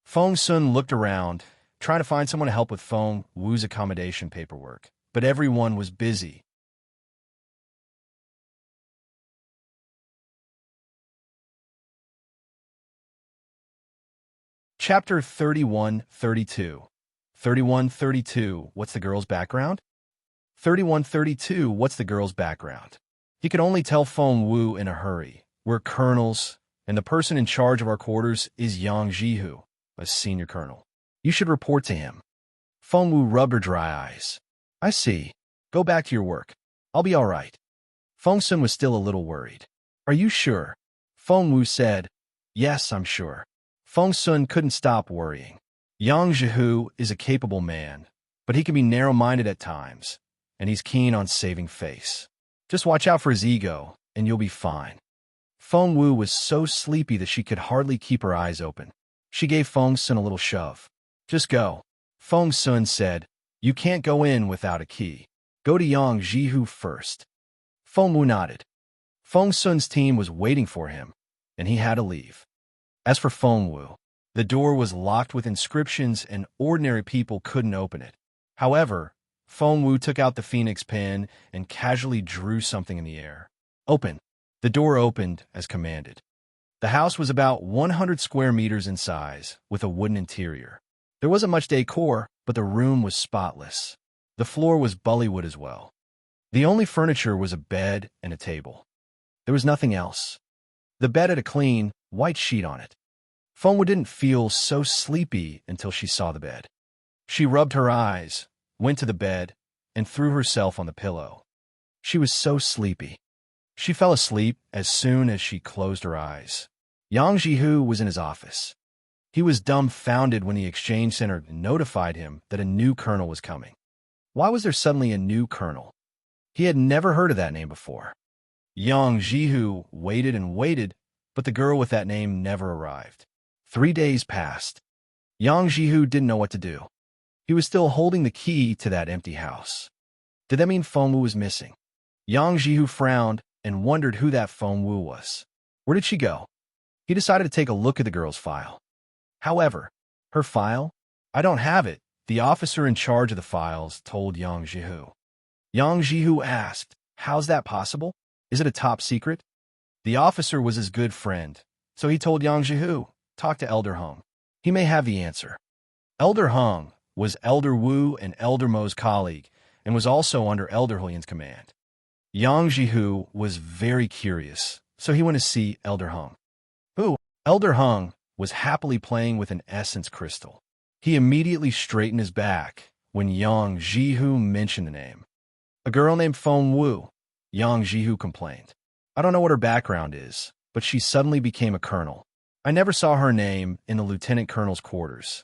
Speaker 1: Feng Sun looked around, trying to find someone to help with Feng Wu's accommodation paperwork, but everyone was busy. Chapter 3132. 3132. What's the girl's background? 3132. What's the girl's background? He could only tell Feng Wu in a hurry. "We're colonels, and the person in charge of our quarters is Yang Jihu, a senior colonel. You should report to him." Feng Wu rubbed her dry eyes. "I see. Go back to your work. I'll be all right." Feng Sun was still a little worried. "Are you sure?" Feng Wu said, "Yes, I'm sure." Feng Sun couldn't stop worrying. Yang Jihu is a capable man, but he can be narrow-minded at times, and he's keen on saving face. Just watch out for his ego, and you'll be fine. Feng Wu was so sleepy that she could hardly keep her eyes open. She gave Feng Sun a little shove. "Just go." Feng Sun said, "You can't go in without a key. Go to Yang Jihu first." Feng Wu nodded. Feng Sun's team was waiting for him, and he had to leave. As for Feng Wu, the door was locked with inscriptions and ordinary people couldn't open it. However, Feng Wu took out the phoenix pen and casually drew something in the air. "Open." The door opened as commanded. The house was about 100 square meters in size, with a wooden interior. There wasn't much decor, but the room was spotless. The floor was bullywood as well. The only furniture was a bed and a table. There was nothing else. The bed had a clean, white sheet on it. Feng Wu didn't feel so sleepy until she saw the bed. She rubbed her eyes, went to the bed, and threw herself on the pillow. She was so sleepy. She fell asleep as soon as she closed her eyes. Yang Jihu was in his office. He was dumbfounded when the exchange center notified him that a new colonel was coming. Why was there suddenly a new colonel? He had never heard of that name before. Yang Jihu waited and waited, but the girl with that name never arrived. 3 days passed. Yang Jihu didn't know what to do. He was still holding the key to that empty house. Did that mean Feng Wu was missing? Yang Jihu frowned and wondered who that Feng Wu was. Where did she go? He decided to take a look at the girl's file. However, her file? "I don't have it," the officer in charge of the files told Yang Jihu. Yang Jihu asked, "How's that possible? Is it a top secret?" The officer was his good friend, so he told Yang Jihu, "Talk to Elder Hung. He may have the answer." Elder Hung was Elder Wu and Elder Mo's colleague, and was also under Elder Hulian's command. Yang Jihu was very curious, so he went to see Elder Hung. Who? Elder Hung was happily playing with an essence crystal. He immediately straightened his back when Yang Jihu mentioned the name. "A girl named Feng Wu," Yang Jihu complained. "I don't know what her background is, but she suddenly became a colonel. I never saw her name in the lieutenant colonel's quarters."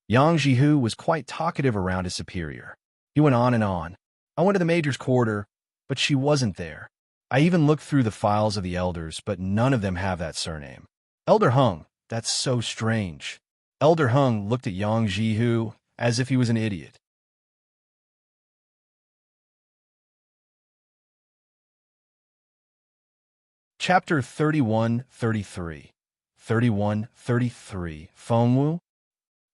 Speaker 1: Yang Jihu was quite talkative around his superior. He went on and on. "I went to the major's quarter, but she wasn't there. I even looked through the files of the elders, but none of them have that surname." Elder Hung, "That's so strange." Elder Hung looked at Yang Jihu as if he was an idiot. Chapter 31-33. 31-33. Feng Wu.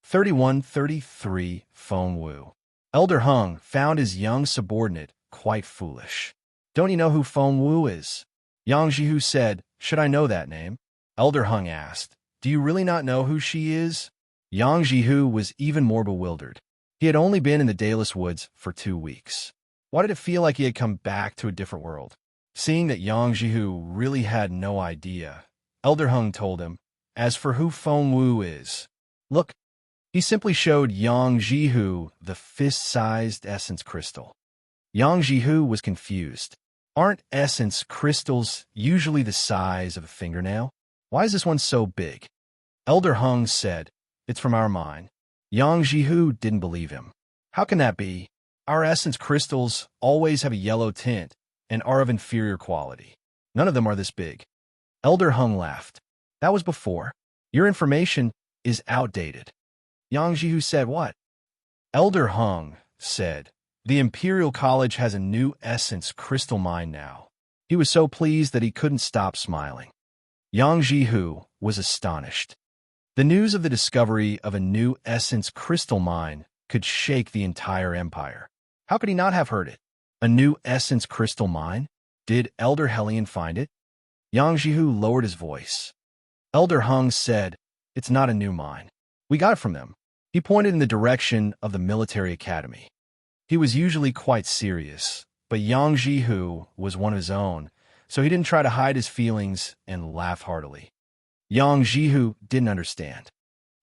Speaker 1: 31-33. Feng Wu. Elder Hung found his young subordinate quite foolish. "Don't you know who Feng Wu is?" Yang Jihu said. "Should I know that name?" Elder Hung asked. "Do you really not know who she is?" Yang Jihu was even more bewildered. He had only been in the Dayless Woods for 2 weeks. Why did it feel like he had come back to a different world? Seeing that Yang Jihu really had no idea, Elder Hung told him, "As for who Feng Wu is, look." He simply showed Yang Jihu the fist-sized essence crystal. Yang Jihu was confused. Aren't essence crystals usually the size of a fingernail? Why is this one so big? Elder Hung said, "It's from our mine." Yang Jihu didn't believe him. "How can that be? Our essence crystals always have a yellow tint and are of inferior quality. None of them are this big." Elder Hung laughed. "That was before. Your information is outdated." Yang Jihu said, "What?" Elder Hung said, "The Imperial College has a new essence crystal mine now." He was so pleased that he couldn't stop smiling. Yang Jihu was astonished. The news of the discovery of a new essence crystal mine could shake the entire empire. How could he not have heard it? A new essence crystal mine? Did Elder Hellion find it? Yang Jihu lowered his voice. Elder Hung said, "It's not a new mine. We got it from them." He pointed in the direction of the military academy. He was usually quite serious, but Yang Jihu was one of his own, so he didn't try to hide his feelings and laugh heartily. Yang Jihu didn't understand.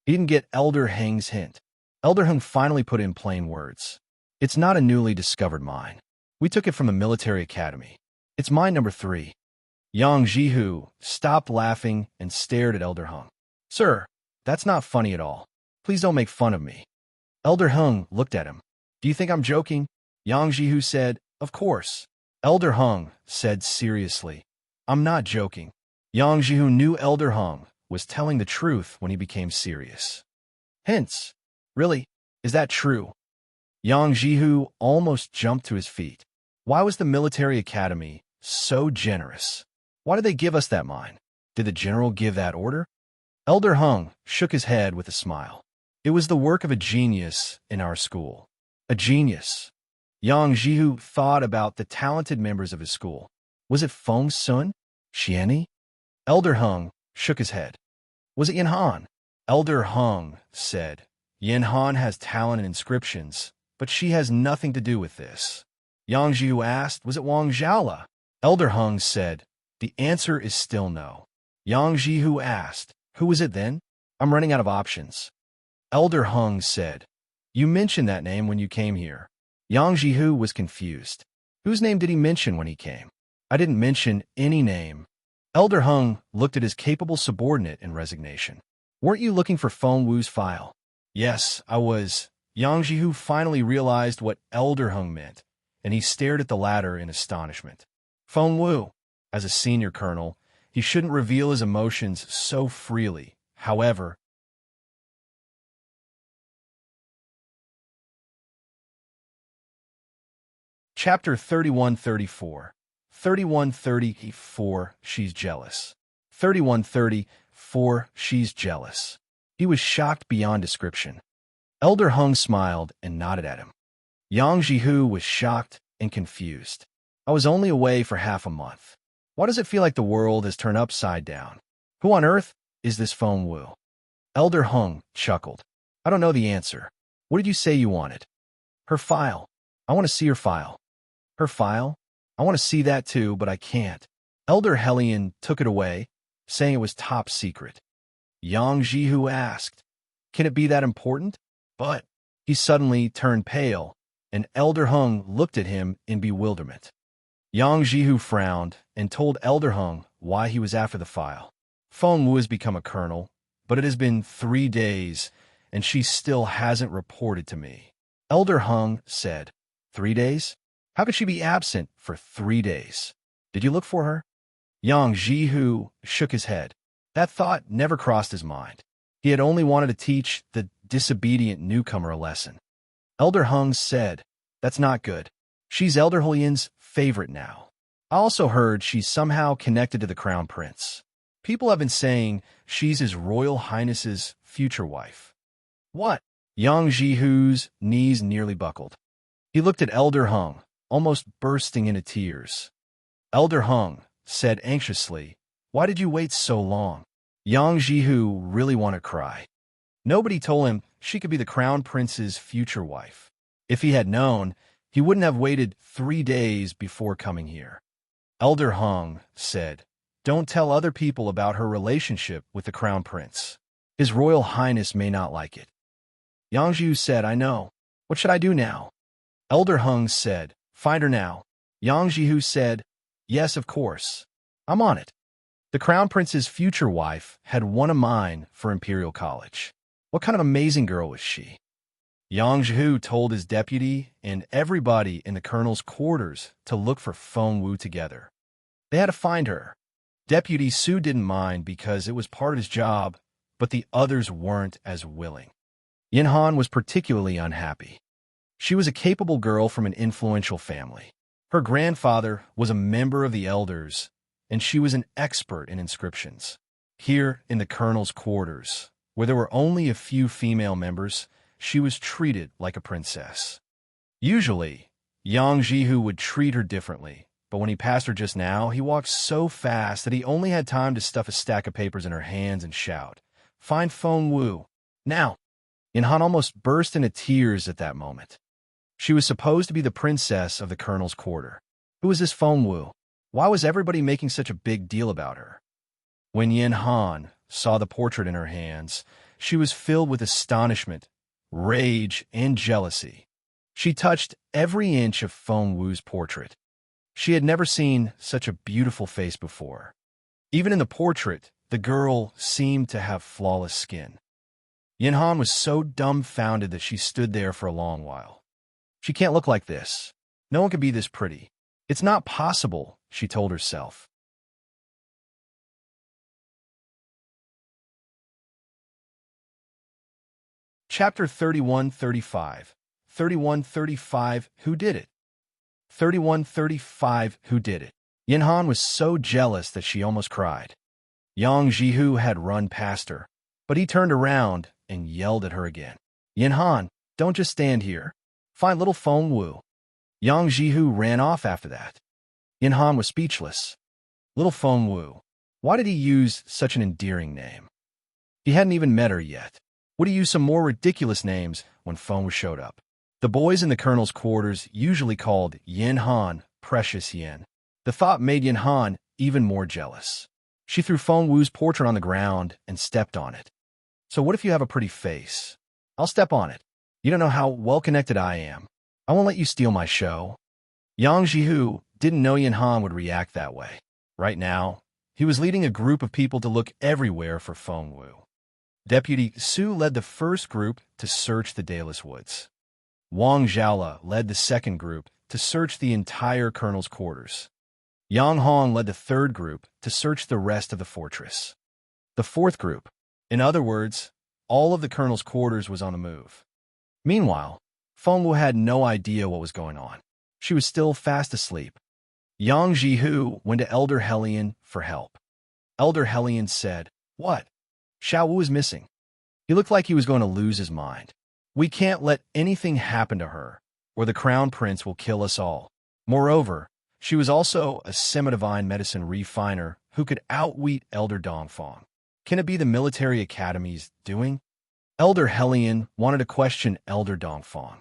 Speaker 1: He didn't get Elder Hung's hint. Elder Hung finally put it in plain words. "It's not a newly discovered mine. We took it from the military academy. It's mine number 3. Yang Jihu stopped laughing and stared at Elder Hung. "Sir, that's not funny at all. Please don't make fun of me." Elder Hung looked at him. "Do you think I'm joking?" Yang Jihu said, "Of course." Elder Hung said seriously, "I'm not joking." Yang Jihu knew Elder Hung was telling the truth when he became serious. "Hints? Really? Is that true?" Yang Jihu almost jumped to his feet. Why was the military academy so generous? Why did they give us that mine? Did the general give that order? Elder Hung shook his head with a smile. "It was the work of a genius in our school." A genius. Yang Jihu thought about the talented members of his school. Was it Feng Sun? Xianni? Elder Hung shook his head. Was it Yin Han? Elder Hung said, "Yin Han has talent in inscriptions, but she has nothing to do with this." Yang Jihu asked, "Was it Wang Zhaola?" Elder Hung said, "The answer is still no." Yang Jihu asked, "Who was it then?" "I'm running out of options." Elder Hung said, "You mentioned that name when you came here." Yang Jihu was confused. Whose name did he mention when he came? "I didn't mention any name." Elder Hung looked at his capable subordinate in resignation. "Weren't you looking for Feng Wu's file?" "Yes, I was." Yang Jihu finally realized what Elder Hung meant, and he stared at the latter in astonishment. Feng Wu, as a senior colonel, he shouldn't reveal his emotions so freely. However, Chapter 31-34. 31-34. She's jealous. 31-34. She's jealous. He was shocked beyond description. Elder Hung smiled and nodded at him. Yang Jihu was shocked and confused. I was only away for half a month. Why does it feel like the world has turned upside down? Who on earth is this Feng Wu? Elder Hung chuckled. I don't know the answer. What did you say you wanted? Her file. I want to see her file. Her file? I want to see that too, but I can't. Elder Hellion took it away, saying it was top secret. Yang Jihu asked, can it be that important? But he suddenly turned pale, and Elder Hung looked at him in bewilderment. Yang Jihu frowned and told Elder Hung why he was after the file. Feng Wu has become a colonel, but it has been 3 days, and she still hasn't reported to me. Elder Hung said, 3 days? How could she be absent for 3 days? Did you look for her? Yang Jihu shook his head. That thought never crossed his mind. He had only wanted to teach the disobedient newcomer a lesson. Elder Hung said, that's not good. She's Elder Hulian's favorite now. I also heard she's somehow connected to the Crown Prince. People have been saying she's His Royal Highness's future wife. What? Yang Jihu's knees nearly buckled. He looked at Elder Hung, almost bursting into tears. Elder Hung said anxiously, why did you wait so long? Yang Jihu really wanted to cry. Nobody told him she could be the Crown Prince's future wife. If he had known, he wouldn't have waited 3 days before coming here. Elder Hung said, don't tell other people about her relationship with the Crown Prince. His Royal Highness may not like it. Yang Jihu said, I know. What should I do now? Elder Hung said, find her now. Yang Jihu said, yes, of course. I'm on it. The Crown Prince's future wife had won a mine for Imperial College. What kind of amazing girl was she? Yang Jihu told his deputy and everybody in the colonel's quarters to look for Feng Wu together. They had to find her. Deputy Su didn't mind because it was part of his job, but the others weren't as willing. Yin Han was particularly unhappy. She was a capable girl from an influential family. Her grandfather was a member of the elders, and she was an expert in inscriptions. Here, in the colonel's quarters, where there were only a few female members, she was treated like a princess. Usually, Yang Jihu would treat her differently, but when he passed her just now, he walked so fast that he only had time to stuff a stack of papers in her hands and shout, find Feng Wu, now! Yin Han almost burst into tears at that moment. She was supposed to be the princess of the colonel's quarter. Who was this Feng Wu? Why was everybody making such a big deal about her? When Yin Han saw the portrait in her hands, she was filled with astonishment, rage, and jealousy. She touched every inch of Feng Wu's portrait. She had never seen such a beautiful face before. Even in the portrait, the girl seemed to have flawless skin. Yin Han was so dumbfounded that she stood there for a long while. She can't look like this. No one could be this pretty. It's not possible, she told herself. Chapter 3135. 3135. Who did it? 3135. Who did it? Yin Han was so jealous that she almost cried. Yang Jihu had run past her, but he turned around and yelled at her again. Yin Han, don't just stand here. Find little Feng Wu. Yang Jihu ran off after that. Yin Han was speechless. Little Feng Wu. Why did he use such an endearing name? He hadn't even met her yet. Would he use some more ridiculous names when Feng Wu showed up? The boys in the colonel's quarters usually called Yin Han Precious Yin. The thought made Yin Han even more jealous. She threw Feng Wu's portrait on the ground and stepped on it. So what if you have a pretty face? I'll step on it. You don't know how well-connected I am. I won't let you steal my show. Yang Jihu didn't know Yin Han would react that way. Right now, he was leading a group of people to look everywhere for Feng Wu. Deputy Su led the first group to search the Dalus Woods. Wang Zhaola led the second group to search the entire colonel's quarters. Yang Hong led the third group to search the rest of the fortress. The fourth group, in other words, all of the colonel's quarters, was on the move. Meanwhile, Feng Wu had no idea what was going on. She was still fast asleep. Yang Jihu went to Elder Hellion for help. Elder Hellion said, "What? Xiao Wu is missing." He looked like he was going to lose his mind. "We can't let anything happen to her, or the Crown Prince will kill us all." Moreover, she was also a semi-divine medicine refiner who could outwit Elder Dongfang. Can it be the military academy's doing? Elder Helion wanted to question Elder Dongfang.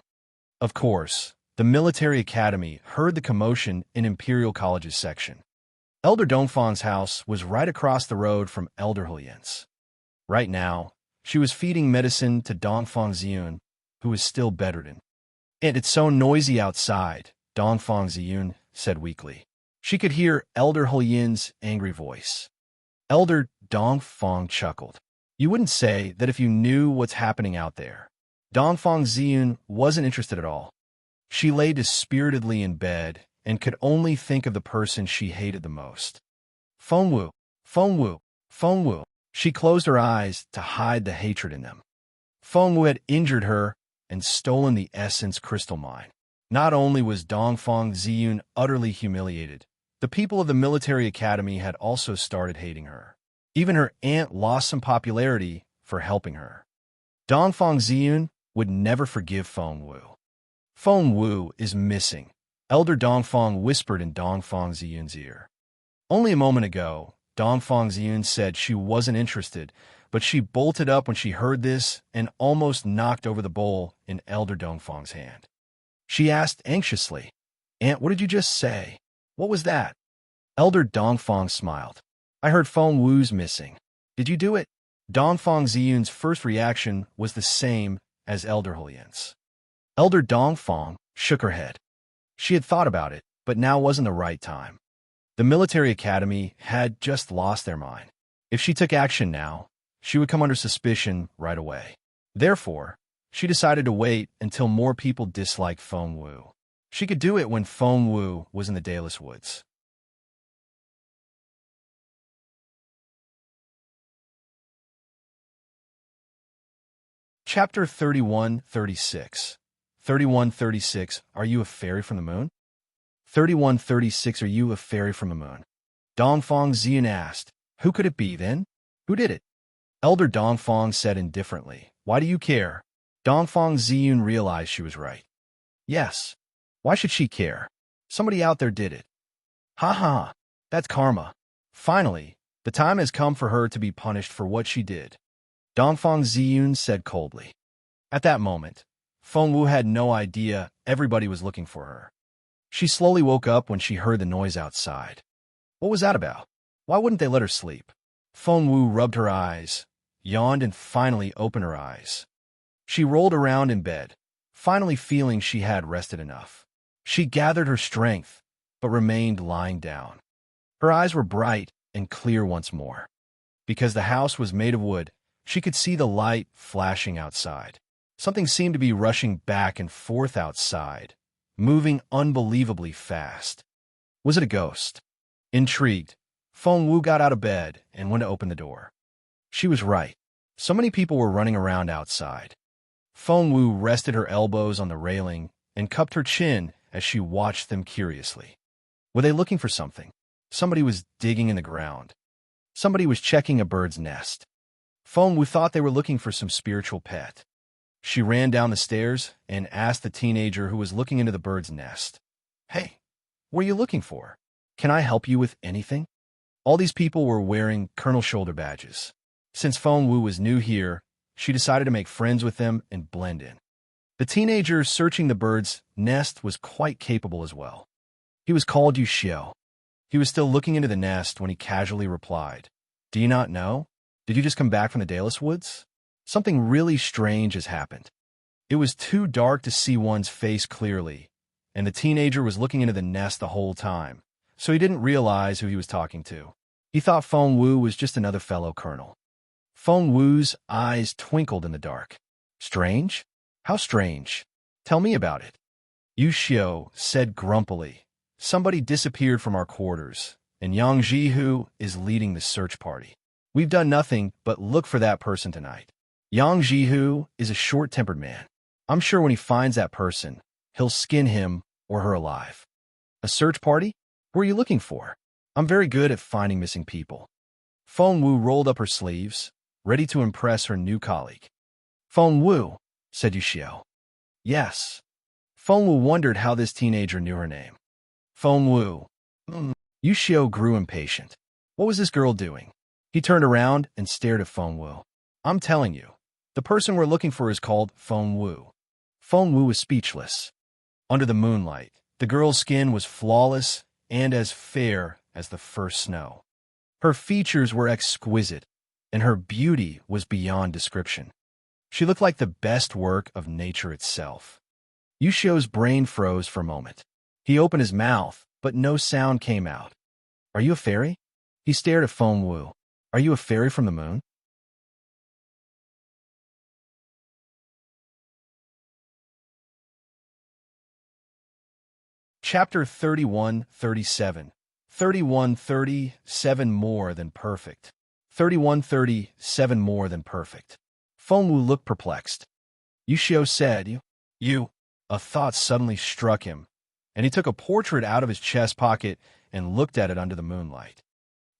Speaker 1: Of course, the military academy heard the commotion in Imperial College's section. Elder Dongfang's house was right across the road from Elder Helien's. Right now, she was feeding medicine to Dongfang Ziyun, who was still bedridden. "And it's so noisy outside," Dongfang Ziyun said weakly. She could hear Elder Helien's angry voice. Elder Dongfang chuckled. "You wouldn't say that if you knew what's happening out there." Dongfang Ziyun wasn't interested at all. She lay dispiritedly in bed and could only think of the person she hated the most. Fengwu, Fengwu, Fengwu. She closed her eyes to hide the hatred in them. Fengwu had injured her and stolen the essence crystal mine. Not only was Dongfang Ziyun utterly humiliated, the people of the military academy had also started hating her. Even her aunt lost some popularity for helping her. Dongfang Ziyun would never forgive Fengwu. "Fengwu is missing," Elder Dongfang whispered in Dongfang Ziyun's ear. Only a moment ago, Dongfang Ziyun said she wasn't interested, but she bolted up when she heard this and almost knocked over the bowl in Elder Dongfang's hand. She asked anxiously, "Aunt, what did you just say? What was that?" Elder Dongfang smiled. "I heard Fengwu's missing. Did you do it?" Dongfang Ziyun's first reaction was the same as Elder Helien's. Elder Dongfang shook her head. She had thought about it, but now wasn't the right time. The military academy had just lost their mind. If she took action now, she would come under suspicion right away. Therefore, she decided to wait until more people disliked Fengwu. She could do it when Fengwu was in the Dayless Woods. Chapter 3136. 3136. Are you a fairy from the moon? 3136. Are you a fairy from the moon? Dongfang Ziyun asked. Who could it be then? Who did it? Elder Dongfang said indifferently. Why do you care? Dongfang Ziyun realized she was right. Yes. Why should she care? Somebody out there did it. Ha ha. That's karma. Finally, the time has come for her to be punished for what she did. Dongfang Ziyun said coldly. At that moment, Fengwu had no idea everybody was looking for her. She slowly woke up when she heard the noise outside. What was that about? Why wouldn't they let her sleep? Fengwu rubbed her eyes, yawned, and finally opened her eyes. She rolled around in bed, finally feeling she had rested enough. She gathered her strength, but remained lying down. Her eyes were bright and clear once more. Because the house was made of wood, she could see the light flashing outside. Something seemed to be rushing back and forth outside, moving unbelievably fast. Was it a ghost? Intrigued, Fengwu got out of bed and went to open the door. She was right. So many people were running around outside. Fengwu rested her elbows on the railing and cupped her chin as she watched them curiously. Were they looking for something? Somebody was digging in the ground. Somebody was checking a bird's nest. Fengwu thought they were looking for some spiritual pet. She ran down the stairs and asked the teenager who was looking into the bird's nest. Hey, what are you looking for? Can I help you with anything? All these people were wearing colonel shoulder badges. Since Fengwu was new here, she decided to make friends with them and blend in. The teenager searching the bird's nest was quite capable as well. He was called Yu Xiao. He was still looking into the nest when he casually replied, Do you not know? Did you just come back from the Dayless Woods? Something really strange has happened. It was too dark to see one's face clearly, and the teenager was looking into the nest the whole time, so he didn't realize who he was talking to. He thought Fengwu was just another fellow colonel. Fengwu's eyes twinkled in the dark. Strange? How strange? Tell me about it. Yu Xiao said grumpily. Somebody disappeared from our quarters, and Yang Jihu is leading the search party. We've done nothing but look for that person tonight. Yang Jihu is a short-tempered man. I'm sure when he finds that person, he'll skin him or her alive. A search party? Who are you looking for? I'm very good at finding missing people. Fengwu rolled up her sleeves, ready to impress her new colleague. Fengwu, said Yu Xiao. Yes. Fengwu wondered how this teenager knew her name. Feng Wu. Yu Xiao grew impatient. What was this girl doing? He turned around and stared at Feng Wu. I'm telling you, the person we're looking for is called Feng Wu. Feng Wu was speechless. Under the moonlight, the girl's skin was flawless and as fair as the first snow. Her features were exquisite, and her beauty was beyond description. She looked like the best work of nature itself. Yu Xiao's brain froze for a moment. He opened his mouth, but no sound came out. Are you a fairy? He stared at Feng Wu. Are you a fairy from the moon? Chapter 31:37. 31:37 more than perfect. 31:37 more than perfect. Feng Wu looked perplexed. Yu Xiao said, You. A thought suddenly struck him, and he took a portrait out of his chest pocket and looked at it under the moonlight.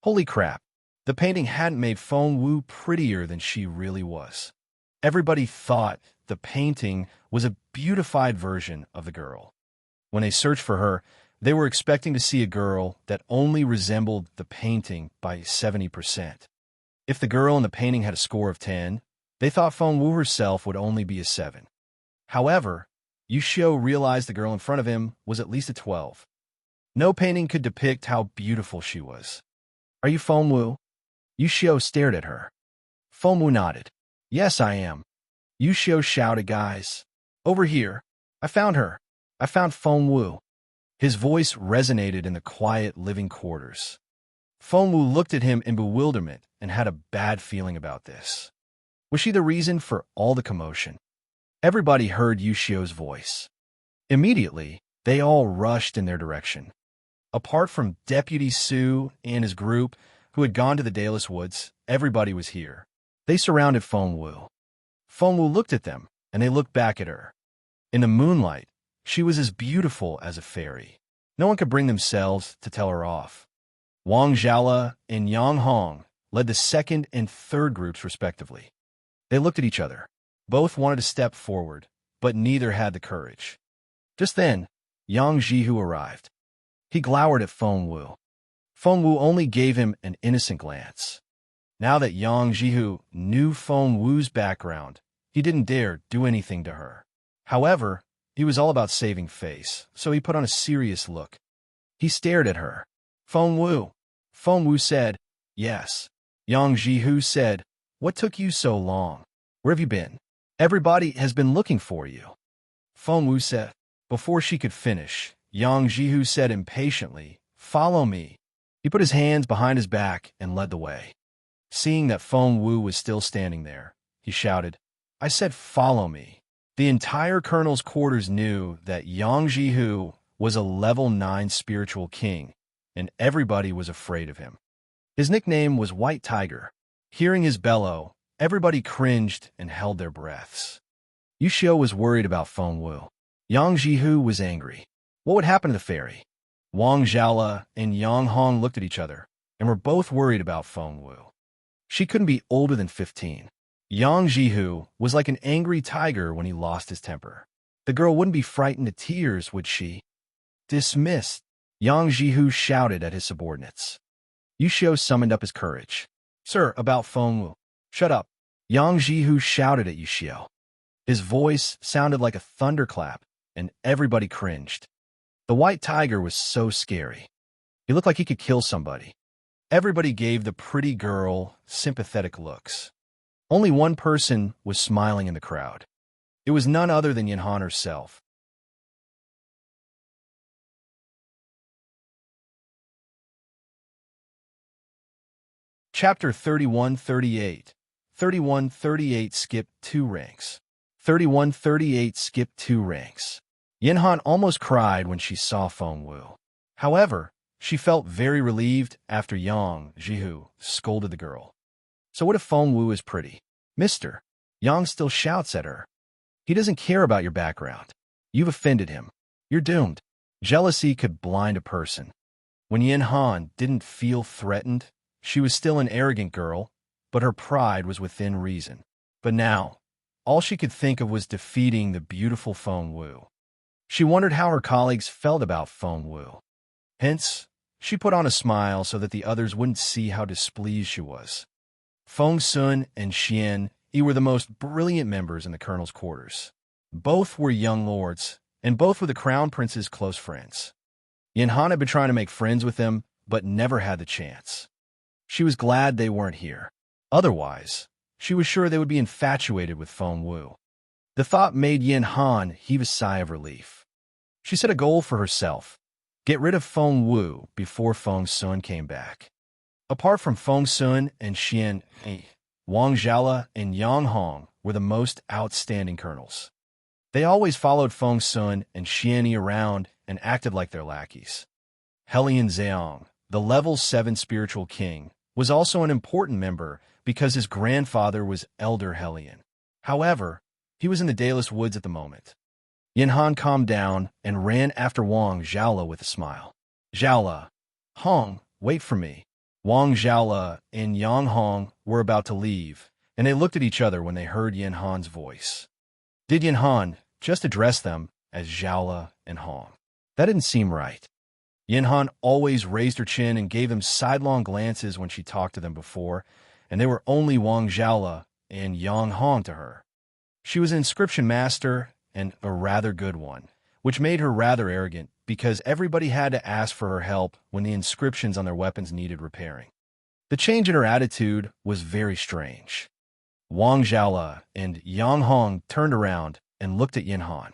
Speaker 1: Holy crap! The painting hadn't made Feng Wu prettier than she really was. Everybody thought the painting was a beautified version of the girl. When they searched for her, they were expecting to see a girl that only resembled the painting by 70%. If the girl in the painting had a score of 10, they thought Feng Wu herself would only be a 7. However, Yu Xiao realized the girl in front of him was at least a 12. No painting could depict how beautiful she was. Are you Feng Wu? Yu Xiao stared at her. Feng Wu nodded. Yes, I am. Yu Xiao shouted, Guys, over here. I found her. I found Feng Wu. His voice resonated in the quiet living quarters. Feng Wu looked at him in bewilderment and had a bad feeling about this. Was she the reason for all the commotion? Everybody heard Yu Xiao's voice. Immediately, they all rushed in their direction. Apart from Deputy Su and his group, who had gone to the Dalus Woods, everybody was here. They surrounded Feng Wu. Feng Wu looked at them, and they looked back at her. In the moonlight, she was as beautiful as a fairy. No one could bring themselves to tell her off. Wang Zhaola and Yang Hong led the second and third groups respectively. They looked at each other. Both wanted to step forward, but neither had the courage. Just then, Yang Jihu arrived. He glowered at Feng Wu. Feng Wu only gave him an innocent glance. Now that Yang Jihu knew Feng Wu's background, he didn't dare do anything to her. However, he was all about saving face, so he put on a serious look. He stared at her. Feng Wu. Feng Wu said, Yes. Yang Jihu said, What took you so long? Where have you been? Everybody has been looking for you. Feng Wu said. Before she could finish, Yang Jihu said impatiently, Follow me. He put his hands behind his back and led the way. Seeing that Feng Wu was still standing there, he shouted, I said follow me. The entire colonel's quarters knew that Yang Jihu was a level 9 spiritual king, and everybody was afraid of him. His nickname was White Tiger. Hearing his bellow, everybody cringed and held their breaths. Yu Xiao was worried about Feng Wu. Yang Jihu was angry. What would happen to the fairy? Wang Zhaola and Yang Hong looked at each other and were both worried about Feng Wu. She couldn't be older than 15. Yang Jihu was like an angry tiger when he lost his temper. The girl wouldn't be frightened to tears, would she? Dismissed. Yang Jihu shouted at his subordinates. Yu Xiao summoned up his courage. Sir, about Feng Wu. Shut up. Yang Jihu shouted at Yu Xiao. His voice sounded like a thunderclap, and everybody cringed. The white tiger was so scary. He looked like he could kill somebody. Everybody gave the pretty girl sympathetic looks. Only one person was smiling in the crowd. It was none other than Yanhan herself. Chapter 31:38. 31:38 skip 2 ranks. 31:38 skip 2 ranks. Yanhan almost cried when she saw Feng Wu. However, she felt very relieved after Yang Jihu scolded the girl. So what if Feng Wu is pretty? Mister, Yang still shouts at her. He doesn't care about your background. You've offended him. You're doomed. Jealousy could blind a person. When Yanhan didn't feel threatened, she was still an arrogant girl, but her pride was within reason. But now, all she could think of was defeating the beautiful Feng Wu. She wondered how her colleagues felt about Feng Wu. Hence, she put on a smile so that the others wouldn't see how displeased she was. Feng Sun and Xian Yi were the most brilliant members in the colonel's quarters. Both were young lords, and both were the crown prince's close friends. Yin Han had been trying to make friends with them, but never had the chance. She was glad they weren't here. Otherwise, she was sure they would be infatuated with Feng Wu. The thought made Yin Han heave a sigh of relief. She set a goal for herself: get rid of Feng Wu before Feng Sun came back. Apart from Feng Sun and Xian Yi, Wang Zhala and Yang Hong were the most outstanding colonels. They always followed Feng Sun and Xian Yi around and acted like their lackeys. Hellion Zheong, the level 7 spiritual king, was also an important member because his grandfather was Elder Hellion. However, he was in the Dayless Woods at the moment. Yin Han calmed down and ran after Wang Zhala with a smile. Zhala, Hong, wait for me. Wang Zhala and Yang Hong were about to leave, and they looked at each other when they heard Yin Han's voice. Did Yin Han just address them as Zhala and Hong? That didn't seem right. Yin Han always raised her chin and gave them sidelong glances when she talked to them before, and they were only Wang Zhala and Yang Hong to her. She was an inscription master, and a rather good one, which made her rather arrogant because everybody had to ask for her help when the inscriptions on their weapons needed repairing. The change in her attitude was very strange. Wang Zhala and Yang Hong turned around and looked at Yin Han.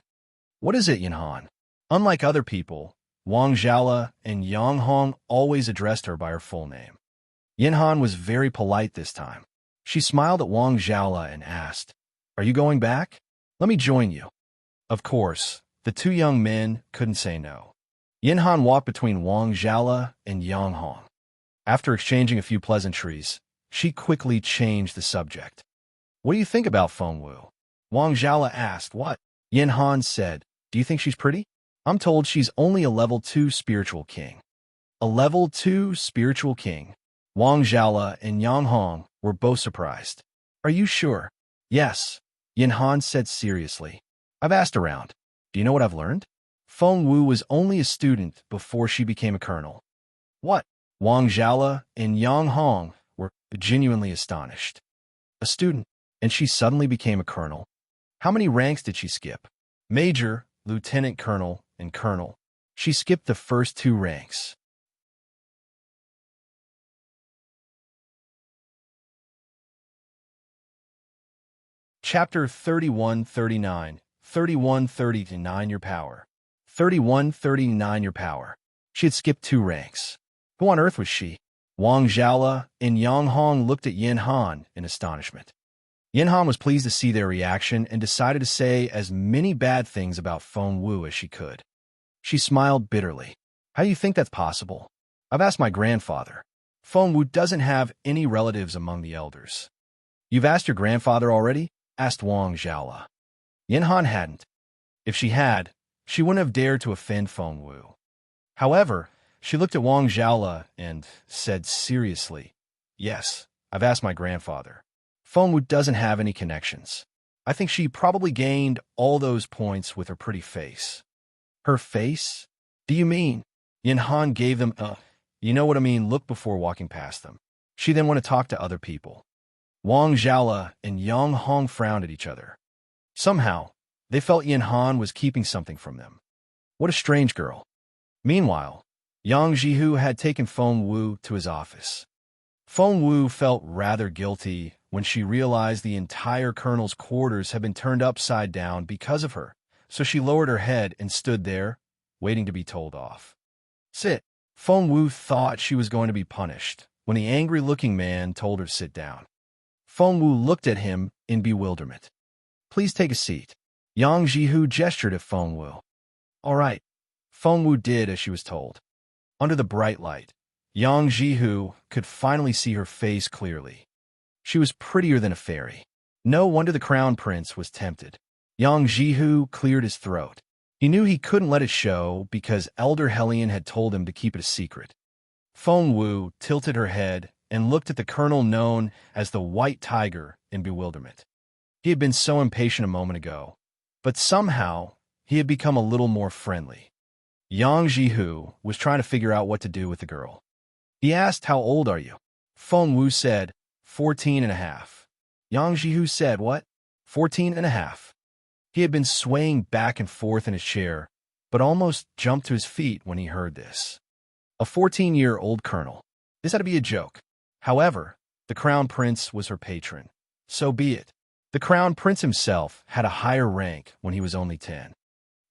Speaker 1: What is it, Yin Han? Unlike other people, Wang Zhala and Yang Hong always addressed her by her full name. Yin Han was very polite this time. She smiled at Wang Zhala and asked, "Are you going back? Let me join you." Of course, the two young men couldn't say no. Yin Han walked between Wang Zhala and Yang Hong. After exchanging a few pleasantries, she quickly changed the subject. "What do you think about Feng Wu?" Wang Zhala asked. "What?" Yin Han said, "Do you think she's pretty? I'm told she's only a level 2 spiritual king." A level 2 spiritual king? Wang Zhala and Yang Hong were both surprised. "Are you sure?" "Yes," Yin Han said seriously. "I've asked around. Do you know what I've learned? Feng Wu was only a student before she became a colonel." "What?" Wang Zhala and Yang Hong were genuinely astonished. "A student, and she suddenly became a colonel? How many ranks did she skip?" "Major, lieutenant colonel, and colonel. She skipped the first 2 ranks." Chapter 3139, 3139 Your Power. 3139 Your Power. She had skipped 2 ranks. Who on earth was she? Wang Zhala and Yang Hong looked at Yin Han in astonishment. Yin Han was pleased to see their reaction and decided to say as many bad things about Feng Wu as she could. She smiled bitterly. "How do you think that's possible? I've asked my grandfather. Feng Wu doesn't have any relatives among the elders." "You've asked your grandfather already?" asked Wang Zhala. Yin Han hadn't. If she had, she wouldn't have dared to offend Feng Wu. However, she looked at Wang Zhala and said seriously, "Yes, I've asked my grandfather. Feng Wu doesn't have any connections. I think she probably gained all those points with her pretty face." "Her face? Do you mean?" Yin Han gave them a, "You know what I mean," look before walking past them. She then went to talk to other people. Wang Zhala and Yang Hong frowned at each other. Somehow, they felt Yin Han was keeping something from them. What a strange girl. Meanwhile, Yang Jihu had taken Feng Wu to his office. Feng Wu felt rather guilty when she realized the entire colonel's quarters had been turned upside down because of her, so she lowered her head and stood there, waiting to be told off. "Sit." Feng Wu thought she was going to be punished when the angry-looking man told her to sit down. Feng Wu looked at him in bewilderment. "Please take a seat." Yang Jihu gestured at Feng Wu. "All right." Feng Wu did as she was told. Under the bright light, Yang Jihu could finally see her face clearly. She was prettier than a fairy. No wonder the crown prince was tempted. Yang Jihu cleared his throat. He knew he couldn't let it show because Elder Hellion had told him to keep it a secret. Feng Wu tilted her head and looked at the colonel known as the White Tiger in bewilderment. He had been so impatient a moment ago, but somehow he had become a little more friendly. Yang Jihu was trying to figure out what to do with the girl. He asked, "How old are you?" Feng Wu said, 14 and a half. Yang Jihu said, "What? 14 and a half?" He had been swaying back and forth in his chair, but almost jumped to his feet when he heard this. A 14-year-old colonel. This had to be a joke. However, the crown prince was her patron. So be it. The crown prince himself had a higher rank when he was only 10.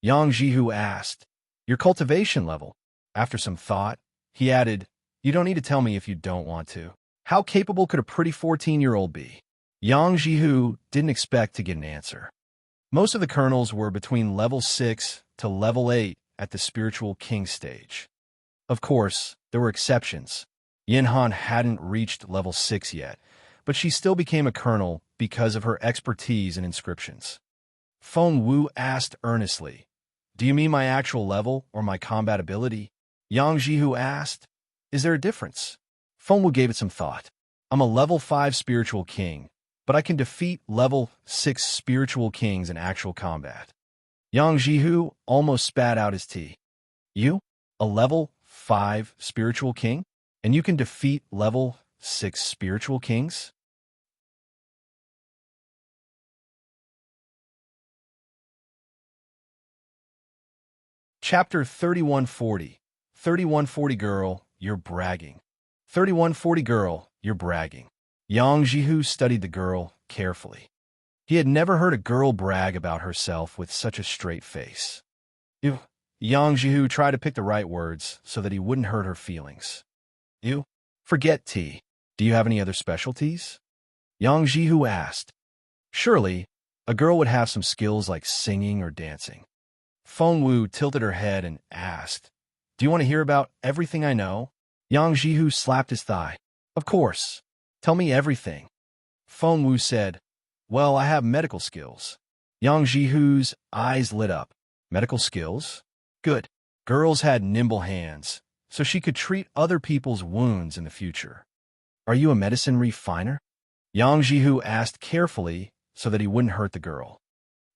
Speaker 1: Yang Jihu asked, "Your cultivation level?" After some thought, he added, "You don't need to tell me if you don't want to." How capable could a pretty 14-year-old be? Yang Jihu didn't expect to get an answer. Most of the colonels were between level 6 to level 8 at the spiritual king stage. Of course, there were exceptions. Yinhan hadn't reached level 6 yet, but she still became a colonel because of her expertise in inscriptions. Feng Wu asked earnestly, "Do you mean my actual level or my combat ability?" Yang Jihu asked, "Is there a difference?" Feng Wu gave it some thought. "I'm a level 5 spiritual king, but I can defeat level 6 spiritual kings in actual combat." Yang Jihu almost spat out his tea. "You? A level 5 spiritual king? And you can defeat level 6 spiritual kings?" Chapter 3140. 3140 Girl, you're bragging. 3140 Girl, you're bragging. Yang Jihu studied the girl carefully. He had never heard a girl brag about herself with such a straight face. "You." Yang Jihu tried to pick the right words so that he wouldn't hurt her feelings. "You? Forget tea. Do you have any other specialties?" Yang Jihu asked. Surely, a girl would have some skills like singing or dancing. Feng Wu tilted her head and asked, "Do you want to hear about everything I know?" Yang Jihu slapped his thigh. "Of course. Tell me everything." Feng Wu said, "Well, I have medical skills." Yang Jihu's eyes lit up. Medical skills? Good. Girls had nimble hands, so she could treat other people's wounds in the future. "Are you a medicine refiner?" Yang Jihu asked carefully so that he wouldn't hurt the girl.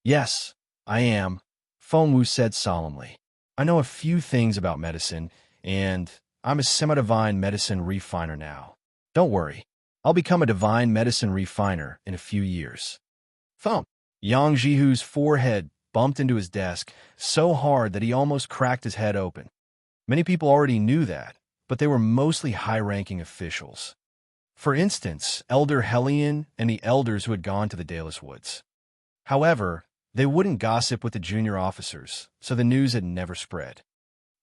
Speaker 1: "Yes, I am," Feng Wu said solemnly. "I know a few things about medicine, and I'm a semi-divine medicine refiner now. Don't worry, I'll become a divine medicine refiner in a few years." Thump! Yang Jihu's forehead bumped into his desk so hard that he almost cracked his head open. Many people already knew that, but they were mostly high-ranking officials. For instance, Elder Hellion and the elders who had gone to the Dalus Woods. However, they wouldn't gossip with the junior officers, so the news had never spread.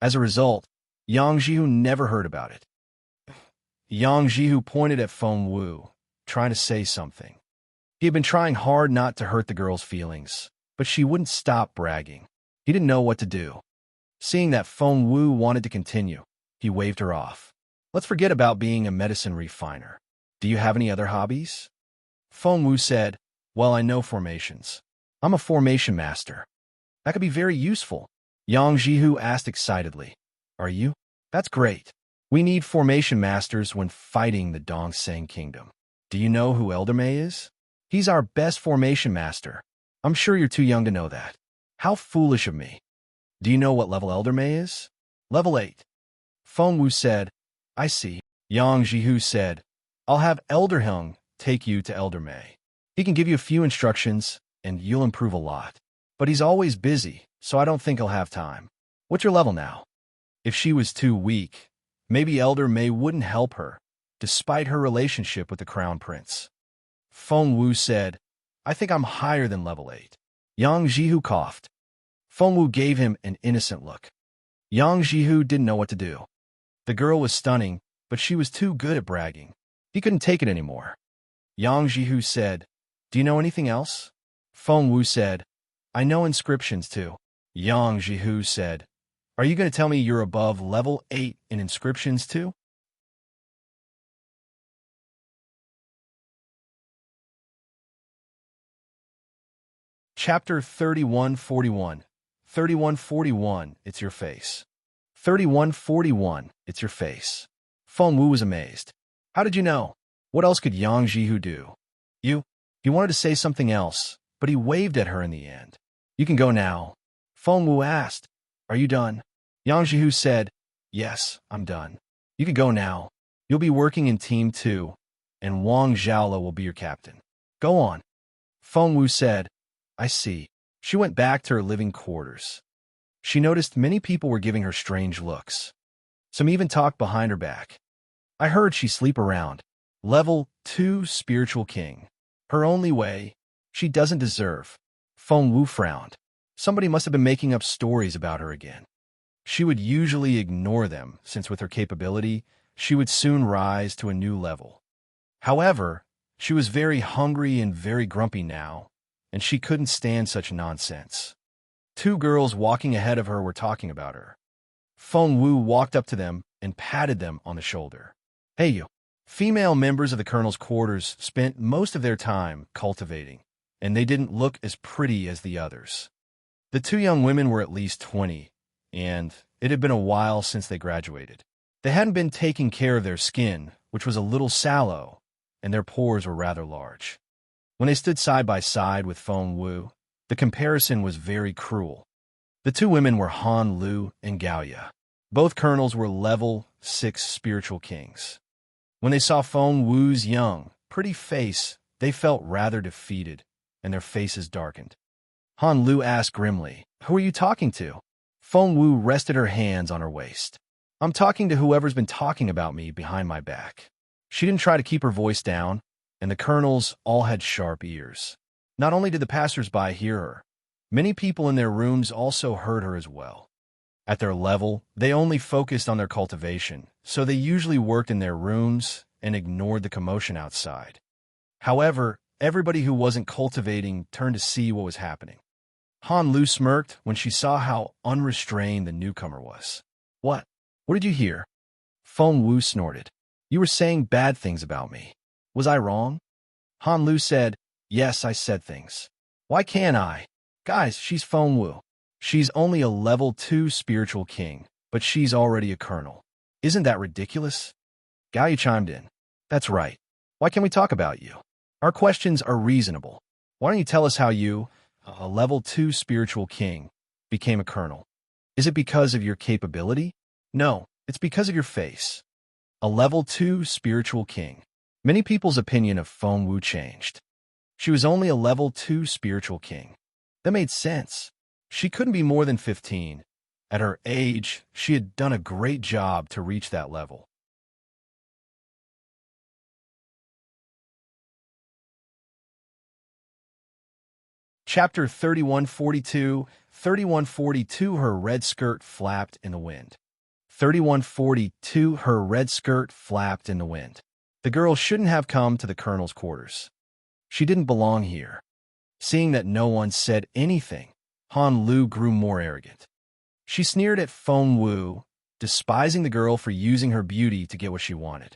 Speaker 1: As a result, Yang Jihu never heard about it. Yang Jihu pointed at Feng Wu, trying to say something. He had been trying hard not to hurt the girl's feelings, but she wouldn't stop bragging. He didn't know what to do. Seeing that Feng Wu wanted to continue, he waved her off. "Let's forget about being a medicine refiner. Do you have any other hobbies?" Feng Wu said, "Well, I know formations. I'm a formation master." "That could be very useful," Yang Jihu asked excitedly. "Are you? That's great. We need formation masters when fighting the Dongseng Kingdom. Do you know who Elder Mei is? He's our best formation master. I'm sure you're too young to know that. How foolish of me. Do you know what level Elder Mei is?" "Level 8. Feng Wu said, "I see." Yang Jihu said, "I'll have Elder Hung take you to Elder Mei. He can give you a few instructions, and you'll improve a lot. But he's always busy, so I don't think he'll have time. What's your level now?" If she was too weak, maybe Elder Mei wouldn't help her, despite her relationship with the Crown Prince. Feng Wu said, "I think I'm higher than level 8. Yang Jihu coughed. Feng Wu gave him an innocent look. Yang Jihu didn't know what to do. The girl was stunning, but she was too good at bragging. He couldn't take it anymore. Yang Jihu said, "Do you know anything else?" Feng Wu said, "I know inscriptions too." Yang Jihu said, "Are you going to tell me you're above level 8 in inscriptions too?" Chapter 3141. 3141, it's your face. 3141, it's your face. Feng Wu was amazed. "How did you know? What else could Yang Jihu do?" "You?" He wanted to say something else, but he waved at her in the end. "You can go now." Feng Wu asked, "Are you done?" Yang Jihu said, "Yes, I'm done. You can go now. You'll be working in Team 2, and Wang Zhaola will be your captain. Go on." Feng Wu said, "I see." She went back to her living quarters. She noticed many people were giving her strange looks. Some even talked behind her back. "I heard she sleep around. Level 2 spiritual king. Her only way. She doesn't deserve." Feng Wu frowned. Somebody must have been making up stories about her again. She would usually ignore them, since with her capability, she would soon rise to a new level. However, she was very hungry and very grumpy now, and she couldn't stand such nonsense. Two girls walking ahead of her were talking about her. Feng Wu walked up to them and patted them on the shoulder. "Hey, you." Female members of the colonel's quarters spent most of their time cultivating, and they didn't look as pretty as the others. The two young women were at least 20, and it had been a while since they graduated. They hadn't been taking care of their skin, which was a little sallow, and their pores were rather large. When they stood side by side with Feng Wu, the comparison was very cruel. The two women were Han Lu and Gao Ye. Both colonels were level 6 spiritual kings. When they saw Feng Wu's young, pretty face, they felt rather defeated, and their faces darkened. Han Lu asked grimly, "Who are you talking to?" Feng Wu rested her hands on her waist. "I'm talking to whoever's been talking about me behind my back." She didn't try to keep her voice down, and the colonels all had sharp ears. Not only did the passers-by hear her, many people in their rooms also heard her as well. At their level, they only focused on their cultivation, so they usually worked in their rooms and ignored the commotion outside. However, everybody who wasn't cultivating turned to see what was happening. Han Lu smirked when she saw how unrestrained the newcomer was. What? What did you hear?" Feng Wu snorted. "You were saying bad things about me. Was I wrong?" Han Lu said, "Yes, I said things. Why can't I? Guys, she's Feng Wu. She's only a level 2 spiritual king, but she's already a colonel. Isn't that ridiculous?" Gao Ye chimed in. "That's right. Why can't we talk about you? Our questions are reasonable. Why don't you tell us how you, a level 2 spiritual king, became a colonel? Is it because of your capability? No, it's because of your face. A level 2 spiritual king." Many people's opinion of Feng Wu changed. She was only a level 2 spiritual king. That made sense. She couldn't be more than 15. At her age, she had done a great job to reach that level. Chapter 3142, 3142 Her red skirt flapped in the wind. 3142 Her red skirt flapped in the wind. The girl shouldn't have come to the colonel's quarters. She didn't belong here. Seeing that no one said anything, Han Lu grew more arrogant. She sneered at Feng Wu, despising the girl for using her beauty to get what she wanted.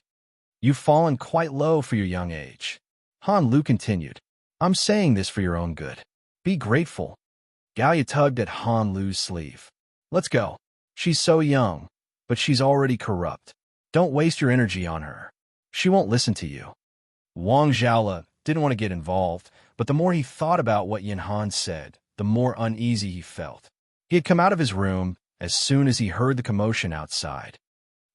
Speaker 1: "You've fallen quite low for your young age." Han Lu continued, "I'm saying this for your own good. Be grateful." Gao Ye tugged at Han Lu's sleeve. "Let's go. She's so young, but she's already corrupt. Don't waste your energy on her. She won't listen to you." Wang Zhaola didn't want to get involved, but the more he thought about what Yin Han said, the more uneasy he felt. He had come out of his room as soon as he heard the commotion outside.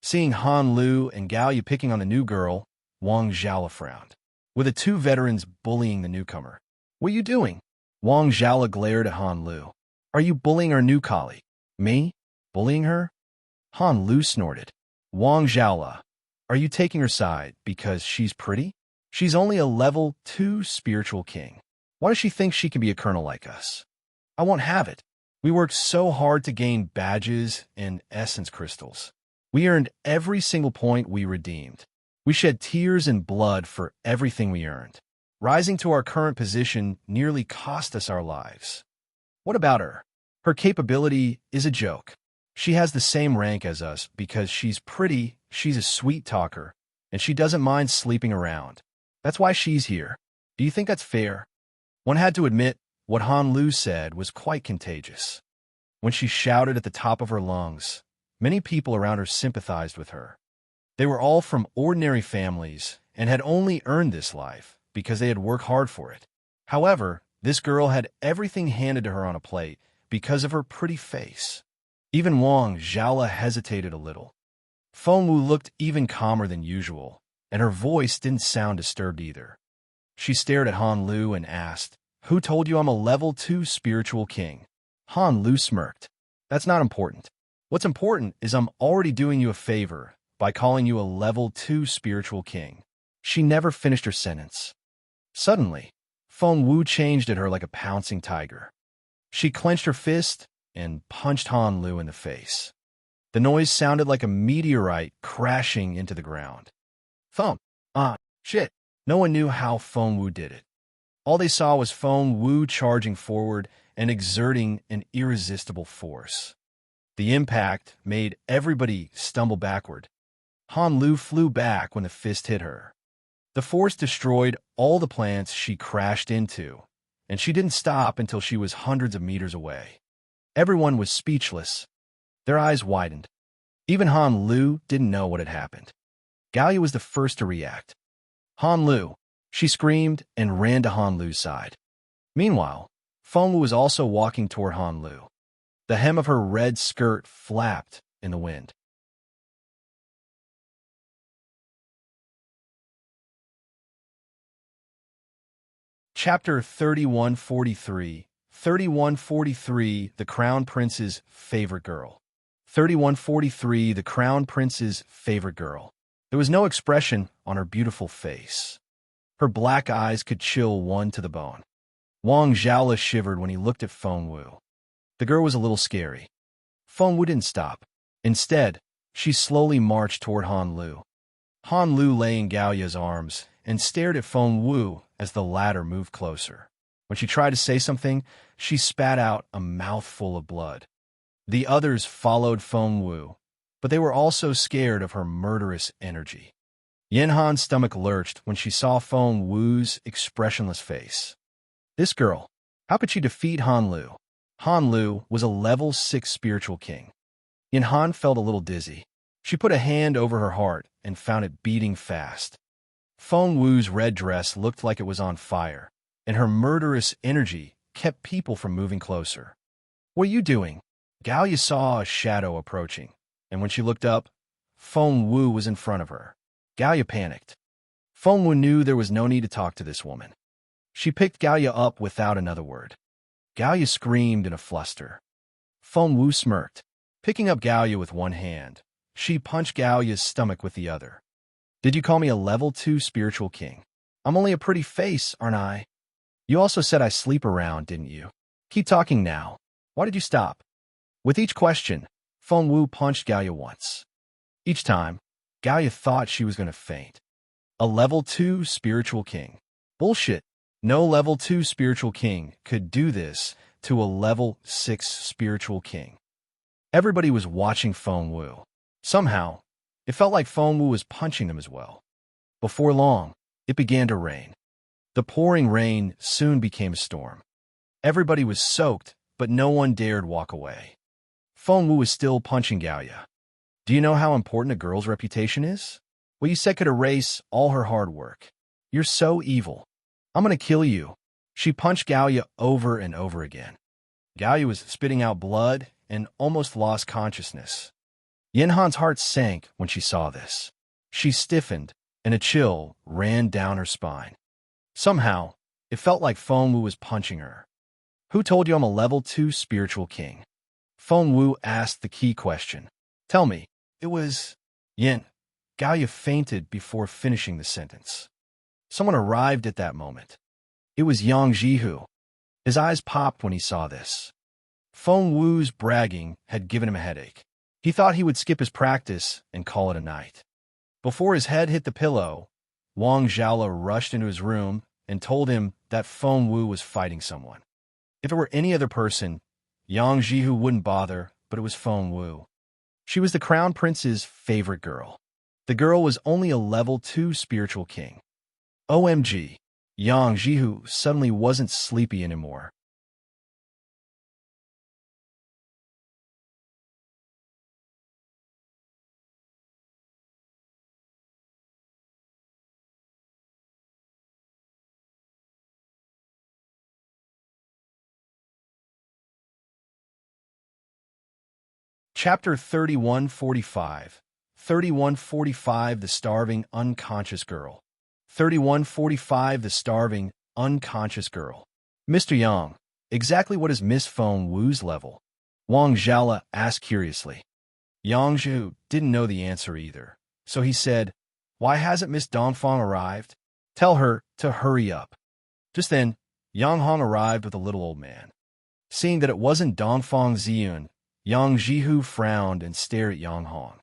Speaker 1: Seeing Han Lu and Gao Ye picking on the new girl, Wang Zhaola frowned. Were the two veterans bullying the newcomer? "What are you doing?" Wang Zhaola glared at Han Lu. "Are you bullying our new colleague?" "Me? Bullying her?" Han Lu snorted. "Wang Zhaola, are you taking her side because she's pretty? She's only a level 2 spiritual king. Why does she think she can be a colonel like us? I won't have it. We worked so hard to gain badges and essence crystals. We earned every single point we redeemed. We shed tears and blood for everything we earned. Rising to our current position nearly cost us our lives. What about her? Her capability is a joke. She has the same rank as us because she's pretty, she's a sweet talker, and she doesn't mind sleeping around. That's why she's here. Do you think that's fair?" One had to admit, what Han Lu said was quite contagious. When she shouted at the top of her lungs, many people around her sympathized with her. They were all from ordinary families and had only earned this life because they had worked hard for it. However, this girl had everything handed to her on a plate because of her pretty face. Even Wang Zhaola hesitated a little. Feng Wu looked even calmer than usual, and her voice didn't sound disturbed either. She stared at Han Lu and asked, "Who told you I'm a level 2 spiritual king?" Han Lu smirked. "That's not important. What's important is I'm already doing you a favor by calling you a level 2 spiritual king." She never finished her sentence. Suddenly, Feng Wu changed at her like a pouncing tiger. She clenched her fist and punched Han Lu in the face. The noise sounded like a meteorite crashing into the ground. Thump! Ah, shit! No one knew how Feng Wu did it. All they saw was Feng Wu charging forward and exerting an irresistible force. The impact made everybody stumble backward. Han Lu flew back when the fist hit her. The force destroyed all the plants she crashed into, and she didn't stop until she was hundreds of meters away. Everyone was speechless. Their eyes widened. Even Han Lu didn't know what had happened. Gallia was the first to react. "Han Lu!" She screamed and ran to Han Lu's side. Meanwhile, Feng Wu was also walking toward Han Lu. The hem of her red skirt flapped in the wind. Chapter 3143. 3143, The Crown Prince's Favorite Girl. 3143, The Crown Prince's Favorite Girl. There was no expression on her beautiful face. Her black eyes could chill one to the bone. Wang Zhaola shivered when he looked at Feng Wu. The girl was a little scary. Feng Wu didn't stop. Instead, she slowly marched toward Han Lu. Han Lu lay in Gallia's arms and stared at Feng Wu as the latter moved closer. When she tried to say something, she spat out a mouthful of blood. The others followed Feng Wu, but they were also scared of her murderous energy. Yin Han's stomach lurched when she saw Feng Wu's expressionless face. This girl, how could she defeat Han Lu? Han Lu was a level 6 spiritual king. Yin Han felt a little dizzy. She put a hand over her heart and found it beating fast. Feng Wu's red dress looked like it was on fire, and her murderous energy kept people from moving closer. "What are you doing?" Gallia saw a shadow approaching, and when she looked up, Feng Wu was in front of her. Gallia panicked. Feng Wu knew there was no need to talk to this woman. She picked Gallia up without another word. Gallia screamed in a fluster. Feng Wu smirked. Picking up Gallia with one hand, she punched Gallia's stomach with the other. "Did you call me a level 2 spiritual king? I'm only a pretty face, aren't I? You also said I sleep around, didn't you? Keep talking now. Why did you stop?" With each question, Feng Wu punched Gallia once. Each time, Gallia thought she was going to faint. A level 2 spiritual king. Bullshit. No level 2 spiritual king could do this to a level 6 spiritual king. Everybody was watching Feng Wu. Somehow, it felt like Feng Wu was punching them as well. Before long, it began to rain. The pouring rain soon became a storm. Everybody was soaked, but no one dared walk away. Feng Wu was still punching Gallia. "Do you know how important a girl's reputation is? What you said could erase all her hard work. You're so evil. I'm gonna kill you." She punched Gallia over and over again. Gallia was spitting out blood and almost lost consciousness. Yin Han's heart sank when she saw this. She stiffened, and a chill ran down her spine. Somehow, it felt like Feng Wu was punching her. "Who told you I'm a level 2 spiritual king?" Feng Wu asked the key question. "Tell me, it was..." Yin. Gallia fainted before finishing the sentence. Someone arrived at that moment. It was Yang Jihu. His eyes popped when he saw this. Feng Wu's bragging had given him a headache. He thought he would skip his practice and call it a night. Before his head hit the pillow, Wang Zhaola rushed into his room and told him that Feng Wu was fighting someone. If it were any other person, Yang Jihu wouldn't bother, but it was Feng Wu. She was the crown prince's favorite girl. The girl was only a level 2 spiritual king. OMG, Yang Jihu suddenly wasn't sleepy anymore. Chapter 3145. 3145 The Starving Unconscious Girl. 3145 The Starving Unconscious Girl. Mr. Yang, exactly what is Miss Feng Wu's level? Wang Zhala asked curiously. Yang Zhu didn't know the answer either, so he said, "Why hasn't Miss Dongfang arrived? Tell her to hurry up." Just then, Yang Hong arrived with a little old man. Seeing that it wasn't Dongfang Ziyun, Yang Jihu frowned and stared at Yang Hong.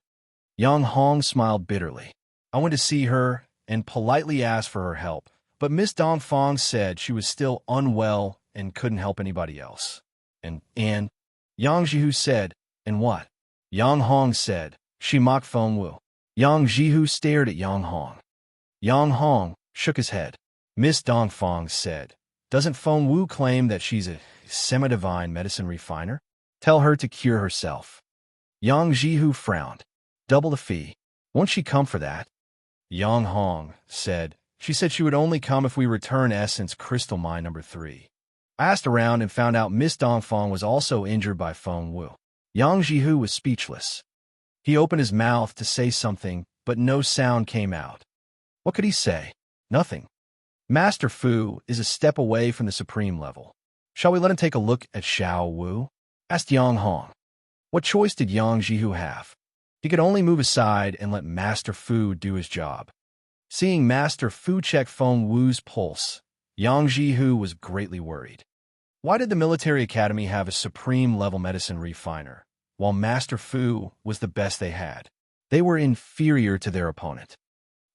Speaker 1: Yang Hong smiled bitterly. "I went to see her and politely asked for her help, but Miss Dongfang said she was still unwell and couldn't help anybody else." And Yang Jihu said, "And what?" Yang Hong said, "She mocked Feng Wu." Yang Jihu stared at Yang Hong. Yang Hong shook his head. Miss Dongfang said, "Doesn't Feng Wu claim that she's a semi-divine medicine refiner? Tell her to cure herself." Yang Jihu frowned. "Double the fee. Won't she come for that?" Yang Hong said, "She said she would only come if we return Essence Crystal Mine number 3. I asked around and found out Miss Dongfang was also injured by Feng Wu." Yang Jihu was speechless. He opened his mouth to say something, but no sound came out. What could he say? Nothing. Master Fu is a step away from the supreme level. "Shall we let him take a look at Xiao Wu?" asked Yang Hong. What choice did Yang Jihu have? He could only move aside and let Master Fu do his job. Seeing Master Fu check Feng Wu's pulse, Yang Jihu was greatly worried. Why did the military academy have a supreme-level medicine refiner, while Master Fu was the best they had? They were inferior to their opponent.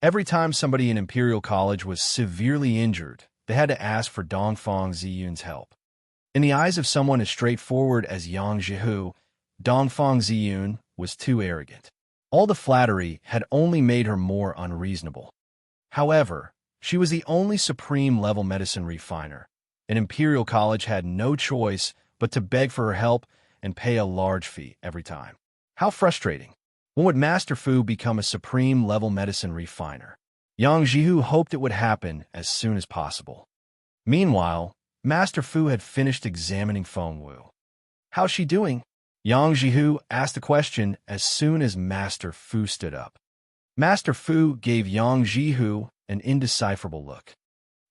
Speaker 1: Every time somebody in Imperial College was severely injured, they had to ask for Dongfang Ziyun's help. In the eyes of someone as straightforward as Yang Jihu, Dongfang Ziyun was too arrogant. All the flattery had only made her more unreasonable. However, she was the only supreme-level medicine refiner, and Imperial College had no choice but to beg for her help and pay a large fee every time. How frustrating. When would Master Fu become a supreme-level medicine refiner? Yang Jihu hoped it would happen as soon as possible. Meanwhile, Master Fu had finished examining Feng Wu. "How's she doing?" Yang Jihu asked the question as soon as Master Fu stood up. Master Fu gave Yang Jihu an indecipherable look.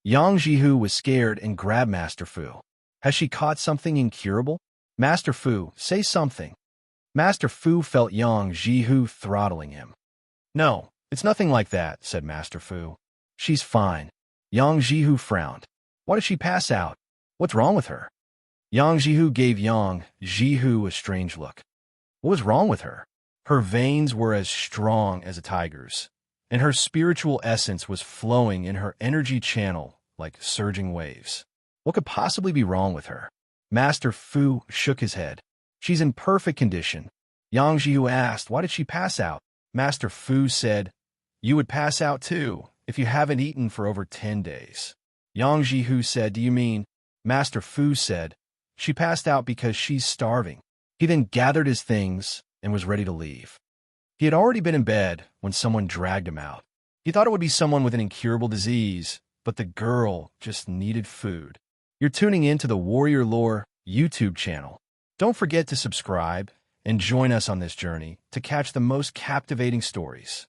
Speaker 1: Yang Jihu was scared and grabbed Master Fu. "Has she caught something incurable? Master Fu, say something." Master Fu felt Yang Jihu throttling him. "No, it's nothing like that," said Master Fu. "She's fine." Yang Jihu frowned. "Why did she pass out? What's wrong with her?" Yang Jihu gave Yang Jihu a strange look. What was wrong with her? Her veins were as strong as a tiger's, and her spiritual essence was flowing in her energy channel like surging waves. What could possibly be wrong with her? Master Fu shook his head. "She's in perfect condition." Yang Jihu asked, "Why did she pass out?" Master Fu said, "You would pass out too if you haven't eaten for over 10 days. Yang Jihu said, "Do you mean?" Master Fu said, "She passed out because she's starving." He then gathered his things and was ready to leave. He had already been in bed when someone dragged him out. He thought it would be someone with an incurable disease, but the girl just needed food. You're tuning in to the Warrior Lore YouTube channel. Don't forget to subscribe and join us on this journey to catch the most captivating stories.